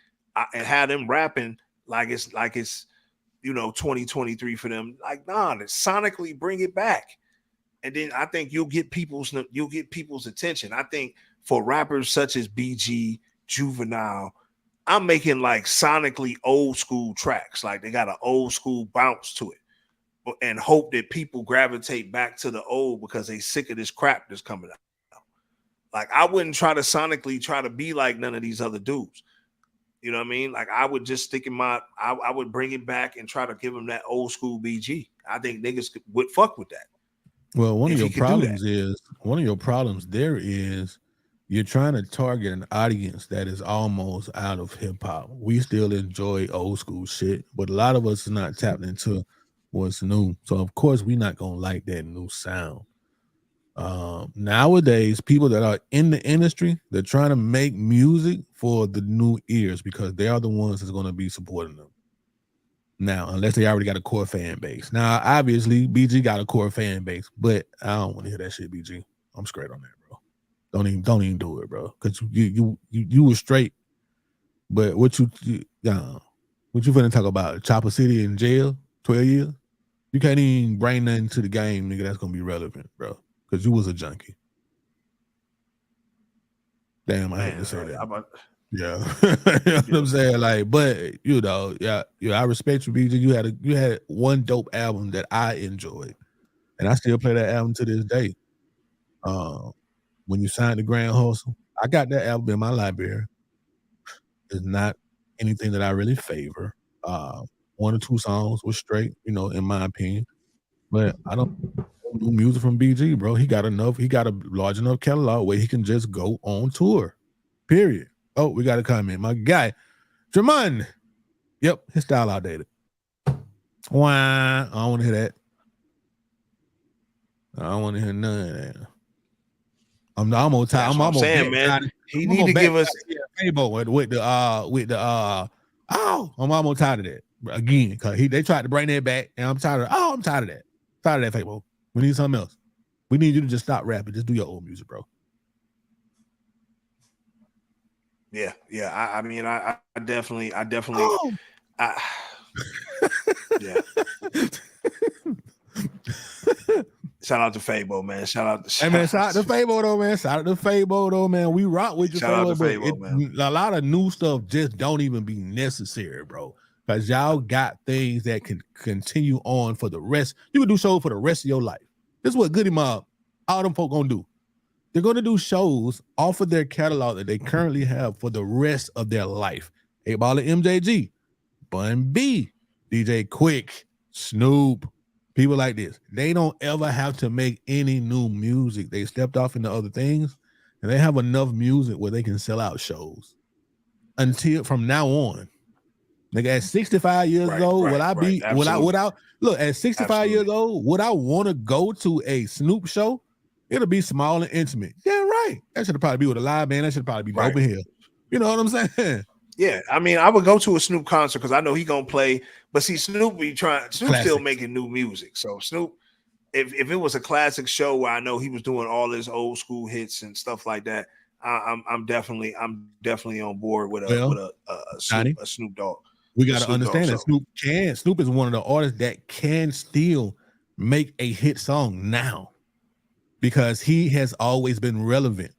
and have them rapping like it's you know 2023 for them. Like, nah, sonically bring it back. And then I think you'll get people's attention. I think for rappers such as BG, Juvenile, I'm making like sonically old school tracks. Like, they got an old school bounce to it, and hope that people gravitate back to the old because they sick of this crap that's coming out. Like, I wouldn't try to sonically try to be like none of these other dudes. You know what I mean? Like, I would just stick in I would bring it back and try to give them that old school BG. I think niggas would fuck with that. Well, one of your problems there is you're trying to target an audience that is almost out of hip hop. We still enjoy old school shit, but a lot of us are not tapped into what's new. So of course we're not gonna like that new sound. Nowadays, people that are in the industry, they're trying to make music for the new ears because they are the ones that's going to be supporting them. Now, unless they already got a core fan base. Now, obviously, BG got a core fan base, but I don't want to hear that shit, BG. I'm straight on that, bro. Don't even do it, bro. Because you were straight, but what you finna talk about? Chopper City in jail, 12 years? You can't even bring nothing to the game, nigga, that's gonna be relevant, bro. Because you was a junkie. Damn, I hate to say that. Yeah. You know what I'm saying? Like, but I respect you, BG. You had one dope album that I enjoyed. And I still play that album to this day. When you signed the Grand Hustle, I got that album in my library. It's not anything that I really favor. One or two songs was straight, in my opinion. But I don't do music from BG, bro. He got a large enough catalog where he can just go on tour. Period. Oh, we got a comment. My guy, Jermon. Yep, his style outdated. Why? I don't want to hear that. I don't want to hear none of that. I'm almost tired. I'm almost saying, man. He need to give us Fable with the I'm almost tired of that again because they tried to bring that back, and I'm tired of that. Tired of that, Fable. We need something else. We need you to just stop rapping. Just do your own music, bro. Yeah. I mean, I definitely. Oh. Yeah. Shout out to Fabo, man. Shout out to Fabo though, man. Shout out to Fabo though, man. We rock with you, Fabo, man. A lot of new stuff just don't even be necessary, bro. Because y'all got things that can continue on for the rest. You can do shows for the rest of your life. This is what Goody Mob, all them folk gonna do. They're gonna do shows off of their catalog that they currently have for the rest of their life. 8Ball and MJG, Bun B, DJ Quick, Snoop, people like this. They don't ever have to make any new music. They stepped off into other things, and they have enough music where they can sell out shows. Until from now on, nigga, at 65 years old, would I be? Look, at 65 years old, would I want to go to a Snoop show? It'll be small and intimate. Yeah, right. That should probably be with a live band. That should probably be dope in here. You know what I'm saying? Yeah, I mean, I would go to a Snoop concert because I know he gonna play. But see, Snoop's still making new music. So Snoop, if it was a classic show where I know he was doing all his old school hits and stuff like that, I'm definitely on board with a Snoop Dogg. We got to understand that Snoop is one of the artists that can still make a hit song now because he has always been relevant.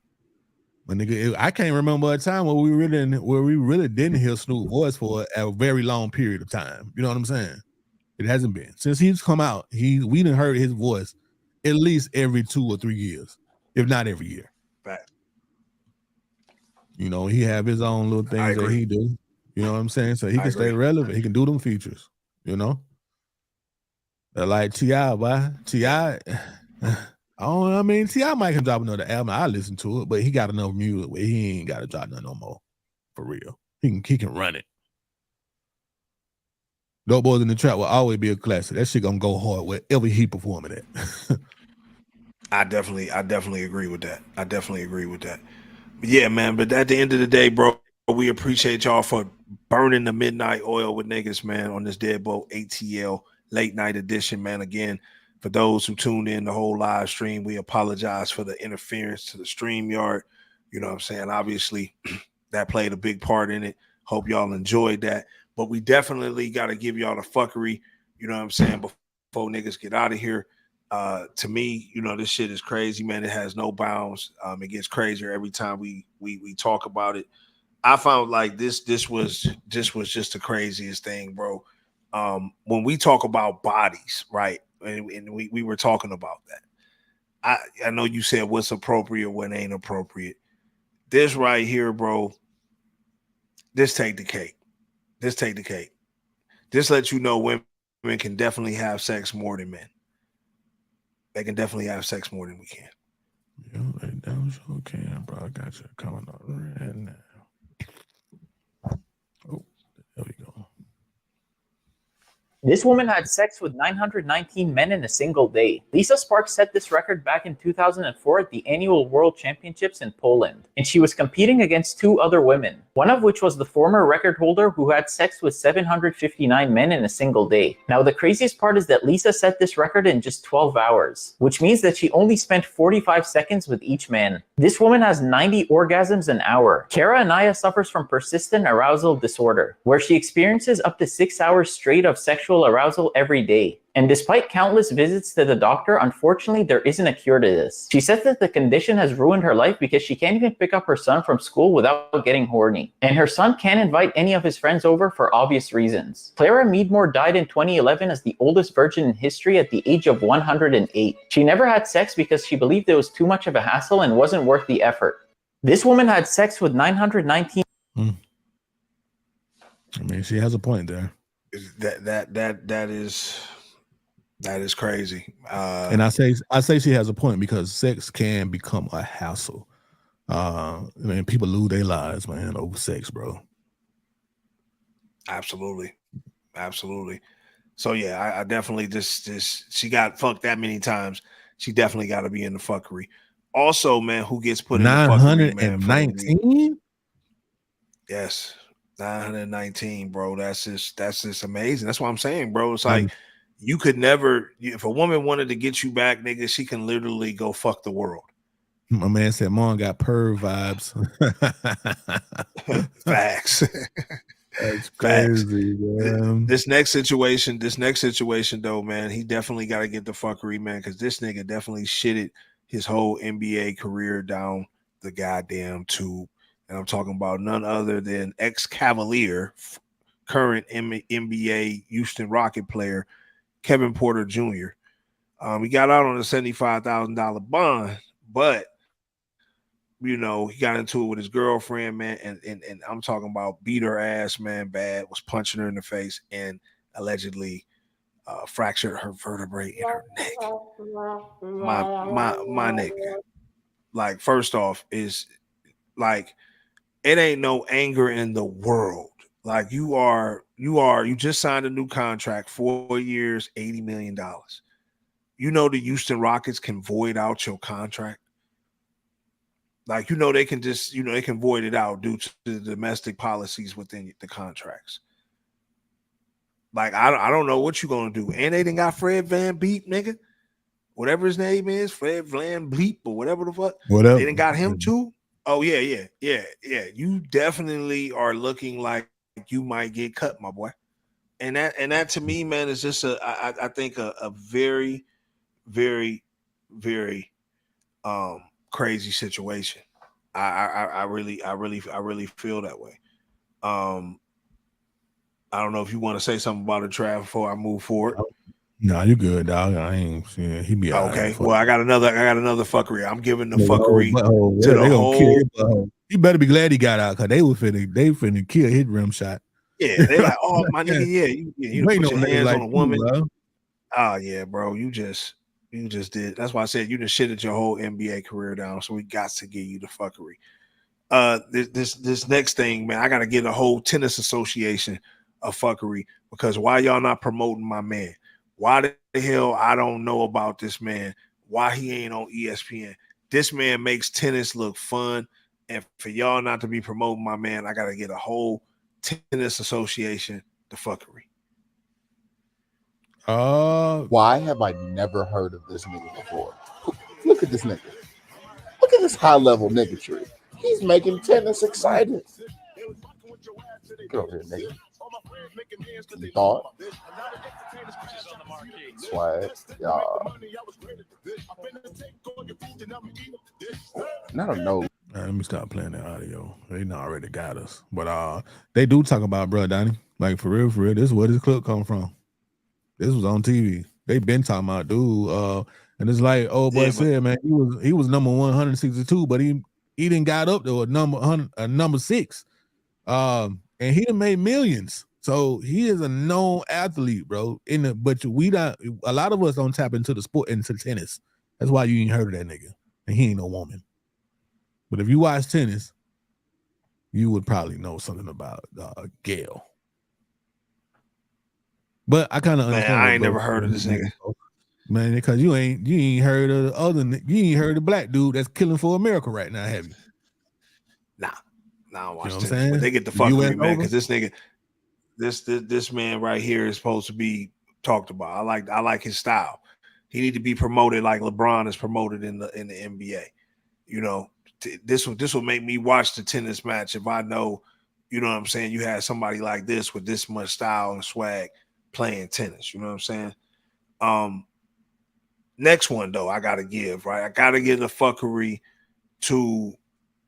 But nigga, I can't remember a time where we really didn't hear Snoop's voice for a very long period of time. You know what I'm saying? It hasn't been since he's come out. We done heard his voice at least every 2 or 3 years, if not every year. Right. He have his own little things that he do. You know what I'm saying? So he can stay relevant. He can do them features. Like T.I., boy. T.I. T.I. might can drop another album. I listen to it, but he got enough music where he ain't got to drop nothing no more. For real. He can run it. Dope Boys in the Trap will always be a classic. That shit gonna go hard wherever he perform it at. I definitely agree with that. But yeah, man. But at the end of the day, bro, we appreciate y'all for burning the midnight oil with niggas, man, on this DeadBolt ATL late night edition, man. Again, for those who tuned in the whole live stream, we apologize for the interference to the StreamYard. You know what I'm saying? Obviously, that played a big part in it. Hope y'all enjoyed that. But we definitely got to give y'all the fuckery, you know what I'm saying, before niggas get out of here. To me, this shit is crazy, man. It has no bounds. It gets crazier every time we talk about it. I found like this was just the craziest thing, bro. When we talk about bodies, right? And we were talking about that. I know you said what's appropriate, what ain't appropriate. This right here, bro, this take the cake. This lets you know women can definitely have sex more than men. They can definitely have sex more than we can. Yeah, they damn sure can, bro. I got you coming on right now. Oh, there we go. This woman had sex with 919 men in a single day. Lisa Sparks set this record back in 2004 at the annual World Championships in Poland, and she was competing against 2 other women, one of which was the former record holder who had sex with 759 men in a single day. Now, the craziest part is that Lisa set this record in just 12 hours, which means that she only spent 45 seconds with each man. This woman has 90 orgasms an hour. Kara Anaya suffers from persistent arousal disorder, where she experiences up to 6 hours straight of sexual arousal every day. And despite countless visits to the doctor, unfortunately, there isn't a cure to this. She says that the condition has ruined her life because she can't even pick up her son from school without getting horny. And her son can't invite any of his friends over for obvious reasons. Clara Meadmore died in 2011 as the oldest virgin in history at the age of 108. She never had sex because she believed it was too much of a hassle and wasn't worth the effort. This woman had sex with 919. I mean, she has a point there. That is crazy. And I say she has a point because sex can become a hassle. I mean, people lose their lives, man, over sex, bro. Absolutely. So yeah, I definitely just she got fucked that many times. She definitely got to be in the fuckery. Also, man, who gets put in the fuckery, man? 919? Yes. 919, bro. That's just amazing. That's what I'm saying, bro. It's like you could never, if a woman wanted to get you back, nigga, she can literally go fuck the world. My man said Mom got perv vibes. Facts. That's crazy, man. This next situation though, man, he definitely got to get the fuckery, man, because this nigga definitely shitted his whole NBA career down the goddamn tube. And I'm talking about none other than ex-Cavalier, current NBA Houston Rocket player, Kevin Porter Jr. He got out on a $75,000 bond, but you know, he got into it with his girlfriend, man, and I'm talking about beat her ass, man, bad, was punching her in the face, and allegedly fractured her vertebrae in her neck. My nigga. Like, first off, is like, it ain't no anger in the world. Like, you just signed a new contract, 4 years, $80 million. You know the Houston Rockets can void out your contract. Like, you know, they can just, you know, they can void it out due to the domestic policies within the contracts. Like, I don't know what you're going to do. And they done got Fred Van Beep, nigga. Whatever his name is, Fred Van Bleep or whatever the fuck. Whatever. They done got him too. Oh, yeah. You definitely are looking like you might get cut, my boy. And that to me, man, is just I think a very, very, very crazy situation. I really feel that way. I don't know if you want to say something about it, Trav, before I move forward. No, you good, dog. I ain't. Yeah, he be all okay. Right, well, I got another fuckery. I'm giving the fuckery to the whole. You better be glad he got out because they finna kill his rim shot. Yeah, they like, oh my nigga, yeah, you put your hands like on a woman. You, oh yeah, bro, you just did. That's why I said you just shitted your whole NBA career down. So we got to give you the fuckery. This next thing, man, I gotta get a whole tennis association of fuckery because why y'all not promoting my man? Why the hell I don't know about this man? Why he ain't on ESPN? This man makes tennis look fun, and for y'all not to be promoting my man, I gotta get a whole tennis association the fuckery. Why have I never heard of this nigga before? Look at this nigga. Look at this high level nigga tree. He's making tennis exciting. Get over here, nigga. You thought? Swag. Y'all. I don't know. Let me stop playing the audio. They not already got us. But they do talk about bro Donnie. Like for real, this is where this clip come from. This was on TV. They been talking about dude. And it's like old boy said, man, he was number 162, but he didn't got up to a number 6. And he done made millions. So he is a known athlete, bro. But we not a lot of us don't tap into the sport, into tennis. That's why you ain't heard of that nigga. And he ain't no woman. But if you watch tennis, you would probably know something about Gail. But I kind of understand. I ain't never heard of this nigga. Man, because you ain't heard of the other, you ain't heard of the black dude that's killing for America right now, have you? Nah, I don't watch You know what I'm tennis, saying? but they get the The fuckery, US man, Open? because this nigga, this man right here is supposed to be talked about. I like his style. He need to be promoted like LeBron is promoted in the NBA. You know, this will make me watch the tennis match if I know, you know what I'm saying, you had somebody like this with this much style and swag playing tennis. You know what I'm saying? Next one though, I gotta give, right? I gotta give the fuckery to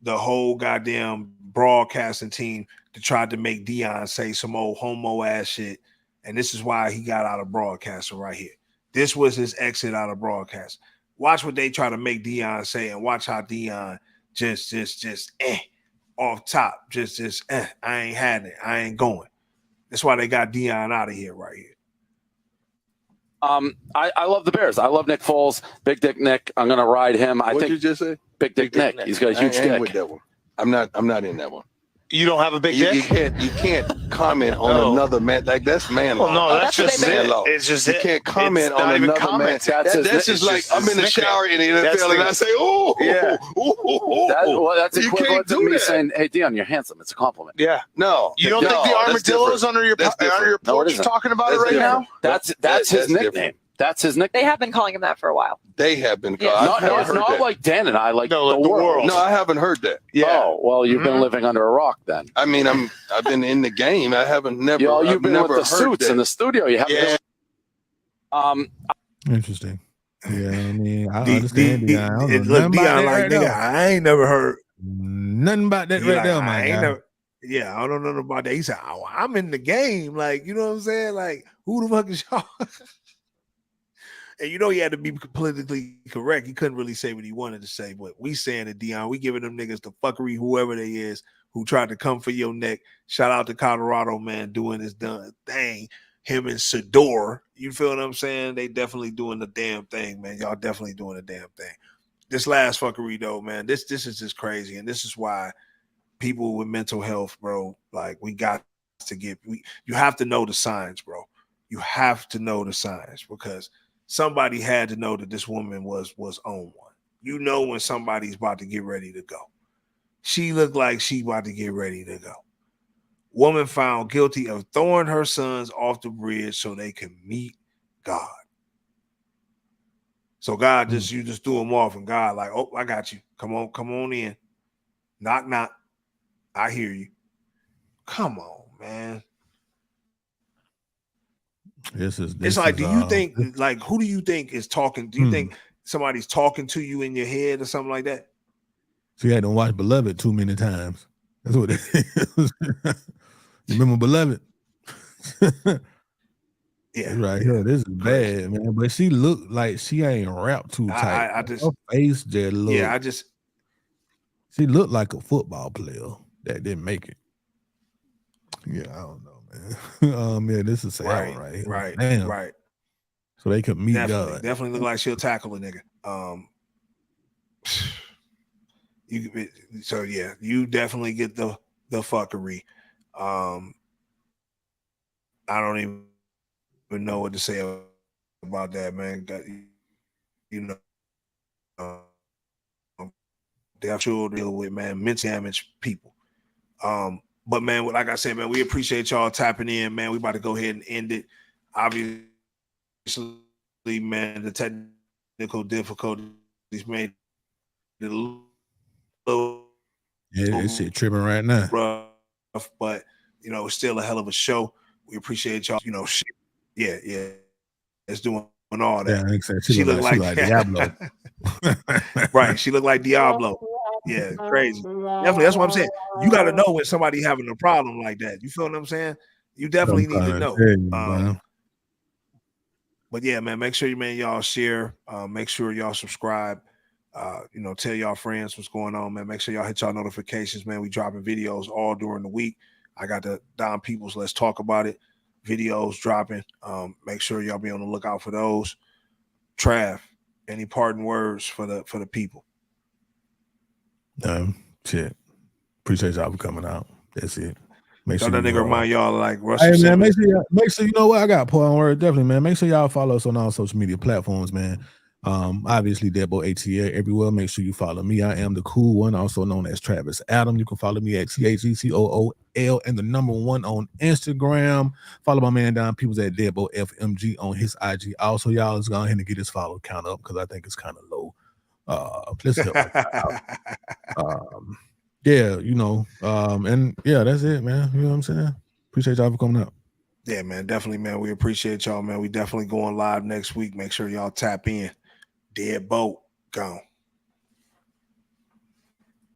the whole goddamn broadcasting team to try to make Dion say some old homo ass shit. And this is why he got out of broadcasting right here. This was his exit out of broadcast. Watch what they try to make Dion say, and watch how Dion just off top. I ain't had it. I ain't going. That's why they got Dion out of here right here. I love the Bears. I love Nick Foles, Big Dick Nick. I'm gonna ride him. I What think you just say? Big Dick Nick. He's got a huge I ain't dick. with that one. I'm not in that one. You don't have a big dick? You can't comment on another man. Like that's man law. Well, no, that's just man it. law. It's just you it. can't comment It's on not even another man. comment. That's just like I'm in the shower in the NFL and I say, oh, yeah. That's you equivalent can't to do me that. saying, "Hey, Dion, you're handsome." It's a compliment. Yeah. No. You don't think the armadillo's under your porch are talking about it right now? That's his nickname. That's his nickname. They have been calling him that for a while. They have been Yeah. called. Not like Dan and I, like the world. No, I haven't heard that. Yeah. Oh, well, you've been living under a rock then. I mean, I've been in the game. I haven't never. You've I've been never with the heard suits that. in the studio. You haven't. Interesting. Yeah, I mean, I understand Dion. I don't know Look, nothing about Dion, that like right nigga, there. I ain't never heard nothing about that He right like, there, I my ain't guy. never. Yeah, I don't know nothing about that. He said, oh, I'm in the game. Like, you know what I'm saying? Like, who the fuck is y'all? And you know he had to be politically correct. He couldn't really say what he wanted to say. But we saying to Dion, we giving them niggas the fuckery, whoever they is, who tried to come for your neck. Shout out to Colorado, man, doing his done thing. Him and Sador, you feel what I'm saying? They definitely doing the damn thing, man. Y'all definitely doing the damn thing. This last fuckery, though, man, this is just crazy. And this is why people with mental health, bro, like we got to get, you have to know the signs, bro. You have to know the signs because somebody had to know that this woman was on one. You know when somebody's about to get ready to go. She looked like she about to get ready to go. Woman found guilty of throwing her sons off the bridge so they can meet God. So God you just threw them off, and God like, oh, I got you. Come on in. Knock, knock. I hear you. Come on, man. It's like, do you think, like, who do you think is talking? Do you think somebody's talking to you in your head or something like that? So you had to watch Beloved too many times. That's what it is. You remember Beloved? Yeah. Right here. This is bad, man. But she looked like she ain't wrapped too tight. I just, her face just looked. Yeah, She looked like a football player that didn't make it. Yeah, I don't know, man. Yeah, this is sad right here. Right. Damn. Right. So they could meet Definitely, God. definitely look like she'll tackle a nigga. So yeah, you definitely get the fuckery. I don't even know what to say about that, man. You know, they have to deal with, man, mental damaged people. But man, like I said, man, we appreciate y'all tapping in, man. We about to go ahead and end it. Obviously, man, the technical difficulties made it a little this shit tripping right now. rough, but you know, it's still a hell of a show. We appreciate y'all. You know, yeah, it's doing all that. Yeah, exactly. She looked like Diablo. Right, she looked like Diablo. Yeah, crazy. Definitely, that's what I'm saying. You got to know when somebody having a problem like that. You feel what I'm saying? You definitely need to know. But yeah, man, make sure y'all share. Make sure y'all subscribe. You know, tell y'all friends what's going on, man. Make sure y'all hit y'all notifications, man. We dropping videos all during the week. I got the Don Peoples Let's Talk About It videos dropping. Make sure y'all be on the lookout for those. Trav, any parting words for the people? Shit. Appreciate y'all for coming out. That's it. Make Tell sure that nigga remind y'all like Hey Russell man, Simmons. make sure you know what I got. Pour on word, definitely, man. Make sure y'all follow us on all social media platforms, man. Obviously, DeadBolt ATL everywhere. Make sure you follow me. I am the cool one, also known as Travis Adam. You can follow me at THECOOL and the number 1 on Instagram. Follow my man Don Peoples at DeadBolt FMG on his IG. Also, y'all, let's go ahead and get his follow count up because I think it's kind of low. Let's help my guy out. Yeah, you know, and yeah, that's it, man. You know what I'm saying? Appreciate y'all for coming out. Yeah, man, definitely, man. We appreciate y'all, man. We definitely going live next week. Make sure y'all tap in. DeadBolt, gone.